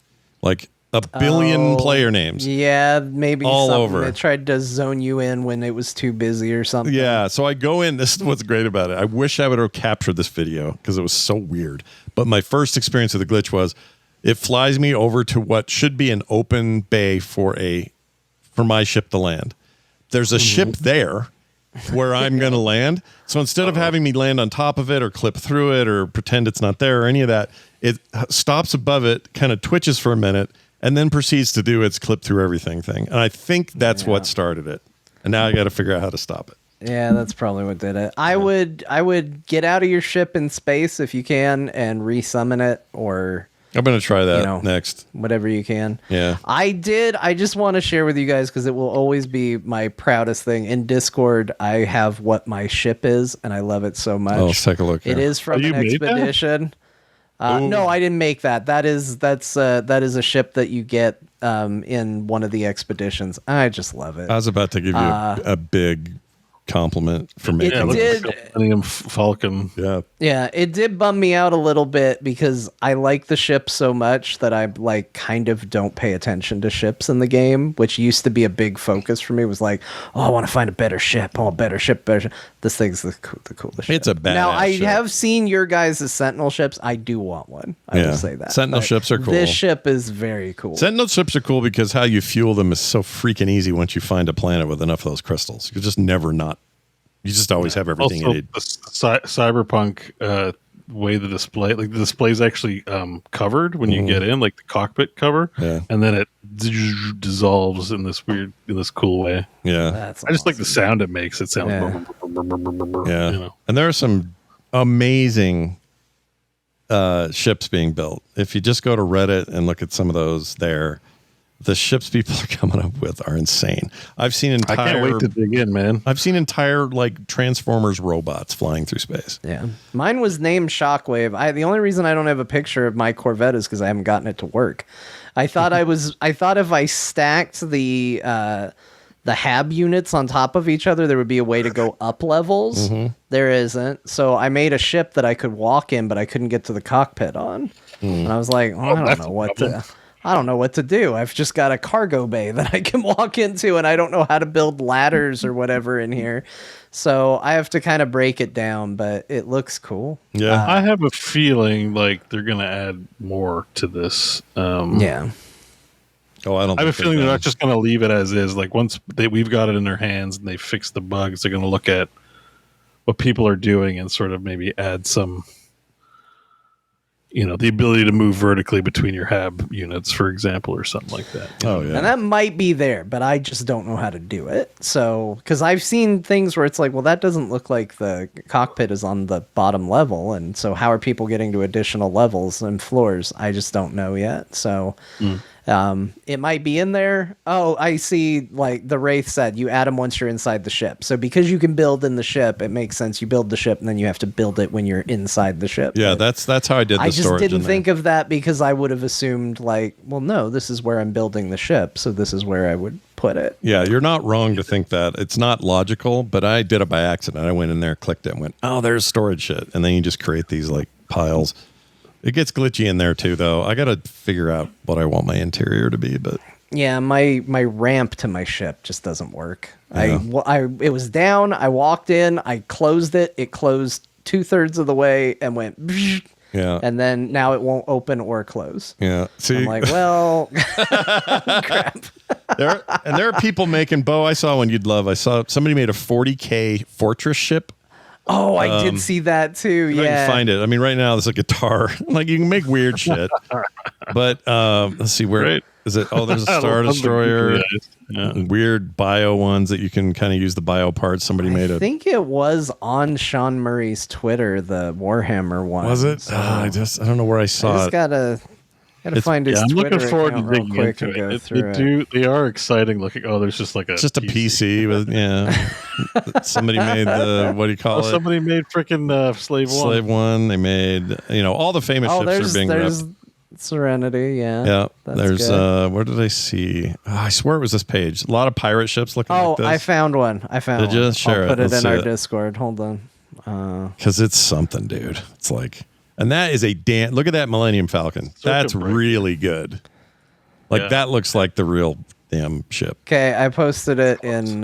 like a billion player names. Yeah, maybe all something over. It tried to zone you in when it was too busy or something. Yeah, so I go in. This is what's great about it. I wish I would have captured this video because it was so weird. But my first experience with the glitch was it flies me over to what should be an open bay for my ship to land. There's a ship there where I'm going to land. So instead of having me land on top of it or clip through it or pretend it's not there or any of that, it stops above it, kind of twitches for a minute, and then proceeds to do its clip through everything thing. And I think that's what started it. And now I got to figure out how to stop it. Yeah, that's probably what did it. I would get out of your ship in space if you can and resummon it, or I'm going to try that next. Whatever you can. Yeah. I just want to share with you guys because it will always be my proudest thing. In Discord, I have what my ship is, and I love it so much. Oh, let's take a look here. It is from an expedition. No, I didn't make that. That is a ship that you get in one of the expeditions. I just love it. I was about to give you a big compliment for making Yeah, It look, did. Millennium Falcon. Yeah. Yeah, it did bum me out a little bit because I like the ship so much that I like kind of don't pay attention to ships in the game, which used to be a big focus for me. Was like, oh, I want to find a better ship. Oh, better ship, better ship. This thing's the coolest ship. It's a badass Now, I ship. have seen your guys' Sentinel ships. I do want one. I will say that. Sentinel But ships are cool. This ship is very cool. Sentinel ships are cool because how you fuel them is so freaking easy once you find a planet with enough of those crystals. You just never not. You just always have everything Also, you need. the cyberpunk way the display is actually covered when you get in, like the cockpit cover, and then it dissolves in this cool way. Yeah. That's I just like the awesome. sound it makes. It sounds Yeah. you know. And there are some amazing ships being built. If you just go to Reddit and look at some of those there, the ships people are coming up with are insane. I've seen I can't wait to dig in, man. I've seen entire like Transformers robots flying through space. Yeah, mine was named Shockwave. The only reason I don't have a picture of my Corvette is because I haven't gotten it to work. I thought I thought if I stacked the HAB units on top of each other, there would be a way to go up levels. There isn't. So I made a ship that I could walk in, but I couldn't get to the cockpit on. And I was like, I don't know what to. I don't know what to do. I've just got a cargo bay that I can walk into, and I don't know how to build ladders or whatever in here. So I have to kind of break it down, but it looks cool. Yeah. I have a feeling like they're going to add more to this. Yeah. Oh, I don't. I have a think feeling they they're can. not just going to leave it as is. Like once we've got it in their hands and they fix the bugs, they're going to look at what people are doing and sort of maybe add some, the ability to move vertically between your HAB units, for example, or something like that. Oh yeah. And that might be there, but I just don't know how to do it. So, because I've seen things where it's like, well, that doesn't look like the cockpit is on the bottom level. And so, how are people getting to additional levels and floors? I just don't know yet. So, it might be in there. Oh, I see. Like the Wraith said, you add them once you're inside the ship. So, because you can build in the ship, it makes sense. You build the ship and then you have to build it when you're inside the ship. Yeah, But that's how I did the I just storage didn't in there. think of that because I would have assumed like, well, no, this is where I'm building the ship, so this is where I would put it. Yeah, you're not wrong to think that. It's not logical, but I did it by accident. I went in there, clicked it, and went, oh, there's storage shit. And then you just create these like piles. It gets glitchy in there too, though. I got to figure out what I want my interior to be, but Yeah, my ramp to my ship just doesn't work. It was down. I walked in. I closed it. It closed 2/3 of the way and went. yeah. And then now it won't open or close. Yeah. See, I'm like, well, crap. there are people making Bo. I saw one you'd love. I saw somebody made a 40K fortress ship. Oh, I did see that too. If I Yeah. can find it. I mean, right now there's a guitar. Like you can make weird shit. But let's see where Great. is it? Oh, there's a I Star love the Destroyer. googly eyes. Yeah. Weird bio ones that you can kind of use the bio parts. Somebody made I a. think it was on Sean Murray's Twitter, the Warhammer one. Was it? So I don't know where I I saw just it. gotta find his Yeah, I'm Twitter looking forward to account real digging quick into and go it. through it. They are exciting looking. Oh, there's just like It's just a PC with somebody made the what do you call it? somebody made freaking Slave One. Slave One. They made all the famous Oh, ships are being there's ripped. Serenity, yeah. Yeah, That's there's good. where did I see? Oh, I swear it was this page. A lot of pirate ships looking Oh, like this. I found one. Did you? one. Share I'll it. put it Let's in see our it. Discord. Hold on. Because it's something, dude. It's like, and that is a look at that Millennium Falcon. That's breaker. really good. Like Yeah. that looks like the real damn ship. Okay, I posted it in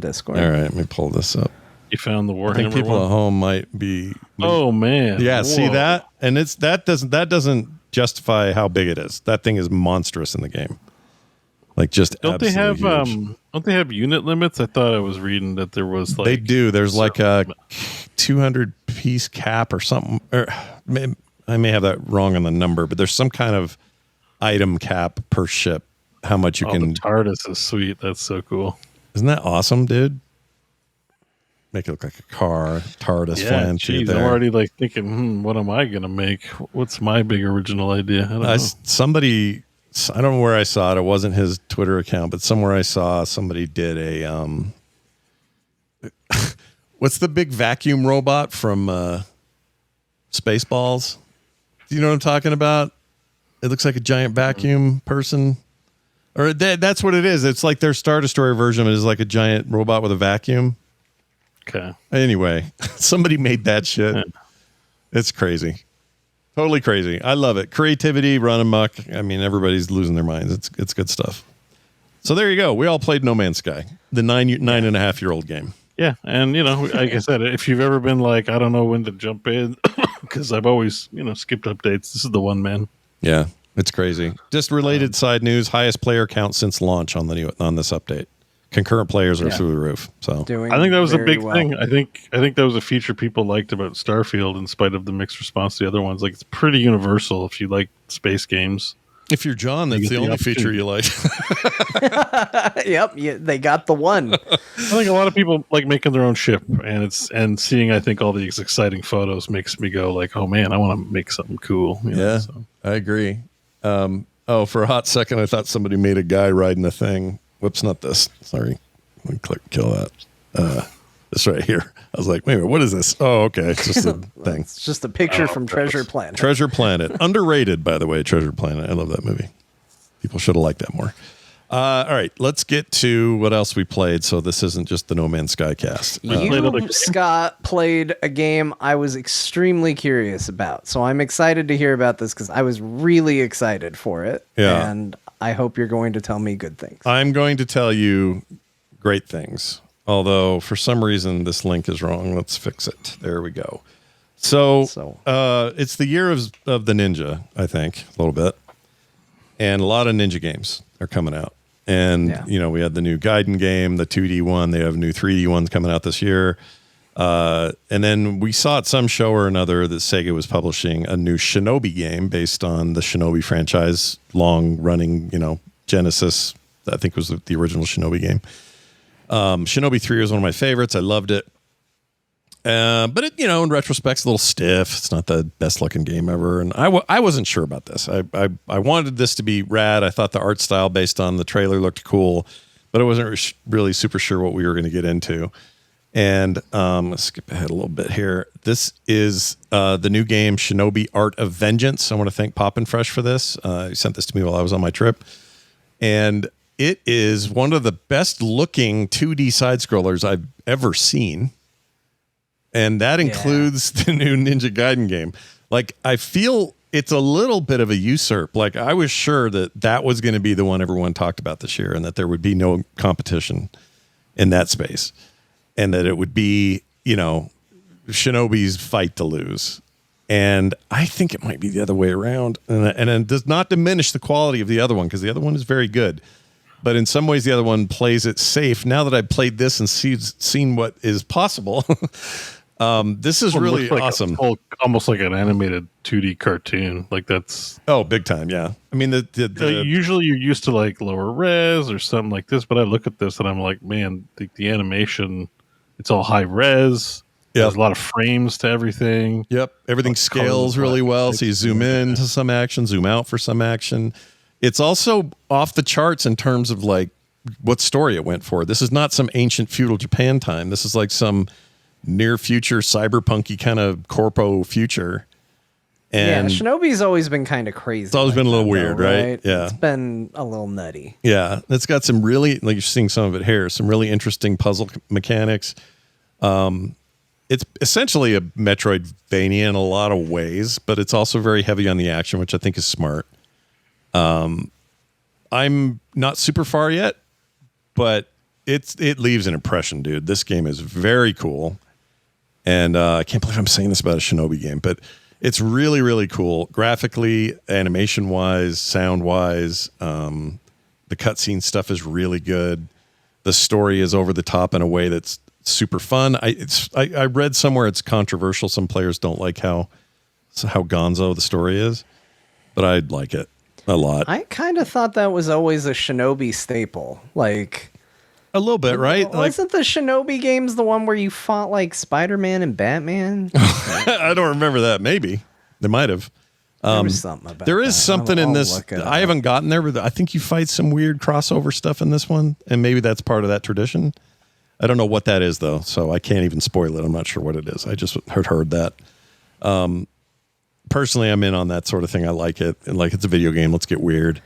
Discord. All right, let me pull this up. You found the Warhammer I think people one? at home might be. Oh man! Yeah, see Whoa. that, and that doesn't justify how big it is. That thing is monstrous in the game. Like just Don't they have absolutely huge. Don't they have unit limits? I thought I was reading that there was like They do. There's like a 200 piece cap or something. Or I may have that wrong on the number, but there's some kind of item cap per ship. How much you Oh, can? the TARDIS is sweet. That's so cool. Isn't that awesome, dude? Make it look like a car. TARDIS Yeah, flying through geez, I'm there. already like thinking, what am I gonna make? What's my big original idea? I don't know. Somebody, I don't know where I saw it. It wasn't his Twitter account, but somewhere I saw somebody did a what's the big vacuum robot from Spaceballs? Do you know what I'm talking about? It looks like a giant vacuum person. Or that's what it is. It's like their Star Destroyer version is like a giant robot with a vacuum. Okay. Anyway, somebody made that shit. Yeah. It's crazy. Totally crazy. I love it. Creativity, run amok. I mean, everybody's losing their minds. It's good stuff. So there you go. We all played No Man's Sky, the 9.5-year-old game. Yeah, and like I said, if you've ever been like, I don't know when to jump in, because I've always skipped updates. This is the one, man. Yeah, it's crazy. Just related side news: highest player count since launch on this update. Concurrent players are through the roof. So Doing I think that was a very big well. thing. I think that was a feature people liked about Starfield, in spite of the mixed response to the other ones. Like, it's pretty universal if you like space games. if you're John, that's get the the only feature you like. Yep, they got the one. I think a lot of people like making their own ship, and seeing, I think, all these exciting photos makes me go like, oh man, I want to make something cool. So. I agree. For a hot second, I thought somebody made a guy riding a thing. Whoops, not this. Sorry. Let me kill that. This right here. I was like, wait a minute, what is this? Oh, okay. It's just a thing. It's just a picture from Treasure Planet. Treasure Planet. Underrated, by the way, Treasure Planet. I love that movie. People should have liked that more. All right, let's get to what else we played. So this isn't just the No Man's Sky cast. You, Scott, played a game I was extremely curious about. So I'm excited to hear about this because I was really excited for it. Yeah. And I hope you're going to tell me good things. I'm going to tell you great things. Although, for some reason, this link is wrong. Let's fix it. There we go. So it's the year of the ninja, I think, a little bit. And a lot of ninja games are coming out. And, we had the new Gaiden game, the 2D one. They have new 3D ones coming out this year. And then we saw at some show or another that Sega was publishing a new Shinobi game based on the Shinobi franchise, long-running, Genesis, I think was the original Shinobi game. Shinobi 3 was one of my favorites. I loved it. But it, in retrospect, it's a little stiff. It's not the best looking game ever. And I wasn't sure about this. I wanted this to be rad. I thought the art style based on the trailer looked cool, but I wasn't really super sure what we were going to get into. And let's skip ahead a little bit here. This is the new game, Shinobi Art of Vengeance. I want to thank Poppin' Fresh for this. He sent this to me while I was on my trip. And it is one of the best looking 2D side scrollers I've ever seen. And that includes the new Ninja Gaiden game. Like, I feel it's a little bit of a usurp. Like, I was sure that was going to be the one everyone talked about this year and that there would be no competition in that space. And that it would be, Shinobi's fight to lose. And I think it might be the other way around. And it does not diminish the quality of the other one because the other one is very good. But in some ways, the other one plays it safe. Now that I've played this and seen what is possible, this is really awesome. Almost like an animated 2D cartoon. Like, that's... Oh, big time, yeah. I mean, usually you're used to, like, lower res or something like this, but I look at this and I'm like, man, the animation, it's all high res. Yep. There's a lot of frames to everything. Yep, everything scales really well. So you zoom in to some action, zoom out for some action. It's also off the charts in terms of like what story it went for. This is not some ancient feudal Japan time. This is like some near future cyberpunky kind of corpo future. And Shinobi's always been kind of crazy. It's always been a little weird, right? Yeah. It's been a little nutty. Yeah. It's got some really, like you're seeing some of it here, some really interesting puzzle mechanics. It's essentially a Metroidvania in a lot of ways, but it's also very heavy on the action, which I think is smart. I'm not super far yet, but it leaves an impression, dude. This game is very cool. And I can't believe I'm saying this about a Shinobi game, but it's really, really cool. Graphically, animation-wise, sound-wise, the cutscene stuff is really good. The story is over the top in a way that's super fun. I read somewhere it's controversial. Some players don't like how gonzo the story is, but I like it a lot. I kind of thought that was always a Shinobi staple. Like, a little bit, right? Wasn't the Shinobi games the one where you fought like Spider-Man and Batman? I don't remember that. Maybe they might have. There was something about there is that. something in this. I haven't gotten there, but I think you fight some weird crossover stuff in this one, and maybe that's part of that tradition. I don't know what that is though, so I can't even spoil it. I'm not sure what it is. I just heard that. Personally, I'm in on that sort of thing. I like it. And like, it's a video game. Let's get weird.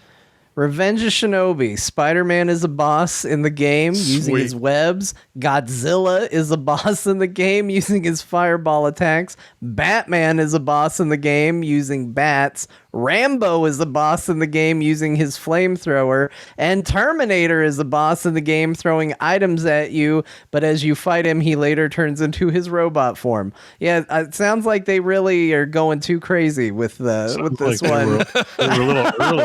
Revenge of Shinobi. Spider-Man is a boss in the game using his webs. Godzilla is a boss in the game using his fireball attacks. Batman is a boss in the game using bats. Rambo is a boss in the game using his flamethrower. And Terminator is a boss in the game throwing items at you, but as you fight him, he later turns into his robot form. Yeah, it sounds like they really are going too crazy with this one. They were a little early.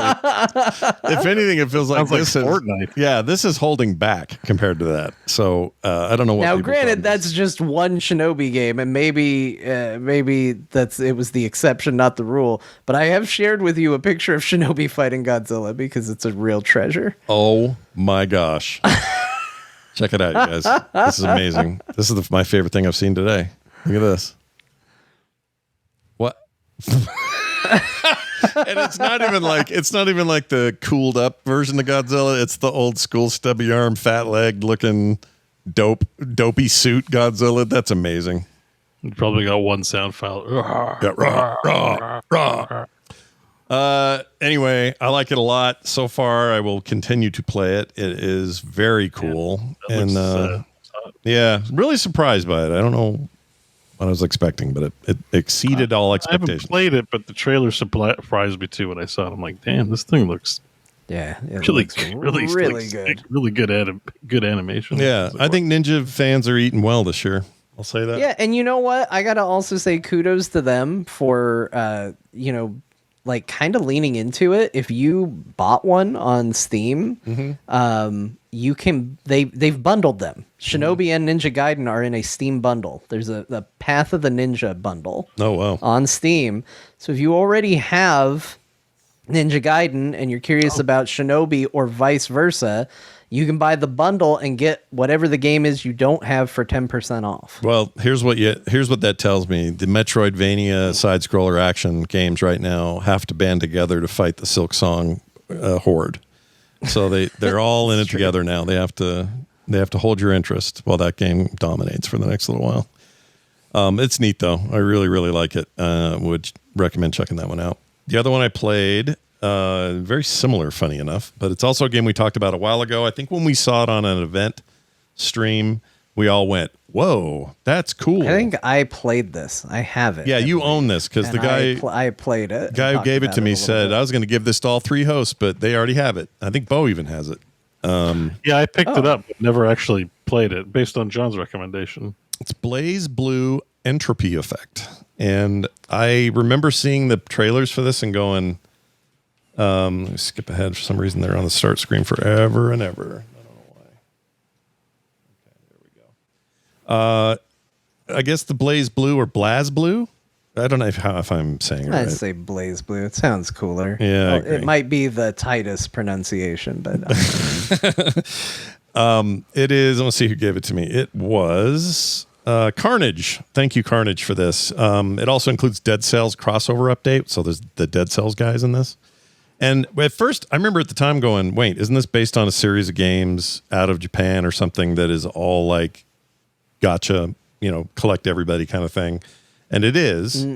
If anything, it feels like Sounds like this is Fortnite. Yeah, this is holding back compared to that. So I don't know what. Now, people granted, thought. that's just one Shinobi game, and maybe it was the exception, not the rule. But I have shared with you a picture of Shinobi fighting Godzilla because it's a real treasure. Oh my gosh! Check it out, you guys. This is amazing. This is my favorite thing I've seen today. Look at this. What? And it's not even like the cooled up version of Godzilla. It's the old school stubby arm, fat leg looking dopey suit Godzilla. That's amazing. You probably got one sound file. Yeah, rah. Anyway, I like it a lot so far. I will continue to play it. It is very cool. Looks, yeah, really surprised by it. I don't know what I was expecting, but it exceeded all I expectations. haven't played it, but the trailer surprised me too when I saw it. I'm like, damn, this thing looks Yeah, it really looks really good. really good animation. Yeah, I think Ninja fans are eating well this year. I'll say that. Yeah, and you know what? I gotta also say kudos to them for like kind of leaning into it. If you bought one on Steam, you can they've bundled them. Shinobi and Ninja Gaiden are in a Steam bundle. There's a Path of the Ninja bundle. Oh wow. On Steam. So if you already have Ninja Gaiden and you're curious about Shinobi or vice versa, you can buy the bundle and get whatever the game is you don't have for 10% off. Well, here's what that tells me. The Metroidvania side scroller action games right now have to band together to fight the Silksong horde. So they're all in it together now. They have to hold your interest while that game dominates for the next little while. It's neat though. I really, really like it. Would recommend checking that one out. The other one I played, very similar, funny enough, but it's also a game we talked about a while ago. I think when we saw it on an event stream, we all went, "Whoa, that's cool." I think I played this. I have it. Yeah, you own this because the guy I played it. guy who gave it to me said I was going to give this to all three hosts, but they already have it. I think Bo even has it. Yeah, I picked it up, but never actually played it based on John's recommendation. It's BlazBlue Entropy Effect. And I remember seeing the trailers for this and going, let me skip ahead. For some reason, they're on the start screen forever and ever. I don't know why. Okay, there we go. I guess the BlazBlue or BlazBlue. I don't know if I'm saying it right. I'd say BlazBlue. It sounds cooler. Yeah, I agree. It might be the tightest pronunciation, but it is. Let's see who gave it to me. It was Carnage. Thank you, Carnage, for this. It also includes Dead Cells crossover update. So there's the Dead Cells guys in this. And at first, I remember at the time going, wait, isn't this based on a series of games out of Japan or something that is all like gotcha, collect everybody kind of thing? And it is.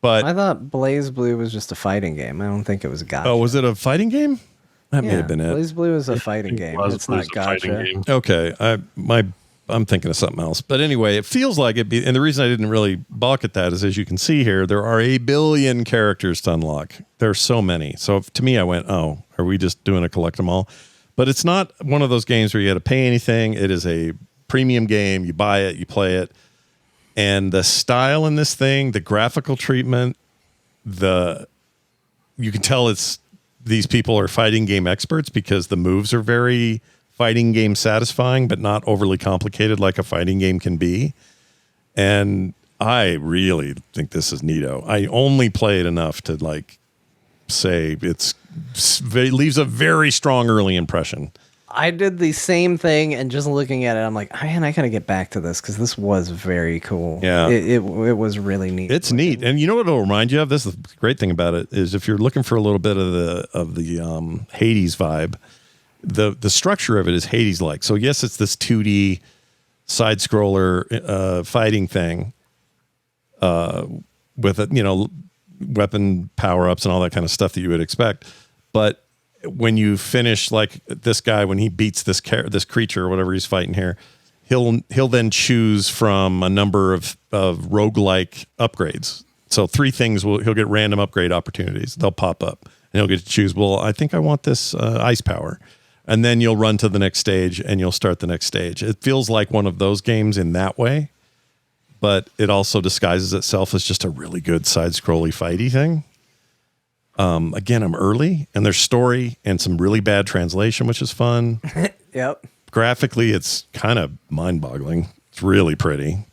But I thought BlazBlue was just a fighting game. I don't think it was gacha. Oh, was it a fighting game? That may have been it. BlazBlue is a fighting game. It's not gacha. Okay, I'm thinking of something else. But anyway, it feels like it. And the reason I didn't really balk at that is, as you can see here, there are 1 billion characters to unlock. There are so many. So to me, I went, oh, are we just doing a collect them all? But it's not one of those games where you had to pay anything. It is a premium game. You buy it, you play it. And the style in this thing, the graphical treatment, you can tell these people are fighting game experts because the moves are very fighting game satisfying, but not overly complicated like a fighting game can be. And I really think this is neato. I only play it enough to say it leaves a very strong early impression. I did the same thing, and just looking at it, I'm like, man, I gotta get back to this because this was very cool. Yeah, it was really neat. It's neat, and you know what it'll remind you of? This is the great thing about it is if you're looking for a little bit of the Hades vibe, the structure of it is Hades like. So yes, it's this 2D side scroller fighting thing with weapon power ups and all that kind of stuff that you would expect, but when you finish, like this guy, when he beats this creature or whatever he's fighting here, he'll then choose from a number of roguelike upgrades. So 3 things he'll get random upgrade opportunities. They'll pop up and he'll get to choose, well, I think I want this ice power. And then you'll run to the next stage and you'll start the next stage. It feels like one of those games in that way, but it also disguises itself as just a really good side-scrolly fighty thing. Again, I'm early, and there's story and some really bad translation, which is fun. Yep. Graphically, it's kind of mind-boggling. It's really pretty.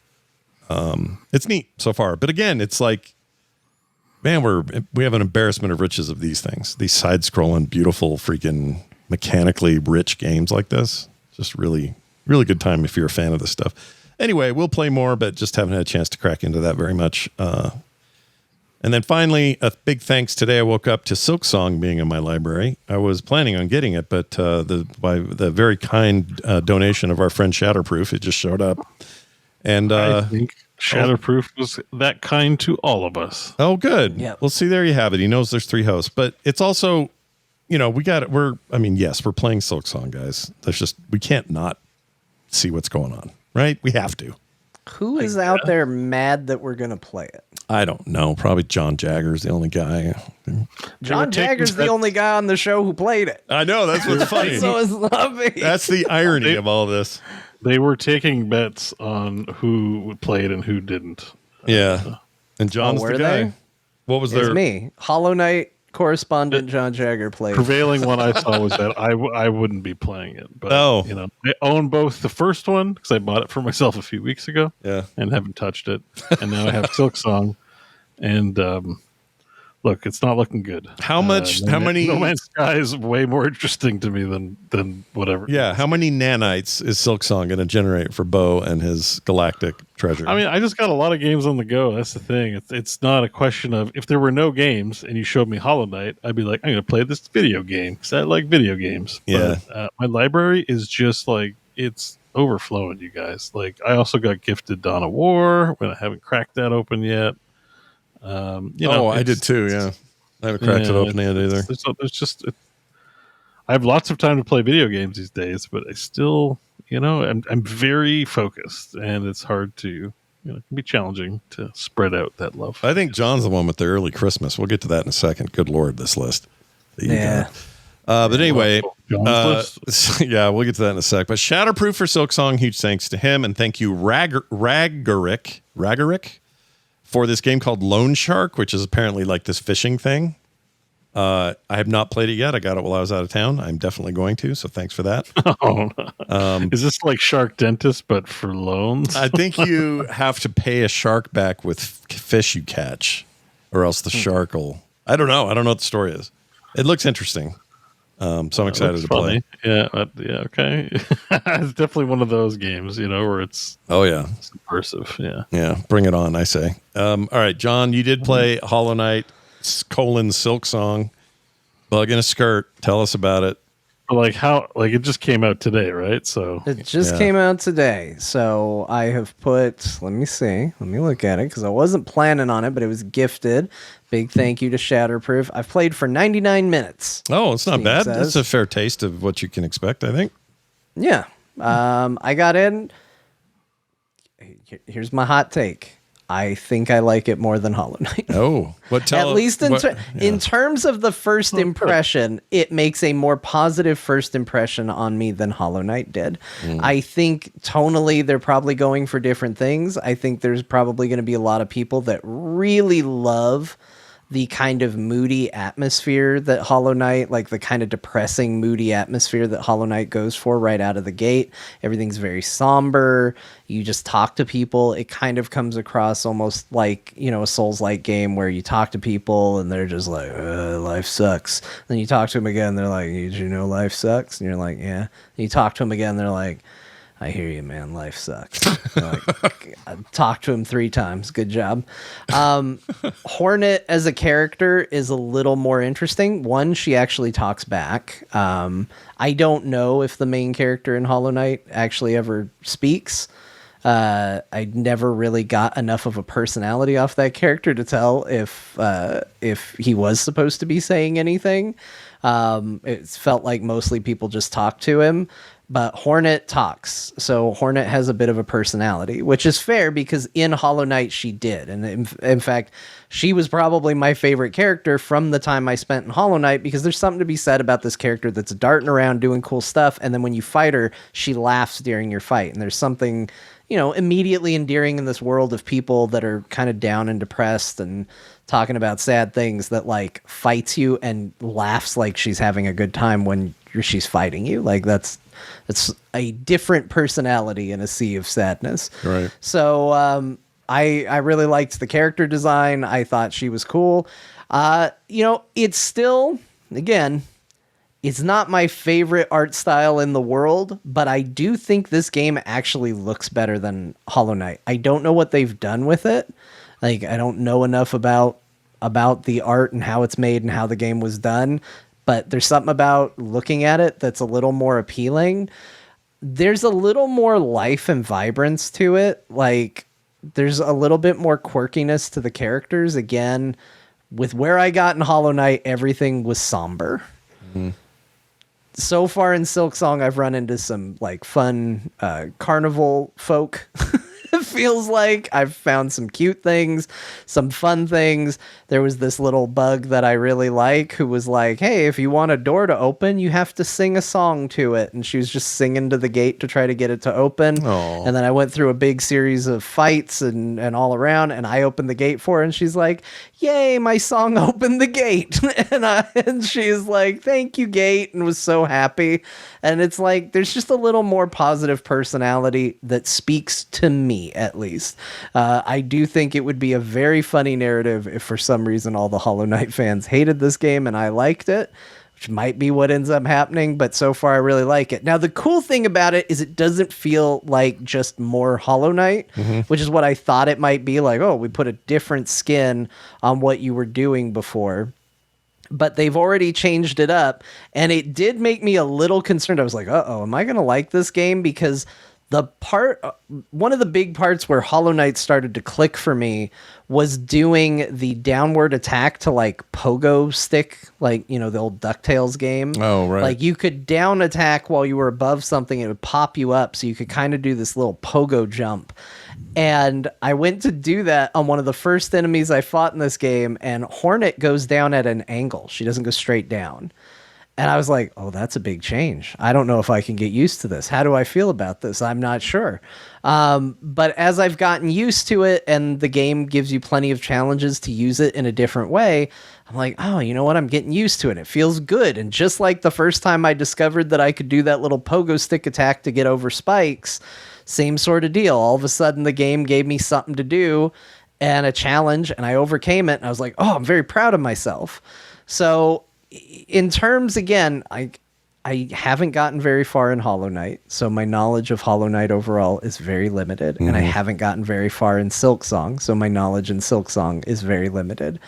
It's neat so far. But again, it's like, man, we have an embarrassment of riches of these things. These side-scrolling, beautiful, freaking mechanically rich games like this. Just really, really good time if you're a fan of this stuff. Anyway, we'll play more, but just haven't had a chance to crack into that very much. And then finally, a big thanks today. I woke up to Silksong being in my library. I was planning on getting it, but by the very kind donation of our friend Shatterproof, it just showed up. And I think Shatterproof was that kind to all of us. Oh, good. Yeah. Well, see, there you have it. He knows there's 3 hosts, but it's also, yes, we're playing Silksong, guys. We can't not see what's going on, right? We have to. Who is out there mad that we're going to play it? I don't know. Probably John Jagger's the only guy. John Jagger's the only guy on the show who played it. I know. That's what's funny. So is Lovey. That's the irony of all this. They were taking bets on who played and who didn't. Yeah. And John's were the guy. they? What was It's their... me. Hollow Knight correspondent John Jagger played. Prevailing one I saw was that I wouldn't be playing it. But, Oh. I own both the first one because I bought it for myself a few weeks ago. Yeah. And haven't touched it. And now I have Silksong. And look, it's not looking good. How many... No Man's Sky is way more interesting to me than whatever. Yeah. How many nanites is Silksong going to generate for Bo and his galactic treasure? I mean, I just got a lot of games on the go. That's the thing. It's not a question of if there were no games and you showed me Hollow Knight, I'd be like, I'm going to play this video game because I like video games. Yeah. But, my library is just like, it's overflowing, you guys. Like, I also got gifted Dawn of War when I haven't cracked that open yet. I did too. Yeah. I haven't cracked it open yet either. I have lots of time to play video games these days, but I still, I'm very focused, and it's hard to, it can be challenging to spread out that love. I think John's the one with the early Christmas. We'll get to that in a second. Good Lord, this list. Yeah. But anyway, John's list? yeah, we'll get to that in a sec. But Shatterproof for Silksong, huge thanks to him. And thank you, Ragarick, for this game called Loan Shark, which is apparently like this fishing thing. I have not played it yet. I got it while I was out of town. I'm definitely going to, so thanks for that. Is this like Shark Dentist, but for loans? I think you have to pay a shark back with fish you catch, or else the shark will... I don't know. I don't know what the story is. It looks interesting. So I'm excited to play. Yeah, okay. It's definitely one of those games, where it's subversive. Yeah, bring it on, I say. All right, John, you did play Hollow Knight, Silksong, Bug in a Skirt. Tell us about it. It just came out today, right? So It just came out today. So I have put, let me look at it because I wasn't planning on it, but it was gifted. Big thank you to Shatterproof. I've played for 99 minutes. Oh, it's not Steam bad. says. That's a fair taste of what you can expect, I think. Yeah. I got in. Here's my hot take. I think I like it more than Hollow Knight. Oh, at least in terms of the first impression, it makes a more positive first impression on me than Hollow Knight did. I think tonally they're probably going for different things. I think there's probably going to be a lot of people that really love the kind of moody atmosphere that Hollow Knight, like the kind of depressing, moody atmosphere that Hollow Knight goes for right out of the gate. Everything's very somber. You just talk to people. It kind of comes across almost like, a Souls-like game where you talk to people and they're just like, life sucks. Then you talk to them again, they're like, did you know life sucks? And you're like, yeah. And you talk to them again, they're like, I hear you, man. Life sucks. I talked to him 3 times. Good job. Hornet as a character is a little more interesting. One, she actually talks back. I don't know if the main character in Hollow Knight actually ever speaks. I never really got enough of a personality off that character to tell if he was supposed to be saying anything. It felt like mostly people just talked to him. But Hornet talks, so Hornet has a bit of a personality, which is fair because in Hollow Knight she did. And in fact, she was probably my favorite character from the time I spent in Hollow Knight, because there's something to be said about this character that's darting around doing cool stuff, and then when you fight her, she laughs during your fight. And there's something, immediately endearing in this world of people that are kind of down and depressed and talking about sad things, that like fights you and laughs like she's having a good time when she's fighting you. Like it's a different personality in a sea of sadness. Right. So I really liked the character design. I thought she was cool. It's still, again, it's not my favorite art style in the world, but I do think this game actually looks better than Hollow Knight. I don't know what they've done with it. Like, I don't know enough about the art and how it's made and how the game was done, but there's something about looking at it that's a little more appealing. There's a little more life and vibrance to it. Like, there's a little bit more quirkiness to the characters. Again, with where I got in Hollow Knight, everything was somber. Mm-hmm. So far in Silksong, I've run into some like fun carnival folk. It feels like I've found some cute things, some fun things. There was this little bug that I really like who was like, hey, if you want a door to open, you have to sing a song to it. And she was just singing to the gate to try to get it to open. Aww. And then I went through a big series of fights and all around, and I opened the gate for her, and she's like, yay, my song opened the gate. and she's like, thank you, gate, and was so happy. And it's like, there's just a little more positive personality that speaks to me, at least. I do think it would be a very funny narrative if for some reason all the Hollow Knight fans hated this game and I liked it, which might be what ends up happening, but so far I really like it. Now, the cool thing about it is it doesn't feel like just more Hollow Knight, which is what I thought it might be. Like, oh, we put a different skin on what you were doing before. But they've already changed it up, and it did make me a little concerned. I was like, uh-oh, am I going to like this game? Because one of the big parts where Hollow Knight started to click for me was doing the downward attack to like pogo stick, like, the old DuckTales game. Oh, right. Like you could down attack while you were above something, it would pop you up, so you could kind of do this little pogo jump. And I went to do that on one of the first enemies I fought in this game, and Hornet goes down at an angle. She doesn't go straight down. And I was like, oh, that's a big change. I don't know if I can get used to this. How do I feel about this? I'm not sure. But as I've gotten used to it, and the game gives you plenty of challenges to use it in a different way, I'm like, oh, you know what? I'm getting used to it. It feels good. And just like the first time I discovered that I could do that little pogo stick attack to get over spikes, same sort of deal. All of a sudden, the game gave me something to do and a challenge, and I overcame it. And I was like, oh, I'm very proud of myself. So in terms, again, I haven't gotten very far in Hollow Knight, so my knowledge of Hollow Knight overall is very limited, and I haven't gotten very far in Silksong, so my knowledge in Silksong is very limited.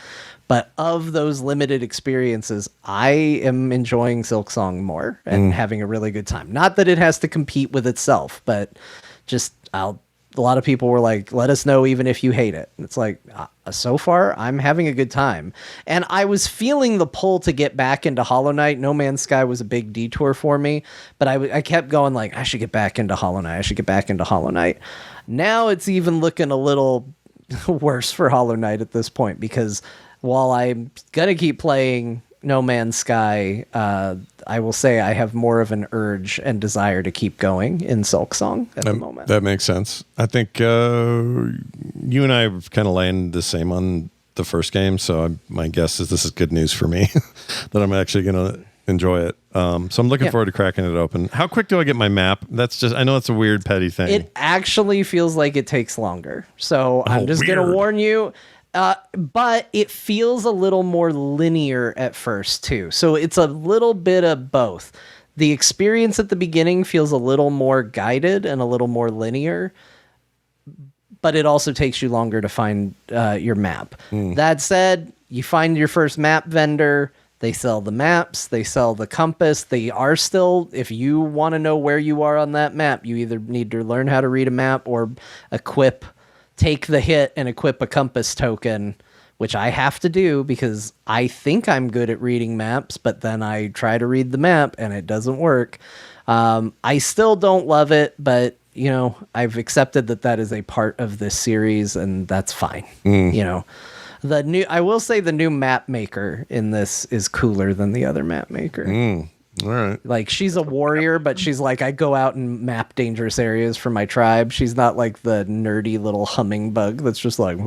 But of those limited experiences, I am enjoying Silksong more and having a really good time. Not that it has to compete with itself, but just a lot of people were like, let us know even if you hate it. And it's like, so far, I'm having a good time. And I was feeling the pull to get back into Hollow Knight. No Man's Sky was a big detour for me, but I kept going like, I should get back into Hollow Knight. I should get back into Hollow Knight. Now it's even looking a little worse for Hollow Knight at this point, because while I'm going to keep playing No Man's Sky, I will say I have more of an urge and desire to keep going in Silksong at the moment. That makes sense. I think you and I have kind of landed the same on the first game, so my guess is this is good news for me, that I'm actually going to enjoy it. So I'm looking forward to cracking it open. How quick do I get my map? I know it's a weird, petty thing. It actually feels like it takes longer. So I'm just going to warn you. But it feels a little more linear at first, too. So it's a little bit of both. The experience at the beginning feels a little more guided and a little more linear, but it also takes you longer to find your map. That said, you find your first map vendor. They sell the maps, they sell the compass. They are still, if you want to know where you are on that map, you either need to learn how to read a map or take the hit and equip a compass token, which I have to do because I think I'm good at reading maps, but then I try to read the map and it doesn't work. I still don't love it, but you know, I've accepted that is a part of this series, and that's fine. You know, I will say the new map maker in this is cooler than the other map maker. All right. Like, she's a warrior, but she's like, I go out and map dangerous areas for my tribe. She's not like the nerdy little humming bug that's just like,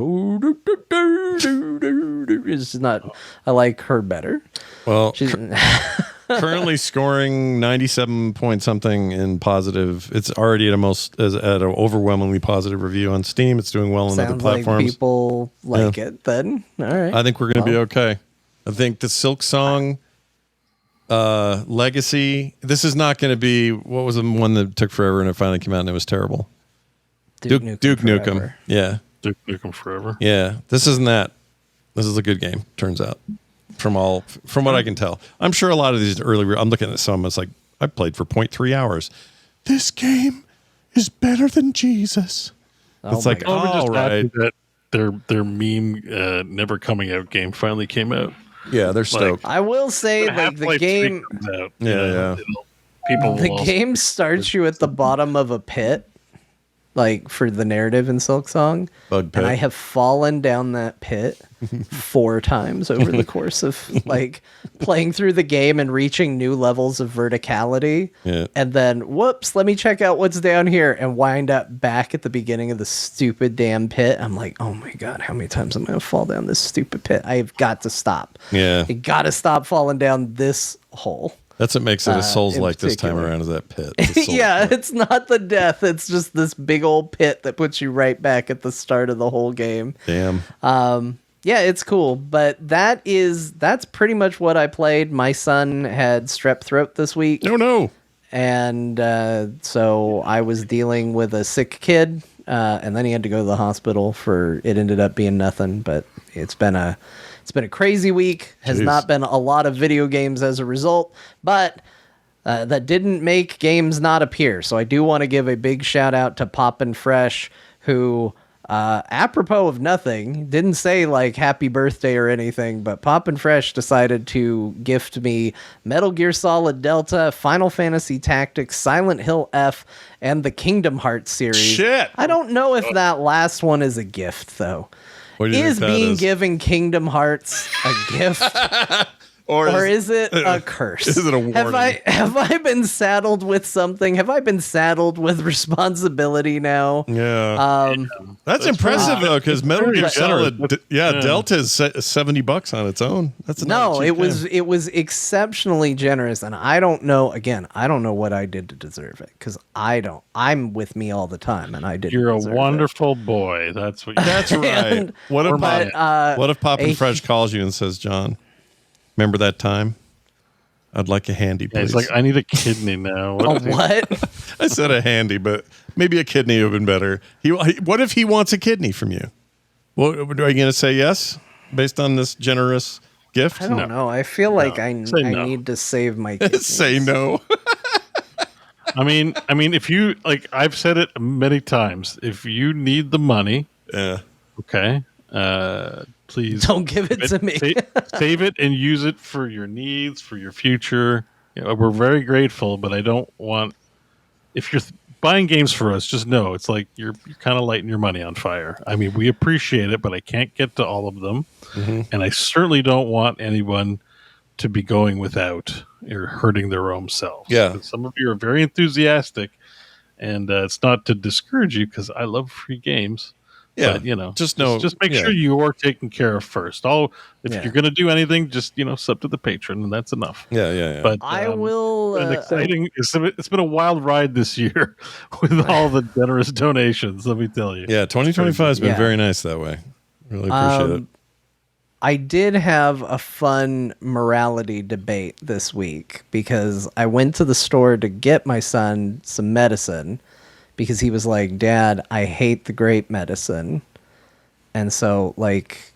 it's not. I like her better. Well, She's currently scoring 97 point something in positive. It's already at an overwhelmingly positive review on Steam. It's doing well on other sounds like platforms. people like it then. All right. I think we're going to be okay. I think the Silksong Legacy. This is not going to be, what was the one that took forever and it finally came out and it was terrible? Duke Nukem. Forever. Yeah. Duke Nukem Forever. Yeah. This isn't that. This is a good game, turns out. From what I can tell. I'm sure a lot of these I'm looking at some, it's like, I played for 0.3 hours. This game is better than Jesus. It's like, We're just all right. happy that their meme never coming out game finally came out. Yeah, they're stoked. I will say, like, the Half-Life 3 game, comes out, Yeah. People the will game starts you at the bottom of a pit, like, for the narrative in Silksong. Bug pit. And I have fallen down that pit 4 times over the course of, like, playing through the game and reaching new levels of verticality. Yeah. And then, whoops, let me check out what's down here, and wind up back at the beginning of the stupid damn pit. I'm like, oh my God, how many times am I going to fall down this stupid pit? I've got to stop. Yeah. I got to stop falling down this hole. That's what makes it a Souls-like this time particular. around, is that pit. It's a Souls Yeah, pit. it's not the death. It's just this big old pit that puts you right back at the start of the whole game. Damn. Yeah, it's cool, but that's pretty much what I played. My son had strep throat this week, Oh, no. and so I was dealing with a sick kid, and then he had to go to the hospital it ended up being nothing, but it's been a crazy week. Has Jeez. not been a lot of video games as a result, but that didn't make games not appear. So I do want to give a big shout out to Poppin' Fresh, who, apropos of nothing, didn't say like happy birthday or anything, but Poppin' Fresh decided to gift me Metal Gear Solid Delta, Final Fantasy Tactics, Silent Hill F, and the Kingdom Hearts series. Shit. I don't know if that last one is a gift, though. What do you Is think that being is? given Kingdom Hearts a gift? Or is it a curse? Is it a warning? Have I been saddled with something? Have I been saddled with responsibility now? Yeah. That's impressive, though, because Metal very Gear generous. Solid, Delta is $70 on its own. That's not No, a cheap it was game. exceptionally generous, and I don't know. Again, I don't know what I did to deserve it, because I'm with me all the time, and I didn't. You're a deserve it. wonderful boy. That's what. That's right. And- What if but, Poppin' a- Fresh calls you and says, John, remember that time? I'd like a handy, Yeah, please. it's like, I need a kidney now. A what? I said a handy, but maybe a kidney would have been better. What if he wants a kidney from you? Well, are you going to say yes based on this generous gift? I don't know. I feel like I Say no. need to save my kidneys. Say no. I mean, if you like, I've said it many times. If you need the money, Yeah. okay, please Don't give it to me. Save it and use it for your needs, for your future. You know, we're very grateful, but I don't want. If you're buying games for us, just know it's like you're kind of lighting your money on fire. I mean, we appreciate it, but I can't get to all of them, and I certainly don't want anyone to be going without or hurting their own selves. Yeah. But some of you are very enthusiastic, and it's not to discourage you because I love free games. Yeah. But, you know, Just know- just make yeah. sure you are taken care of first. If Yeah. you're going to do anything, just sub to the patron, and that's enough. Yeah. But I will. an exciting. It's been a wild ride this year with all the generous donations. Let me tell you. Yeah, 2025 has been Yeah. very nice that way. Really appreciate it. I did have a fun morality debate this week because I went to the store to get my son some medicine because he was like, Dad, I hate the grape medicine. And so, like,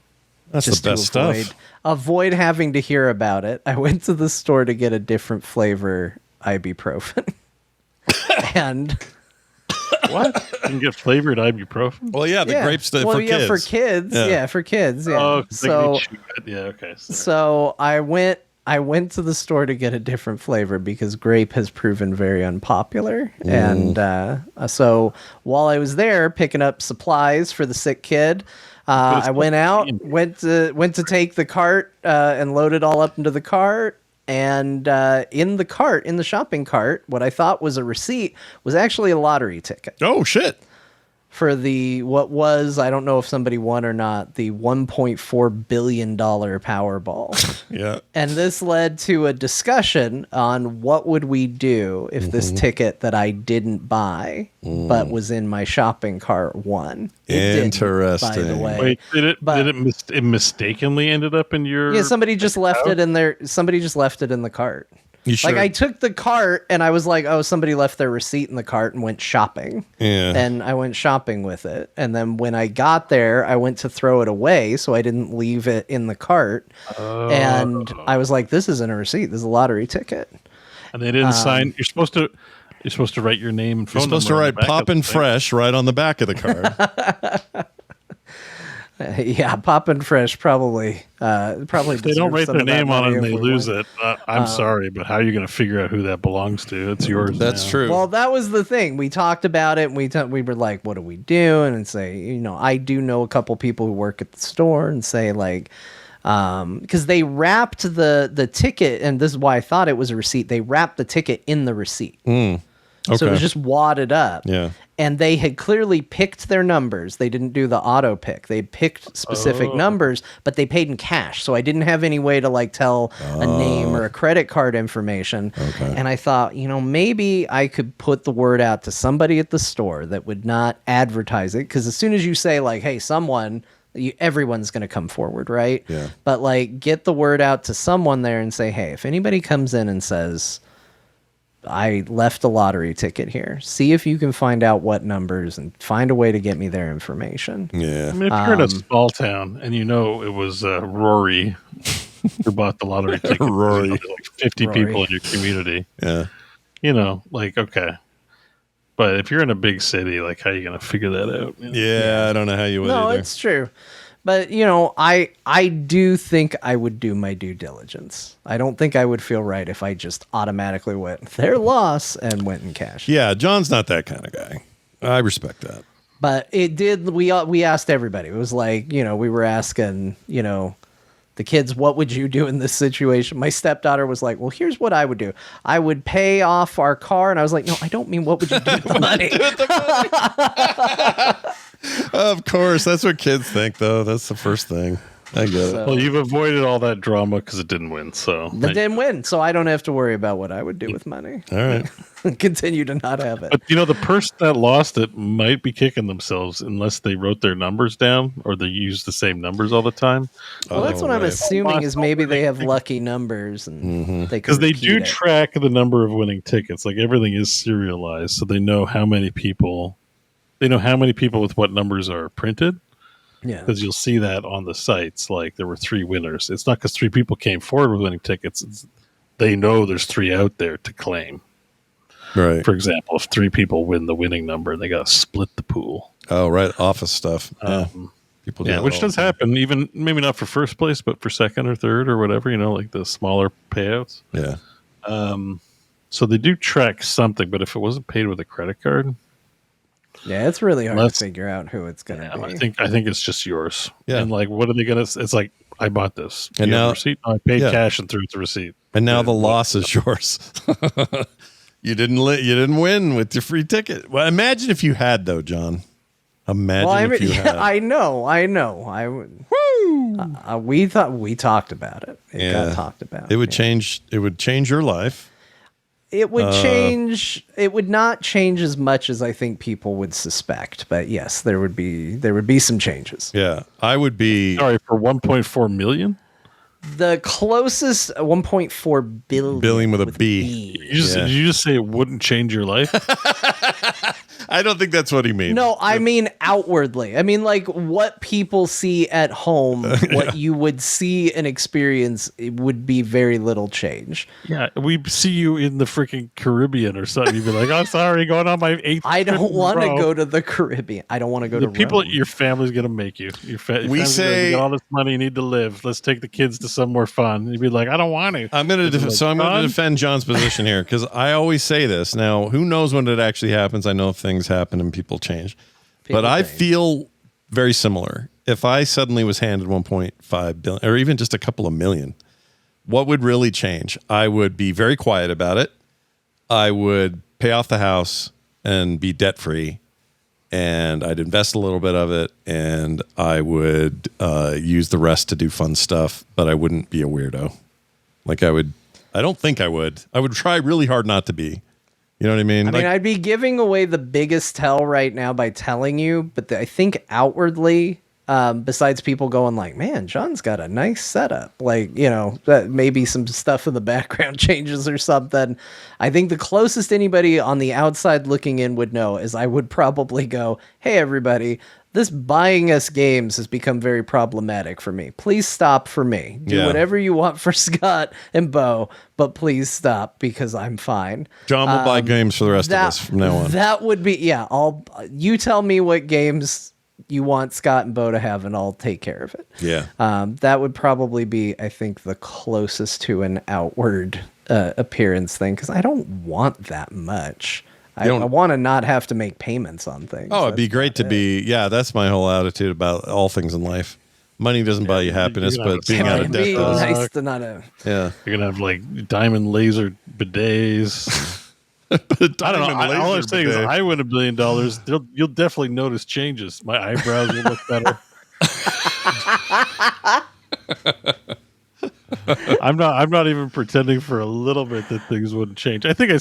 That's just the best to avoid, stuff. avoid having to hear about it. I went to the store to get a different flavor ibuprofen. And What? You can get flavored ibuprofen? Well, yeah, the grape stuff well, for yeah, kids. for kids. Yeah, for kids. Yeah. Oh, 'cause they So, chew it. Yeah, okay. Sorry. so I went to the store to get a different flavor because grape has proven very unpopular. And so while I was there picking up supplies for the sick kid, I went out, went to take the cart and load it all up into the cart. And in the shopping cart, what I thought was a receipt was actually a lottery ticket. Oh, shit. For what was, I don't know if somebody won or not, the $1.4 billion Powerball. Yeah. And this led to a discussion on what would we do if this ticket that I didn't buy but was in my shopping cart won. It didn't, Interesting. by the way. Wait, But- it mistakenly ended up in your? Yeah, somebody just left it in there. Somebody just left it in the cart. You sure? Like I took the cart and I was like, oh, somebody left their receipt in the cart and went shopping. Yeah. And I went shopping with it. And then when I got there, I went to throw it away so I didn't leave it in the cart. And I was like, this isn't a receipt. This is a lottery ticket. And they didn't sign. You're supposed to write your name and phone You're supposed to number on write the back of Poppin' the thing. Fresh right on the back of the card. Yeah, Poppin' Fresh probably. If they don't write their name on it and they lose it, I'm sorry, but how are you going to figure out who that belongs to? It's yours. That's now. true. Well, that was the thing. We talked about it. And we were like, "What do we do?" And say, I do know a couple people who work at the store, and say like, because they wrapped the ticket, and this is why I thought it was a receipt. They wrapped the ticket in the receipt, so it Okay. was just wadded up. Yeah. And they had clearly picked their numbers. They didn't do the auto pick. They picked specific numbers, but they paid in cash. So I didn't have any way to like tell a name or a credit card information. Okay. And I thought, maybe I could put the word out to somebody at the store that would not advertise it. Because as soon as you say like, hey, everyone's going to come forward, right? Yeah. But like get the word out to someone there and say, hey, if anybody comes in and says, I left a lottery ticket here. See if you can find out what numbers and find a way to get me their information. Yeah. I mean, if you're in a small town and it was Rory who bought the lottery ticket, Rory. there's like 50 Rory. people in your community, Yeah. okay. But if you're in a big city, like, how are you going to figure that out? Yeah, I don't know how you would No, either. it's true. But, I do think I would do my due diligence. I don't think I would feel right if I just automatically went, their loss, and went and cashed. Yeah, John's not that kind of guy. I respect that. But it did, we asked everybody. It was like, we were asking, the kids, what would you do in this situation? My stepdaughter was like, well, here's what I would do. I would pay off our car. And I was like, no, I don't mean what would you do with the money? Of course, that's what kids think, though. That's the first thing. I get it. Well, you've avoided all that drama because it didn't win. So But didn't win, so I don't have to worry about what I would do with money. All right. Continue to not have it. But the person that lost it might be kicking themselves unless they wrote their numbers down or they use the same numbers all the time. Well, that's what I'm right. assuming is maybe they have lucky numbers and they Because could they do repeat it. track the number of winning tickets. Like everything is serialized, so they know how many people. They know how many people with what numbers are printed. Yeah. Because you'll see that on the sites. Like there were 3 winners. It's not because 3 people came forward with winning tickets. They know there's 3 out there to claim. Right. For example, if 3 people win the winning number, they got to split the pool. Oh, right. Office stuff. Yeah. People do Yeah, that which all does the time. happen. Even maybe not for first place, but for second or third or whatever. Like the smaller payouts. Yeah. So they do track something, but if it wasn't paid with a credit card, Yeah, it's really hard Unless- to figure out who it's going to be. I think it's just yours. Yeah. And like, what are they gonna? It's like I bought this. And You have now- a receipt. I paid yeah. cash and threw the receipt. And now the loss is yours. You didn't win with your free ticket. Well, imagine if you had, though, John. Imagine if you had. I know. I would. We talked about it. It got talked about. It would change. It would change your life. It would change. It would not change as much as I think people would suspect. But yes, there would be some changes. Yeah, I would be. Sorry, for 1.4 million. The closest 1.4 billion. Billion with a B. Did you just say it wouldn't change your life? I don't think that's what he means. No, I mean outwardly. I mean, like, what people see at home, what you would see and experience, it would be very little change. Yeah, we see you in the freaking Caribbean or something. You'd be like, "I'm sorry, going on my 8th." I don't want to go to the Caribbean. I don't want to go to people. Rome. Your family's gonna make you. Your We say, you got all this money, you need to live. Let's take the kids to somewhere fun. You'd be like, "I don't want to." I'm going to defend John's position here because I always say this. Now, who knows when it actually happens? I know things happen and people change, but I feel very similar. If I suddenly was handed 1.5 billion or even just a couple of million, what would really change? I would be very quiet about it. I would pay off the house and be debt free, and I'd invest a little bit of it, and I would use the rest to do fun stuff, but I wouldn't be a weirdo. Like I don't think I would. I would try really hard not to be. You know what I mean? I mean, I'd be giving away the biggest tell right now by telling you, but I think outwardly, besides people going like, man, John's got a nice setup, like, you know, that maybe some stuff in the background changes or something. I think the closest anybody on the outside looking in would know is I would probably go, hey, everybody, this buying us games has become very problematic for me. Please stop for me. Do whatever you want for Scott and Bo, but please stop because I'm fine. John will buy games for the rest of us from now on. That would be, you tell me what games you want Scott and Bo to have and I'll take care of it. Yeah. That would probably be, I think, the closest to an outward appearance thing because I don't want that much. I want to not have to make payments on things. Oh, it'd be great to be. Yeah, that's my whole attitude about all things in life. Money doesn't buy you happiness, but being out of debt does. Nice to not have. Yeah, you're gonna have like diamond laser bidets. I don't know. All I'm saying is, I win $1 billion. You'll definitely notice changes. My eyebrows will look better. I'm not even pretending for a little bit that things wouldn't change. I think I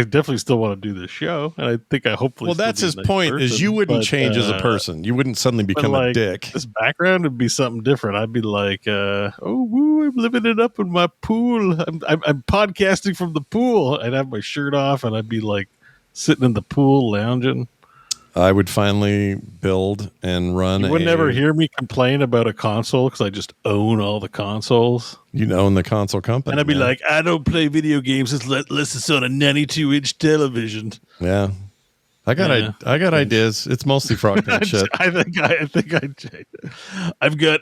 definitely still want to do this show, and I think I hopefully. Well, that's his point. Is you wouldn't change as a person. You wouldn't suddenly become a dick. This background would be something different. I'd be like, oh, woo, I'm living it up in my pool. I'm podcasting from the pool. I'd have my shirt off, and I'd be like sitting in the pool lounging. I would finally build and run. You would never hear me complain about a console because I just own all the consoles. You own the console company. And I'd be like, I don't play video games unless it's on a 92-inch television. Yeah. I got ideas. It's mostly Frogpants shit. I think I've got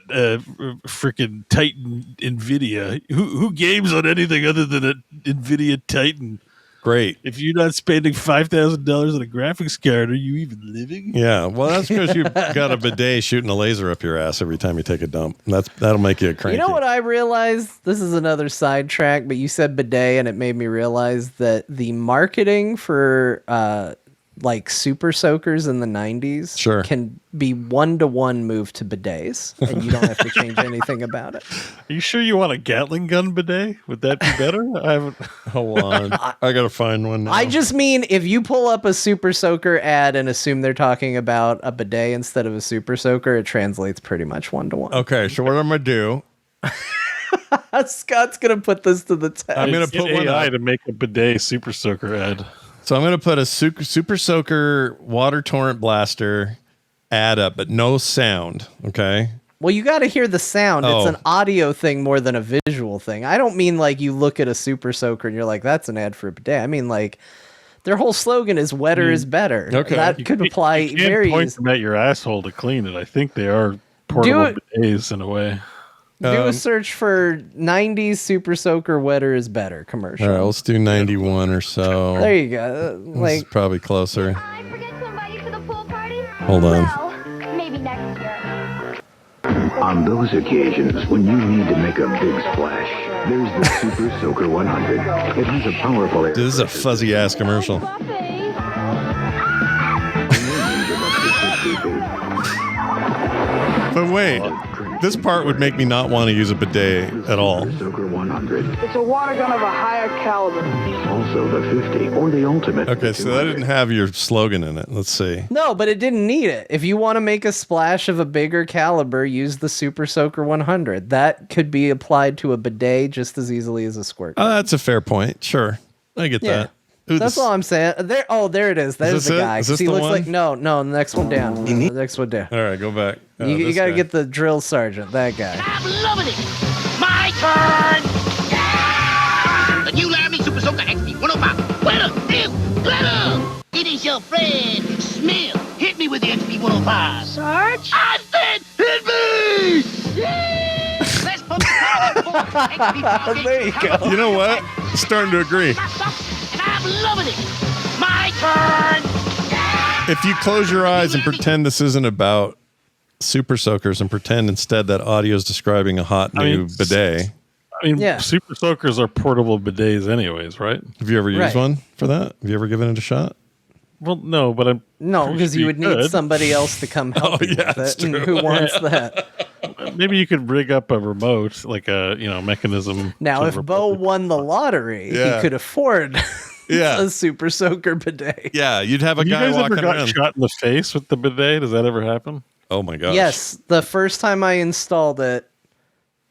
freaking Titan NVIDIA. Who games on anything other than an NVIDIA Titan? Great. If you're not spending $5,000 on a graphics card, are you even living? Yeah. Well, that's because you've got a bidet shooting a laser up your ass every time you take a dump. That'll make you a cranky. You know what I realized? This is another sidetrack, but you said bidet, and it made me realize that the marketing for like super soakers in the 90s can be 1-to-1 move to bidets, and you don't have to change anything about it. Are you sure you want a Gatling gun bidet? Would that be better? I haven't. Hold on. I got to find one now. I just mean if you pull up a super soaker ad and assume they're talking about a bidet instead of a super soaker, it translates pretty much 1-to-1. Okay, so what I'm going to do... Scott's going to put this to the test. I'm going to put one AI to make a bidet super soaker ad. So I'm going to put a super soaker water torrent blaster ad up, but no sound. Okay. Well, you got to hear the sound. It's an audio thing more than a visual thing. I don't mean like you look at a super soaker and you're like, that's an ad for a bidet. I mean like their whole slogan is wetter is better. Okay. That could apply you very point them at your asshole to clean it. I think they are portable bidets in a way. Do a search for 90s super soaker wetter is better commercial. All right, let's do 91 or so. There you go. This is probably closer. I forget to invite you to the pool party. Hold on. Well, maybe next year. On those occasions when you need to make a big splash, there's the Super Soaker 100. It has a powerful air. This is a fuzzy ass commercial. But wait, this part would make me not want to use a bidet at all. Soaker 100. It's a water gun of a higher caliber. Also the 50 or the ultimate. Okay, so that didn't have your slogan in it. Let's see. No, but it didn't need it. If you want to make a splash of a bigger caliber, use the Super Soaker 100. That could be applied to a bidet just as easily as a squirt gun. Oh, that's a fair point. Sure. I get that. Ooh, That's all I'm saying. There. Oh, there it is. There's this the it? guy. Is this He the looks one? like no. The next one down. The next one down. All right, go back. You This got to guy. get the drill sergeant. That guy. I'm loving it. My turn. Yeah! The new Laramie Super Soaker XP 105. Well, it is your friend, Smith. Hit me with the XP 105. Sarge? I said, hit me! Yeah! Let's put the XP There you go. You know what? Starting to agree. And I'm loving it. My turn. If you close your eyes and pretend this isn't about super soakers and pretend instead that audio is describing a hot new bidet. I mean, Yeah. super soakers are portable bidets, anyways, right? Have you ever used Right. one for that? Have you ever given it a shot? Well, no, but I'm No, pretty because sure you would need could. somebody else to come help you yeah, with that's it. And true. who wants that? Maybe you could rig up a remote, like a mechanism. Now, to if remote Bo it. won the lottery, Yeah. he could afford Yeah. a super soaker bidet. Yeah, you'd have a Have you guy guys ever walking got around. shot in the face with the bidet? Does that ever happen? Oh my gosh. Yes, the first time I installed it,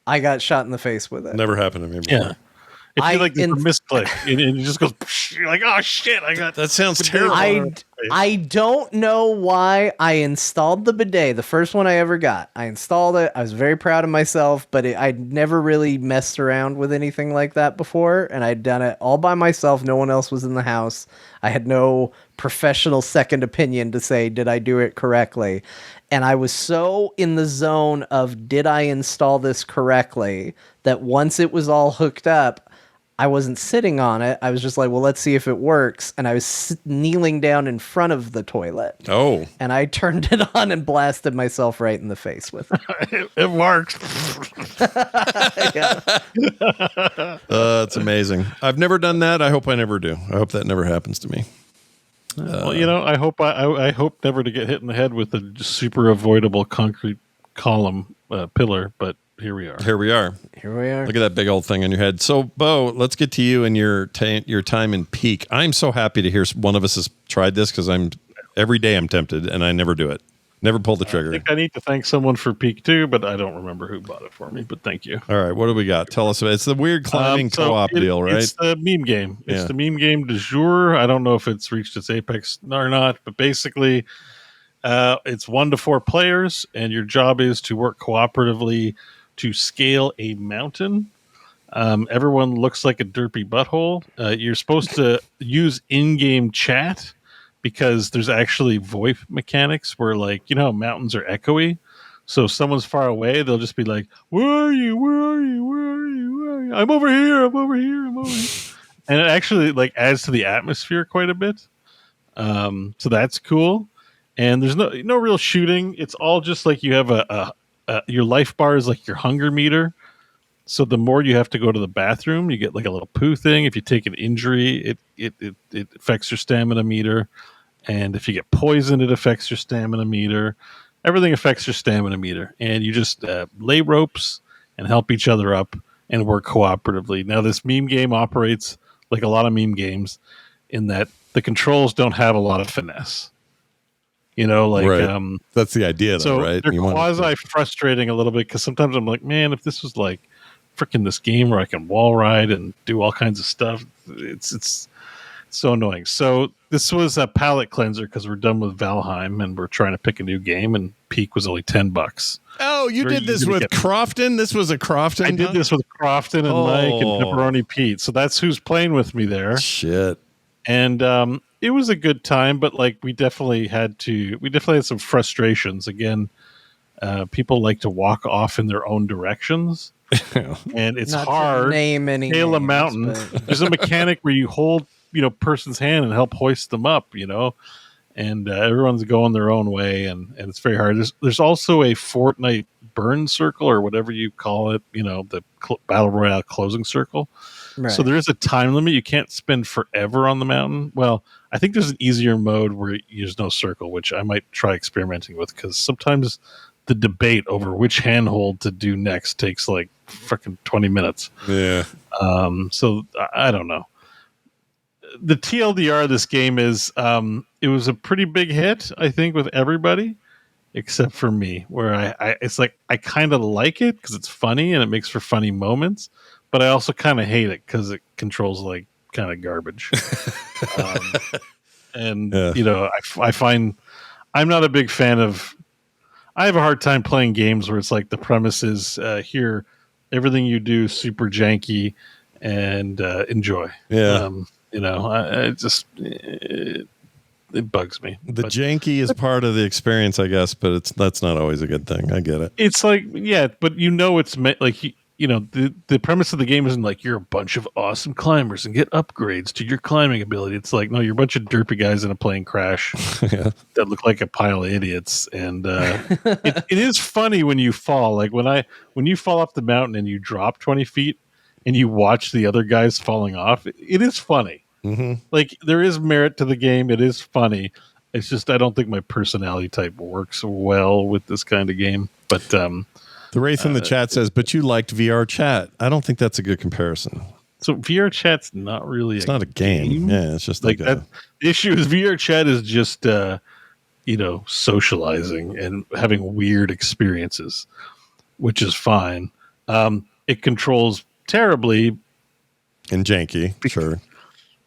I got shot in the face with it. Never happened to me before. Yeah. If I you like in- a misclick and you just goes, you're like, oh shit, I got That sounds terrible. I don't know why I installed the bidet, the first one I ever got. I installed it. I was very proud of myself, but I'd never really messed around with anything like that before, and I'd done it all by myself. No one else was in the house. I had no professional second opinion to say, did I do it correctly? And I was so in the zone of, did I install this correctly, that once it was all hooked up, I wasn't sitting on it. I was just like, well, let's see if it works. And I was kneeling down in front of the toilet. Oh. And I turned it on and blasted myself right in the face with it. it works. Yeah. That's amazing. I've never done that. I hope I never do. I hope that never happens to me. Well, I hope I hope never to get hit in the head with a super avoidable concrete column pillar, but here we are. Here we are. Here we are. Look at that big old thing on your head. So, Bo, let's get to you and your time in Peak. I'm so happy to hear one of us has tried this because every day I'm tempted and I never do it. Never pull the trigger. I think I need to thank someone for Peak too, but I don't remember who bought it for me. But thank you. All right, what do we got? Tell us about it. It's the weird climbing co-op deal, right? It's the meme game. It's Yeah. the meme game du jour. I don't know if it's reached its apex or not, but basically, it's 1 to 4 players, and your job is to work cooperatively to scale a mountain. Everyone looks like a derpy butthole. You're supposed to use in-game chat because there's actually VoIP mechanics where, like, you know how mountains are echoey. So if someone's far away, they'll just be like, "Where are you? Where are you? Where are you? Where are you? I'm over here. I'm over here. I'm over here." And it actually like adds to the atmosphere quite a bit. So that's cool. And there's no real shooting. It's all just like you have your life bar is like your hunger meter. So the more you have to go to the bathroom, you get like a little poo thing. If you take an injury, it affects your stamina meter. And if you get poisoned, it affects your stamina meter. Everything affects your stamina meter. And you just lay ropes and help each other up and work cooperatively. Now, this meme game operates like a lot of meme games in that the controls don't have a lot of finesse. You know, like Right. That's the idea, though, so right? they're You want- quasi frustrating a little bit because sometimes I'm like, man, if this was like freaking this game where I can wall ride and do all kinds of stuff, it's so annoying. So this was a palette cleanser because we're done with Valheim and we're trying to pick a new game, and Peak was only $10. Oh, you Very did this easy to with get. Crofton? This was a Crofton? I did this with Crofton and Mike and Oh. Pepperoni Pete, so that's who's playing with me there. Shit. And it was a good time, but like we definitely had some frustrations. Again, people like to walk off in their own directions, and it's Not to hard. name any Scale a names, mountain. but- There's a mechanic where you hold person's hand and help hoist them up. And everyone's going their own way, and it's very hard. There's also a Fortnite burn circle or whatever you call it. The battle royale closing circle. Right. So there is a time limit. You can't spend forever on the mountain. Well, I think there's an easier mode where there's no circle, which I might try experimenting with because sometimes the debate over which handhold to do next takes like freaking 20 minutes. Yeah. So I don't know. The TLDR of this game is it was a pretty big hit, I think, with everybody except for me, where it's like I kind of like it because it's funny and it makes for funny moments, but I also kind of hate it because it controls like kind of garbage. You know, I find I'm not a big fan of. I have a hard time playing games where it's like the premise is here, everything you do super janky, and enjoy. Yeah. You know, it bugs me. The janky is part of the experience, I guess, but that's not always a good thing. I get it. It's like, yeah, but you know, it's meant like, you know, the premise of the game isn't like you're a bunch of awesome climbers and get upgrades to your climbing ability. It's like, no, you're a bunch of derpy guys in a plane crash that look like a pile of idiots. And it is funny when you fall. Like when you fall off the mountain and you drop 20 feet and you watch the other guys falling off, it is funny. Mm-hmm. Like there is merit to the game. It is funny. It's just I don't think my personality type works well with this kind of game. But the Wraith in the chat says, "But you liked VR chat." I don't think that's a good comparison. So VR chat's not really. It's not a game. Yeah, it's just like that. The issue is VR chat is just you know, socializing and having weird experiences, which is fine. It controls terribly and janky. Sure.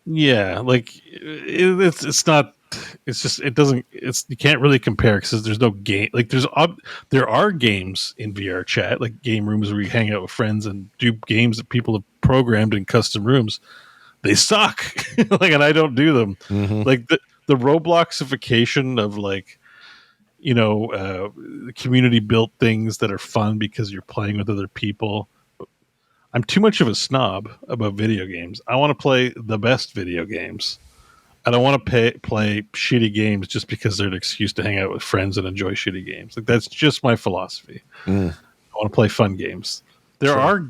Yeah, like it's not. It's just it doesn't. You can't really compare because there's no game. Like there are games in VR chat, like game rooms where you hang out with friends and do games that people have programmed in custom rooms. They suck. Like, and I don't do them. Mm-hmm. Like the Robloxification of like, you know, community built things that are fun because you're playing with other people. I'm too much of a snob about video games. I want to play the best video games. I don't want to play shitty games just because they're an excuse to hang out with friends and enjoy shitty games. Like that's just my philosophy. I want to play fun games. There are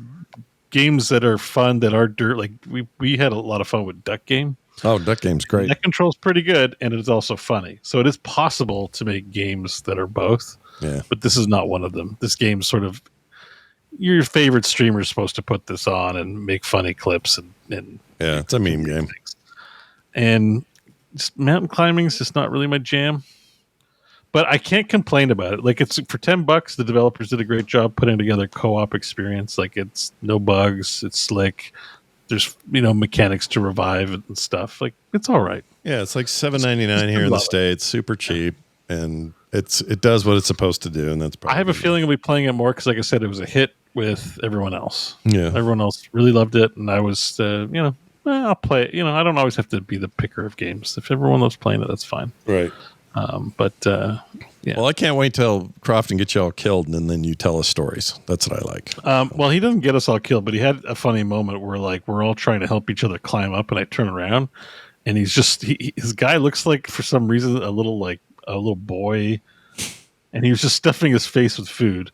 games that are fun that are dirt. Like we had a lot of fun with Duck Game. Oh, Duck Game's great. That control's pretty good, and it's also funny. So it is possible to make games that are both. Yeah, but this is not one of them. This game's sort of. Your favorite streamer is supposed to put this on and make funny clips and yeah, it's a meme game. Things. And just mountain climbing is just not really my jam. But I can't complain about it. Like it's for $10, the developers did a great job putting together a co-op experience. Like it's no bugs, it's slick. There's mechanics to revive and stuff. Like it's all right. Yeah, it's like $7.99 here in the States, super cheap, and it does what it's supposed to do, and that's probably. I have a feeling I'll be playing it more because, like I said, it was a hit with everyone else. Yeah, everyone else really loved it, and I was, I'll play it. I don't always have to be the picker of games. If everyone loves playing it, that's fine. Right. Yeah. Well, I can't wait till Croft and get you all killed, and then you tell us stories. That's what I like. Well, he doesn't get us all killed, but he had a funny moment where, like, we're all trying to help each other climb up, and I turn around, and he's just his guy looks like for some reason a little boy, and he was just stuffing his face with food.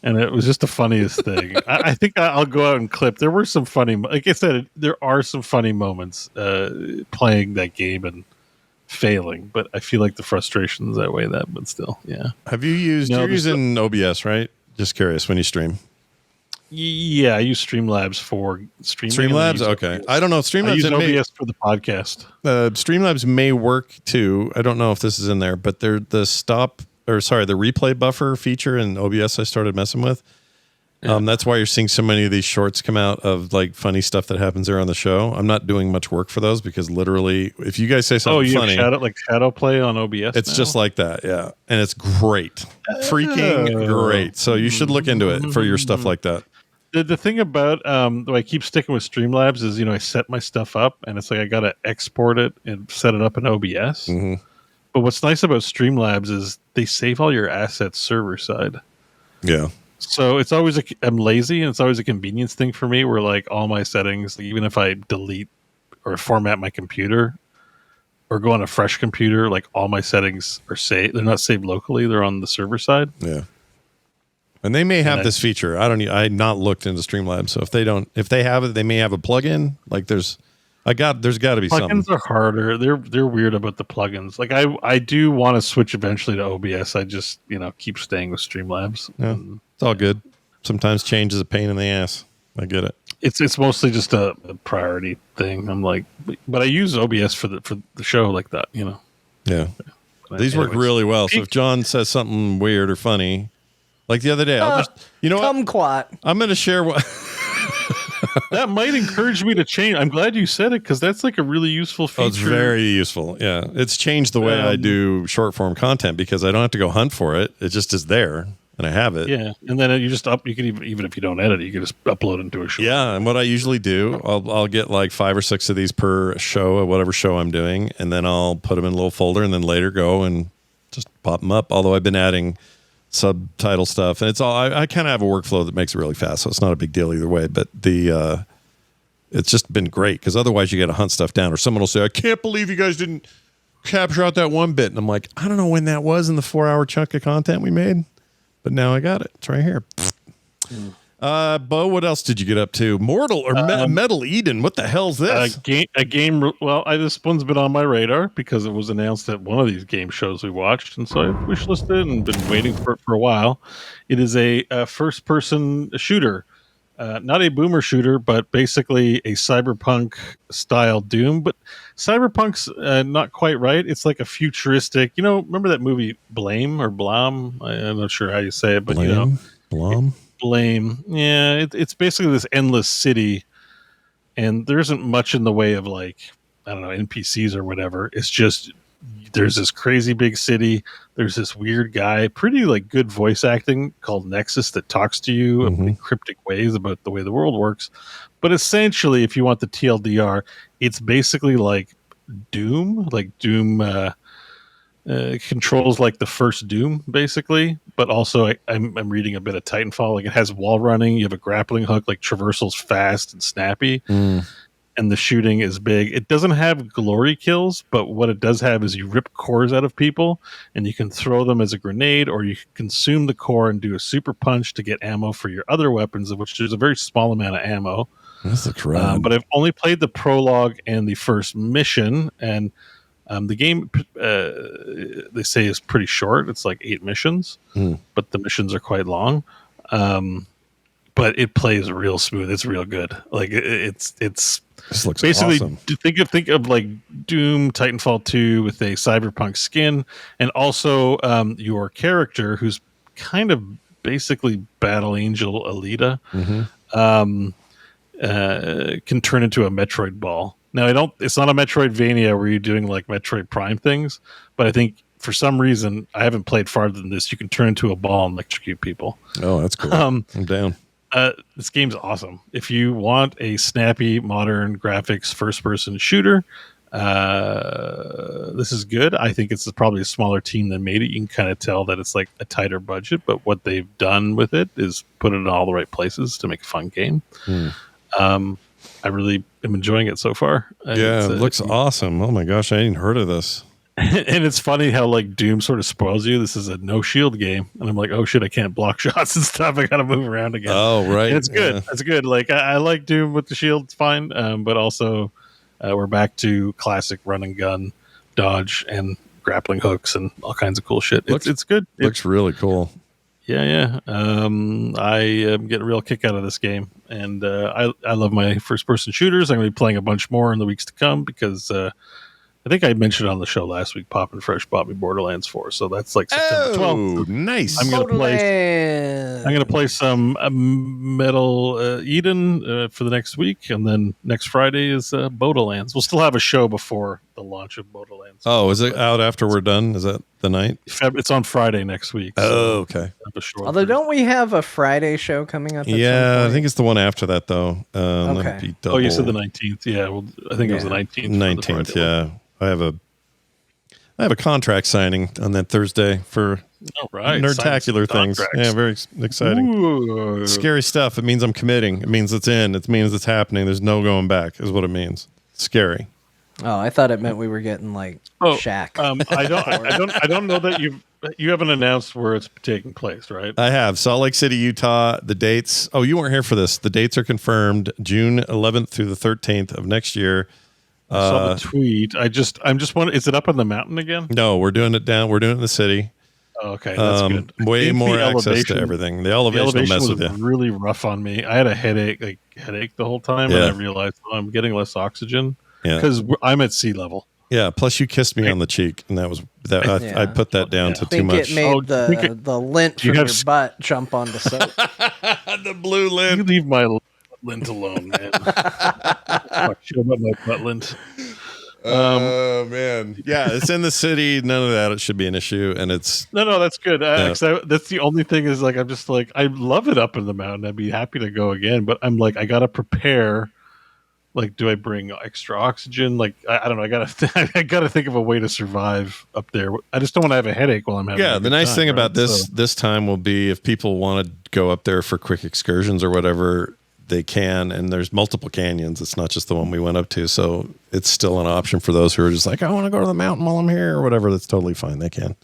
And it was just the funniest thing. I think I'll go out and clip. There were some funny, like I said, there are some funny moments playing that game and failing. But I feel like the frustrations outweigh that. But still, yeah. Have you used? You're using OBS, right? Just curious when you stream. Yeah, I use Streamlabs for streaming. Streamlabs, okay. I don't know. Streamlabs. I use OBS for the podcast. Streamlabs may work too. I don't know if this is in there, but they're the replay buffer feature in OBS I started messing with. That's why you're seeing so many of these shorts come out of like funny stuff that happens there on the show. I'm not doing much work for those because literally, if you guys say something funny, shadow play on OBS. It's just like that, yeah, and it's great, freaking great. So you should look into it for your stuff like that. The thing about I keep sticking with Streamlabs is I set my stuff up and it's like I gotta export it and set it up in OBS. Mm-hmm. But what's nice about Streamlabs is they save all your assets server side. Yeah. So it's always I'm lazy and it's always a convenience thing for me where like all my settings, even if I delete or format my computer or go on a fresh computer, like all my settings are saved. They're not saved locally. They're on the server side. Yeah. And they may have this feature. I not looked into Streamlabs. So if they have it, they may have a plugin. Like there's got to be something. Plugins are harder. They're weird about the plugins. Like I do want to switch eventually to OBS. I just keep staying with Streamlabs. Yeah, it's all good. Sometimes change is a pain in the ass. I get it. It's mostly just a priority thing. I'm like, but I use OBS for the show like that. Yeah, these work really well. So if John says something weird or funny, like the other day, I'll just kumquat. I'm going to share what. That might encourage me to change. I'm glad you said it because that's like a really useful feature. Oh, it's very useful. Yeah, it's changed the way I do short form content because I don't have to go hunt for it. It just is there, and I have it. Yeah, and then you just you can even if you don't edit it, you can just upload it into a show. Yeah, and what I usually do, I'll get like 5 or 6 of these per show at whatever show I'm doing, and then I'll put them in a little folder, and then later go and just pop them up. Although I've been adding subtitle stuff, and it's all I kind of have a workflow that makes it really fast, so it's not a big deal either way. But it's just been great because otherwise you got to hunt stuff down, or someone will say, "I can't believe you guys didn't capture out that one bit," and I'm like, I don't know when that was in the 4-hour chunk of content we made, but now I got it. It's right here. Bo, what else did you get up to? Mortal or Metal Eden? What the hell's this? A game. Well, this one's been on my radar because it was announced at one of these game shows we watched, and so I wishlisted it and been waiting for it for a while. It is a first-person shooter, not a boomer shooter, but basically a cyberpunk style Doom. But cyberpunk's not quite right. It's like a futuristic. Remember that movie Blame or Blom? I'm not sure how you say it, but Blom. Blame. Yeah, it's basically this endless city, and there isn't much in the way of like, I don't know, NPCs or whatever. It's just there's this crazy big city. There's this weird guy, pretty like good voice acting called Nexus that talks to you in cryptic ways about the way the world works. But essentially, if you want the TLDR, it's basically like Doom, controls like the first Doom, basically, but also I'm reading a bit of Titanfall. Like it has wall running, you have a grappling hook, like traversal's fast and snappy, and the shooting is big. It doesn't have glory kills, but what it does have is you rip cores out of people, and you can throw them as a grenade, or you can consume the core and do a super punch to get ammo for your other weapons, of which there's a very small amount of ammo. That's rad. But I've only played the prologue and the first mission, and the game, they say, is pretty short. It's like 8 missions, but the missions are quite long. But it plays real smooth. It's real good. Like it's this looks basically awesome. Think of like Doom, Titanfall 2 with a cyberpunk skin, and also your character, who's kind of basically Battle Angel Alita, can turn into a Metroid ball. Now, it's not a Metroidvania where you're doing like Metroid Prime things, but I think for some reason, I haven't played farther than this, you can turn into a ball and electrocute people. Oh, that's cool. I'm down. This game's awesome. If you want a snappy, modern graphics first-person shooter, this is good. I think it's probably a smaller team that made it. You can kind of tell that it's like a tighter budget, but what they've done with it is put it in all the right places to make a fun game. I really am enjoying it so far. Yeah, it looks awesome. Oh my gosh, I ain't heard of this. And it's funny how like Doom sort of spoils you. This is a no shield game, and I'm like, oh shit, I can't block shots and stuff. I gotta move around again. Oh right, and it's good. It's good. Like I like Doom with the shield, it's fine. But also we're back to classic run and gun, dodge, and grappling hooks, and all kinds of cool shit. It's good. Looks really cool. Yeah. I get a real kick out of this game, and I love my first-person shooters. I'm going to be playing a bunch more in the weeks to come because I think I mentioned on the show last week, Pop and Fresh bought me Borderlands 4, so that's like September 12th. Oh, nice! I'm going to play some Metal Eden for the next week, and then next Friday is Borderlands. We'll still have a show before the launch of Borderlands. Oh, is it out after we're done? Is that the night? It's on Friday next week. Oh, okay. Although, don't we have a Friday show coming up? Yeah, I think it's the one after that, though. Okay. Oh, you said the 19th. Yeah, well, I think it was the 19th. 19th, yeah. I have a contract signing on that Thursday for nerdtacular things. Yeah, very exciting. Ooh. Scary stuff. It means I'm committing. It means it's in. It means it's happening. There's no going back, is what it means. Scary. Oh, I thought it meant we were getting like Shaq. I don't know that you haven't announced where it's taking place, right? I have. Salt Lake City, Utah. The dates. Oh, you weren't here for this. The dates are confirmed. June 11th through the 13th of next year. I saw the tweet. I'm just wondering, is it up on the mountain again? No, we're doing it down. We're doing it in the city. Oh, okay, that's good. Way more access to everything. The elevation will mess with you. Was really rough on me. I had a headache the whole time, and I realized I'm getting less oxygen because I'm at sea level. Yeah. Plus, you kissed me on the cheek, and that was that. I put that down to too much. It made the lint from your butt jump onto soap. The blue lint. You leave my lint alone, man. Talk shit about my butt lint. Oh man, yeah, it's in the city. None of that should be an issue, and it's No, that's good. That's the only thing is like I'm just like I love it up in the mountain. I'd be happy to go again, but I'm like I gotta prepare. Like, do I bring extra oxygen? Like, I don't know. I gotta think of a way to survive up there. I just don't want to have a headache while I'm having. Yeah, the nice thing about this time will be if people want to go up there for quick excursions or whatever, they can. And there's multiple canyons. It's not just the one we went up to, so it's still an option for those who are just like, I want to go to the mountain while I'm here or whatever. That's totally fine. They can.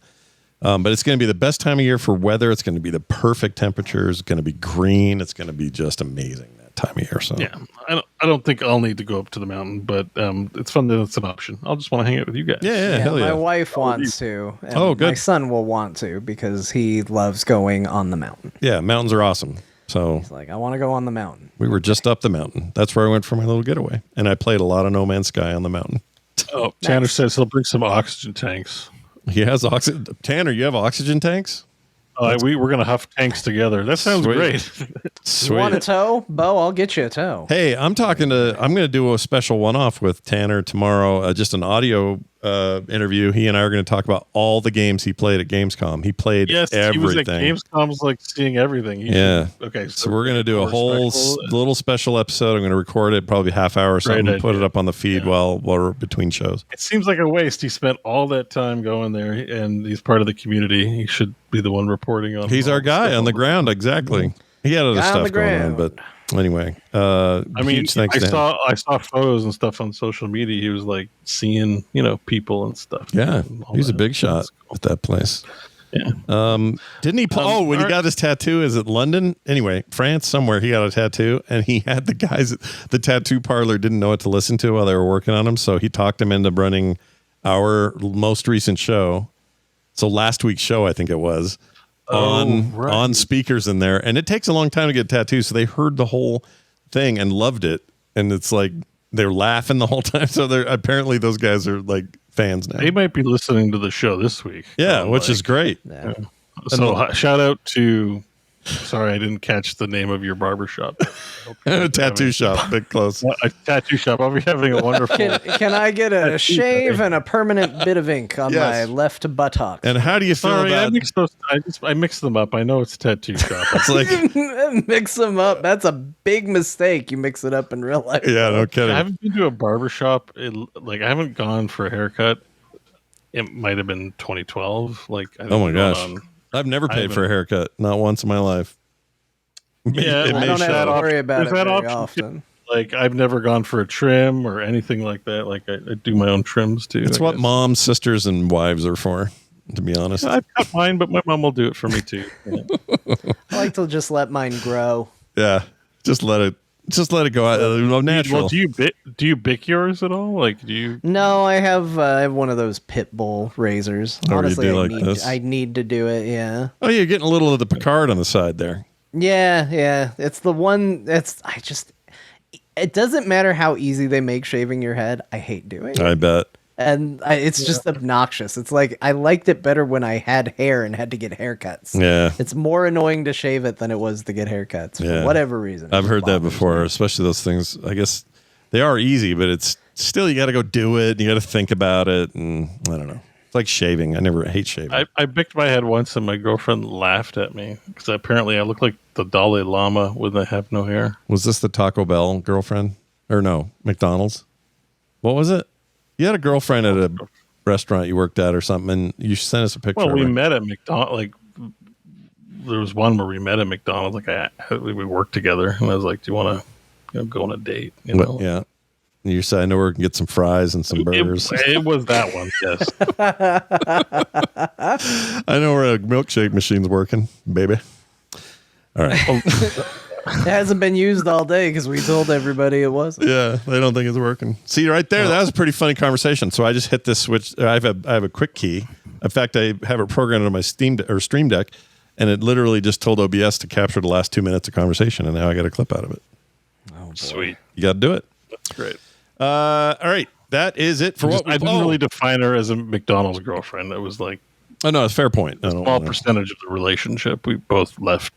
But it's going to be the best time of year for weather. It's going to be the perfect temperatures. It's going to be green. It's going to be just amazing that time of year. So yeah, I don't think I'll need to go up to the mountain, but it's fun that it's an option. I'll just want to hang out with you guys. Yeah, hell yeah. My wife wants to. And good. My son will want to because he loves going on the mountain. Yeah, mountains are awesome. So He's like, I want to go on the mountain. we were just up the mountain. That's where I went for my little getaway, and I played a lot of No Man's Sky on the mountain. Oh, Tanner says he'll bring some oxygen tanks. He has oxygen. Tanner, you have oxygen tanks? We're gonna huff tanks together. That sounds Sweet. great. You want a tow? Bo, I'll get you a tow. Hey, I'm going to do a special one-off with Tanner tomorrow, just an audio interview. He and I are going to talk about all the games he played at Gamescom. He played everything. He was at Gamescom's like seeing everything. Okay. So we're going to do a whole little special episode. I'm going to record it, probably half hour or something, put it up on the feed while we're between shows. It seems like a waste. He spent all that time going there, and he's part of the community. He should be the one reporting on. He's our guy on the ground. Exactly. He had other stuff going on, but anyway, I mean, huge thanks to him. I saw photos and stuff on social media. He was like seeing, people and stuff. Yeah, he's a big shot at that place. Yeah. Didn't he? When he got his tattoo, is it London? Anyway, France somewhere. He got a tattoo, and he had the guys at the tattoo parlor didn't know what to listen to while they were working on him, so he talked him into running our most recent show. So last week's show, I think it was. On speakers in there, and it takes a long time to get tattoos, so they heard the whole thing and loved it, and it's like they're laughing the whole time. So they're apparently those guys are like fans now. They might be listening to the show this week. Yeah, which is great. Yeah. So shout out to. Sorry, I didn't catch the name of your barbershop. Tattoo shop, big close. A tattoo shop. I'll be having a wonderful. Can I get a shave and a permanent bit of ink on my left buttock? And how do you feel about? I mixed them up. I know it's a tattoo shop. It's like mix them up. That's a big mistake. You mix it up in real life. Yeah, no kidding. I haven't been to a barbershop. I haven't gone for a haircut. It might have been 2012. Oh my gosh. I've never paid for a haircut, not once in my life. Yeah, I don't have to worry about it very often. I've never gone for a trim or anything like that. I do my own trims too. It's what moms, sisters, and wives are for, to be honest. I've got mine, but my mom will do it for me too. Yeah. I like to just let mine grow. Yeah, just let it go out natural. Well, do you bick yours at all? Do you? No, I have one of those pit bull razors. Oh, honestly, you do this? I need to do it. Yeah. Oh, you're getting a little of the Picard on the side there. Yeah. It's the one it doesn't matter how easy they make shaving your head. I hate doing it. I bet. And it's just obnoxious. It's like I liked it better when I had hair and had to get haircuts. Yeah. It's more annoying to shave it than it was to get haircuts for whatever reason. I've heard that before, especially those things. I guess they are easy, but it's still, you got to go do it. And you got to think about it. And I don't know. It's like shaving. I hate shaving. I bicked my head once and my girlfriend laughed at me because apparently I look like the Dalai Lama when I have no hair. Was this the Taco Bell girlfriend? Or no, McDonald's? What was it? You had a girlfriend at a restaurant you worked at or something, and you sent us a picture. Well, we met at McDonald's. There was one where we met at McDonald's. We worked together, and I was like, "Do you want to go on a date?" Yeah. And you said, "I know where we can get some fries and some burgers." It was that one, yes. I know where a milkshake machine's working, baby. All right. It hasn't been used all day because we told everybody it wasn't. Yeah, they don't think it's working. See, right there, that was a pretty funny conversation. So I just hit this switch. I have a quick key. In fact, I have it programmed on my Stream Deck, and it literally just told OBS to capture the last 2 minutes of conversation, and now I got a clip out of it. Oh, boy. Sweet. You got to do it. That's great. All right, that is it for I didn't really define her as a McDonald's girlfriend. It was like oh no, it's a fair point. A small percentage of the relationship. We both left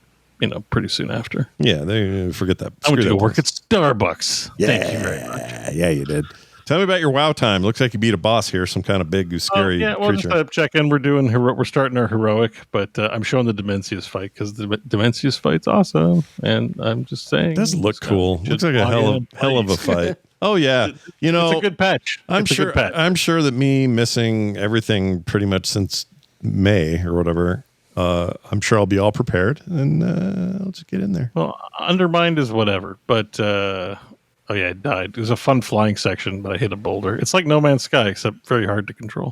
pretty soon after. Yeah, they forget that. I went to Screw go that work place. at Starbucks. Yeah, Thank you very much. Yeah, you did. Tell me about your WoW time. Looks like you beat a boss here, some kind of big, scary Yeah, we'll creature. just check in. We're doing we're starting our heroic, but I'm showing the Dimensius fight because the Dimensius fight's awesome, and I'm just saying It does look cool. Looks like a hell of a fight. Oh yeah, it's a good patch. I'm It's a sure. good patch. I'm sure that me missing everything pretty much since May or whatever. I'm sure I'll be all prepared, and I'll just get in there. Well, Undermined is whatever, but oh yeah, it died. It was a fun flying section, but I hit a boulder. It's like No Man's Sky, except very hard to control.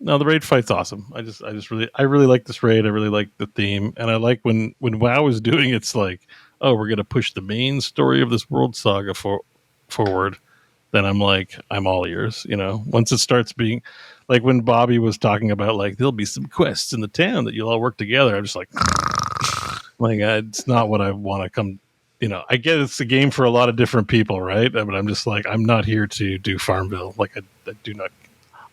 The raid fight's awesome. I really like this raid. I really like the theme, and I like when WoW is doing it's like, oh, we're gonna push the main story of this world saga forward. Then I'm like, I'm all ears. Once it starts being like when Bobby was talking about like there'll be some quests in the town that you'll all work together. I'm just like, it's not what I want to come. I get it's a game for a lot of different people, right? But I'm just like, I'm not here to do Farmville. Like I do not.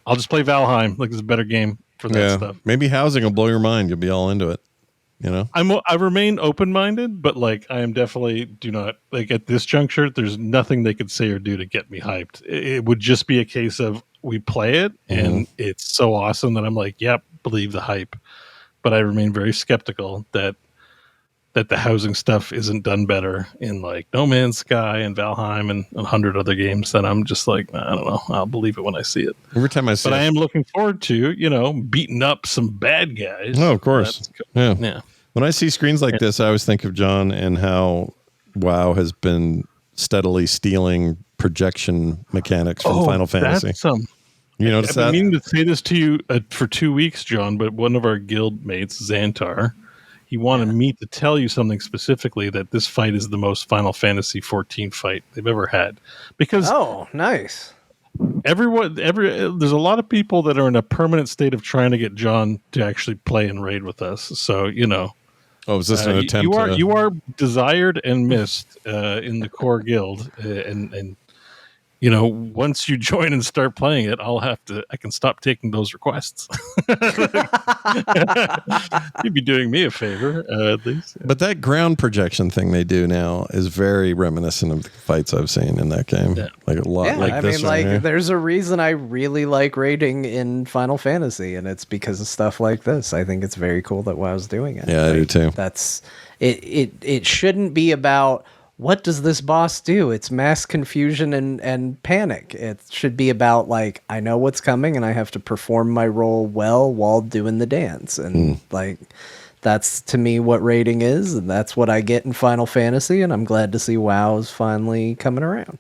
I'll just play Valheim. Like it's a better game for that stuff. Maybe housing will blow your mind. You'll be all into it. I remain open-minded, but like I am definitely do not like at this juncture. There's nothing they could say or do to get me hyped. It would just be a case of we play it and it's so awesome that I'm like, yep, believe the hype. But I remain very skeptical that the housing stuff isn't done better in like No Man's Sky and Valheim and 100 other games. That I'm just like, I don't know. I'll believe it when I see it. Every time I see but it. I am looking forward to beating up some bad guys. Oh, of course. Yeah. When I see screens like this, I always think of John and how WoW has been steadily stealing projection mechanics from Final Fantasy. You notice that? I've been meaning to say this to you for 2 weeks, John, but one of our guild mates, Xantar, he wanted me to tell you something specifically that this fight is the most Final Fantasy 14 fight they've ever had. Because nice. There's a lot of people that are in a permanent state of trying to get John to actually play and raid with us. So, Oh, is this an attempt? You are desired and missed in the core guild, and once you join and start playing it, I can stop taking those requests. You'd be doing me a favor, at least. But that ground projection thing they do now is very reminiscent of the fights I've seen in that game. Yeah. Like a lot like this. There's a reason I really like raiding in Final Fantasy, and it's because of stuff like this. I think it's very cool that WoW's doing it. Yeah, I do too. That's it shouldn't be about what does this boss do? It's mass confusion and panic. It should be about like, I know what's coming and I have to perform my role well while doing the dance. And like, that's to me what raiding is. And that's what I get in Final Fantasy. And I'm glad to see WoW's finally coming around.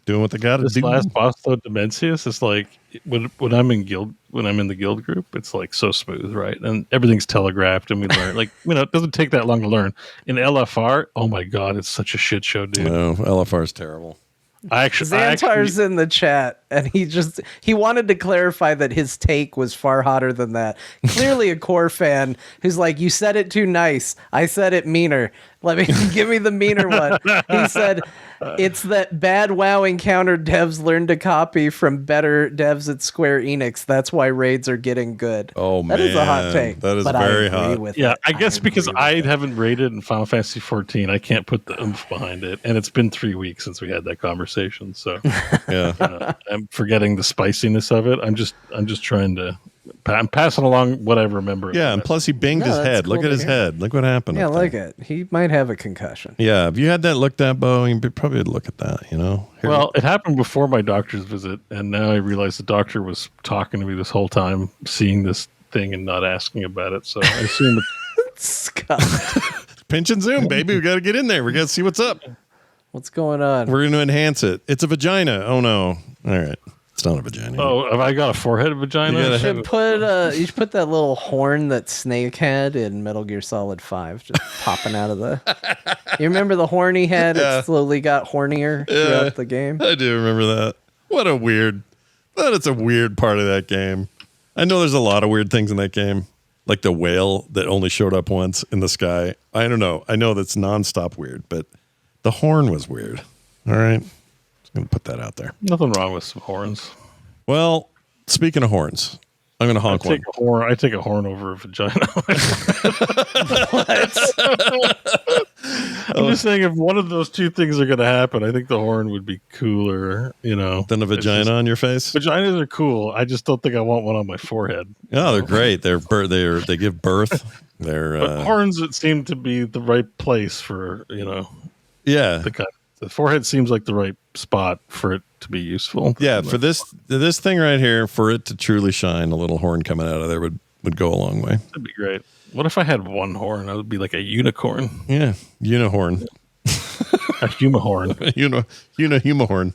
Doing what they got to do. This last boss though, Dimensius, is like when I'm in the guild group, it's like so smooth, right? And everything's telegraphed, and we learn. Like it doesn't take that long to learn. In LFR, oh my god, it's such a shit show, dude. No, LFR is terrible. Xantar's in the chat, and he wanted to clarify that his take was far hotter than that. Clearly a core fan who's like, you said it too nice. I said it meaner. Give me the meaner one. He said, it's that bad WoW encounter devs learned to copy from better devs at Square Enix. That's why raids are getting good. Oh, man. That is a hot take. That is very hot. I guess because I haven't raided in Final Fantasy 14, I can't put the oomph behind it. And it's been 3 weeks since we had that conversation. So I'm forgetting the spiciness of it. I'm just trying to... I'm passing along what I remember. Yeah, and plus he binged his head. Look at his head. Look what happened. Yeah, look at it. He might have a concussion. Yeah, if you had that looked at, Bo, you'd probably look at that, Well, it happened before my doctor's visit, and now I realize the doctor was talking to me this whole time, seeing this thing and not asking about it. So I assume Scott. Pinch and zoom, baby. We got to get in there. We got to see what's up. What's going on? We're going to enhance it. It's a vagina. Oh, no. All right. It's not a vagina. Oh, have I got a forehead vagina? You should put that little horn that Snake had in Metal Gear Solid 5 just popping out of the... You remember the horn he had? Yeah. It slowly got hornier throughout the game. I do remember that. That's a weird part of that game. I know there's a lot of weird things in that game. Like the whale that only showed up once in the sky. I don't know. I know that's nonstop weird, but the horn was weird. All right. I'm going to put that out there. Nothing wrong with some horns. Well, speaking of horns, I'm going to honk one. I take a horn over a vagina. I'm just saying, if one of those two things are going to happen, I think the horn would be cooler, than a vagina on your face. Vaginas are cool. I just don't think I want one on my forehead. Oh, they're great. They give birth. But horns seem to be the right place for Yeah. The forehead seems like the right spot for it to be useful. Yeah, for this thing right here, for it to truly shine, a little horn coming out of there would go a long way. That'd be great. What if I had one horn? I would be like a unicorn. Yeah, unihorn. A humahorn. Humahorn.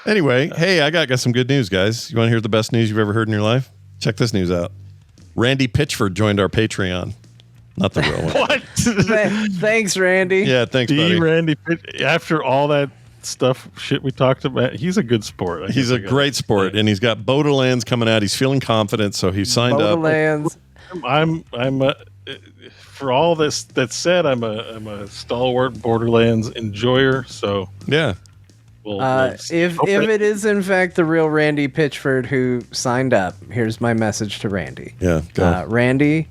Anyway, hey, I got some good news, guys. You want to hear the best news you've ever heard in your life? Check this news out. Randy Pitchford joined our Patreon. Not the real one. What? Thanks, Randy. Yeah, thanks, buddy. Randy, after all that shit we talked about, he's a good sport. He's a great sport, and he's got Borderlands coming out. He's feeling confident, so he signed Borderlands. up. I'm for all this that said, I'm a stalwart Borderlands enjoyer. So yeah. If it is in fact the real Randy Pitchford who signed up, here's my message to Randy. Yeah, go. Randy,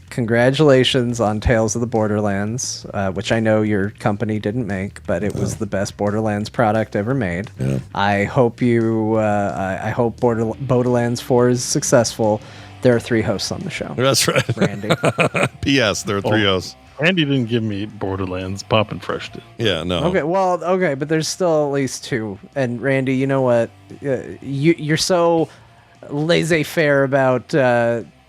congratulations on Tales of the Borderlands, which I know your company didn't make, but it was the best Borderlands product ever made. Yeah. I hope Borderlands 4 is successful. There are 3 hosts on the show. That's right. Randy. P.S. There are 3 hosts. Randy didn't give me Borderlands. Poppin' Fresh did. Yeah, no. Okay, but there's still at least 2. And Randy, you know what? You're so laissez-faire about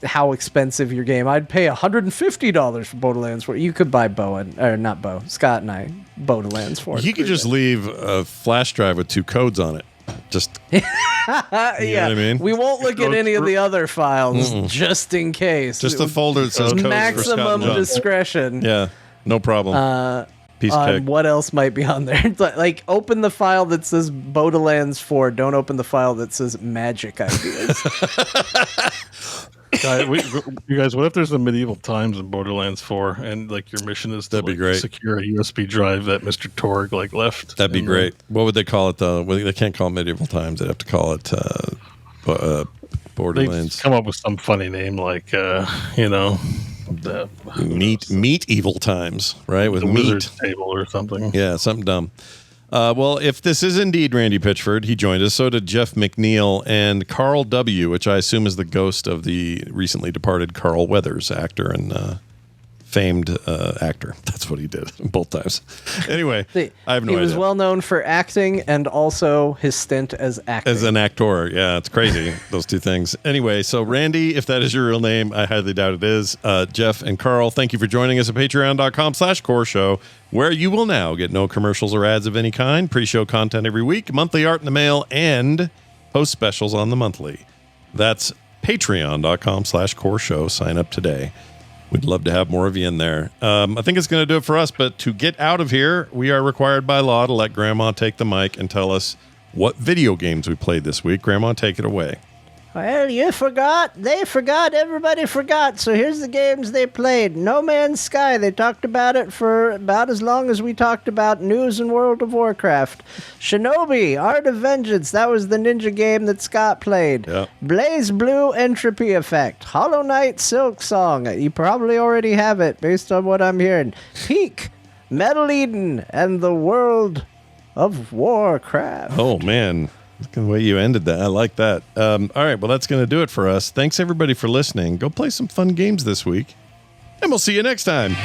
how expensive your game. I'd pay $150 for Borderlands 4. You could buy Scott and I, Borderlands 4. You could just leave a flash drive with 2 codes on it. Just you know what I mean? We won't look at any of the other files just in case. Just a folder that says codes maximum for Scott discretion. Yeah, no problem. Piece of cake. What else might be on there? Like, open the file that says Borderlands 4. Don't open the file that says Magic Ideas. You guys, what if there's a medieval times in Borderlands 4 and like your mission is to be great. Secure a USB drive that Mr. Torg left? That'd be great. What would they call it though? Well, they can't call it medieval times. They'd have to call it Borderlands. They come up with some funny name like meat evil times, right? With the meat wizard's table or something. Yeah, something dumb. Well, if this is indeed Randy Pitchford, he joined us. So did Jeff McNeil and Carl W., which I assume is the ghost of the recently departed Carl Weathers, actor and famed actor. That's what he did both times. Anyway, I have no idea. He was well known for acting and also his stint as acting. As an actor. Yeah, it's crazy, those 2 things. Anyway, so Randy, if that is your real name, I highly doubt it is. Jeff and Carl, thank you for joining us at patreon.com/core show, where you will now get no commercials or ads of any kind, pre-show content every week, monthly art in the mail, and post specials on the monthly. That's patreon.com/core show. Sign up today. We'd love to have more of you in there. I think it's going to do it for us, but to get out of here, we are required by law to let Grandma take the mic and tell us what video games we played this week. Grandma, take it away. Well, you forgot. They forgot. Everybody forgot. So here's the games they played. No Man's Sky. They talked about it for about as long as we talked about news in World of Warcraft. Shinobi, Art of Vengeance. That was the ninja game that Scott played. Yep. BlazBlue, Entropy Effect. Hollow Knight, Silksong. You probably already have it based on what I'm hearing. Peak, Metal Eden, and the World of Warcraft. Oh, man. Look at the way you ended that. I like that. All right, well, that's going to do it for us. Thanks, everybody, for listening. Go play some fun games this week, and we'll see you next time.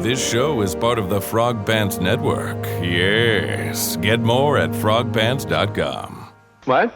This show is part of the Frog Pants Network. Yes. Get more at frogpants.com. What?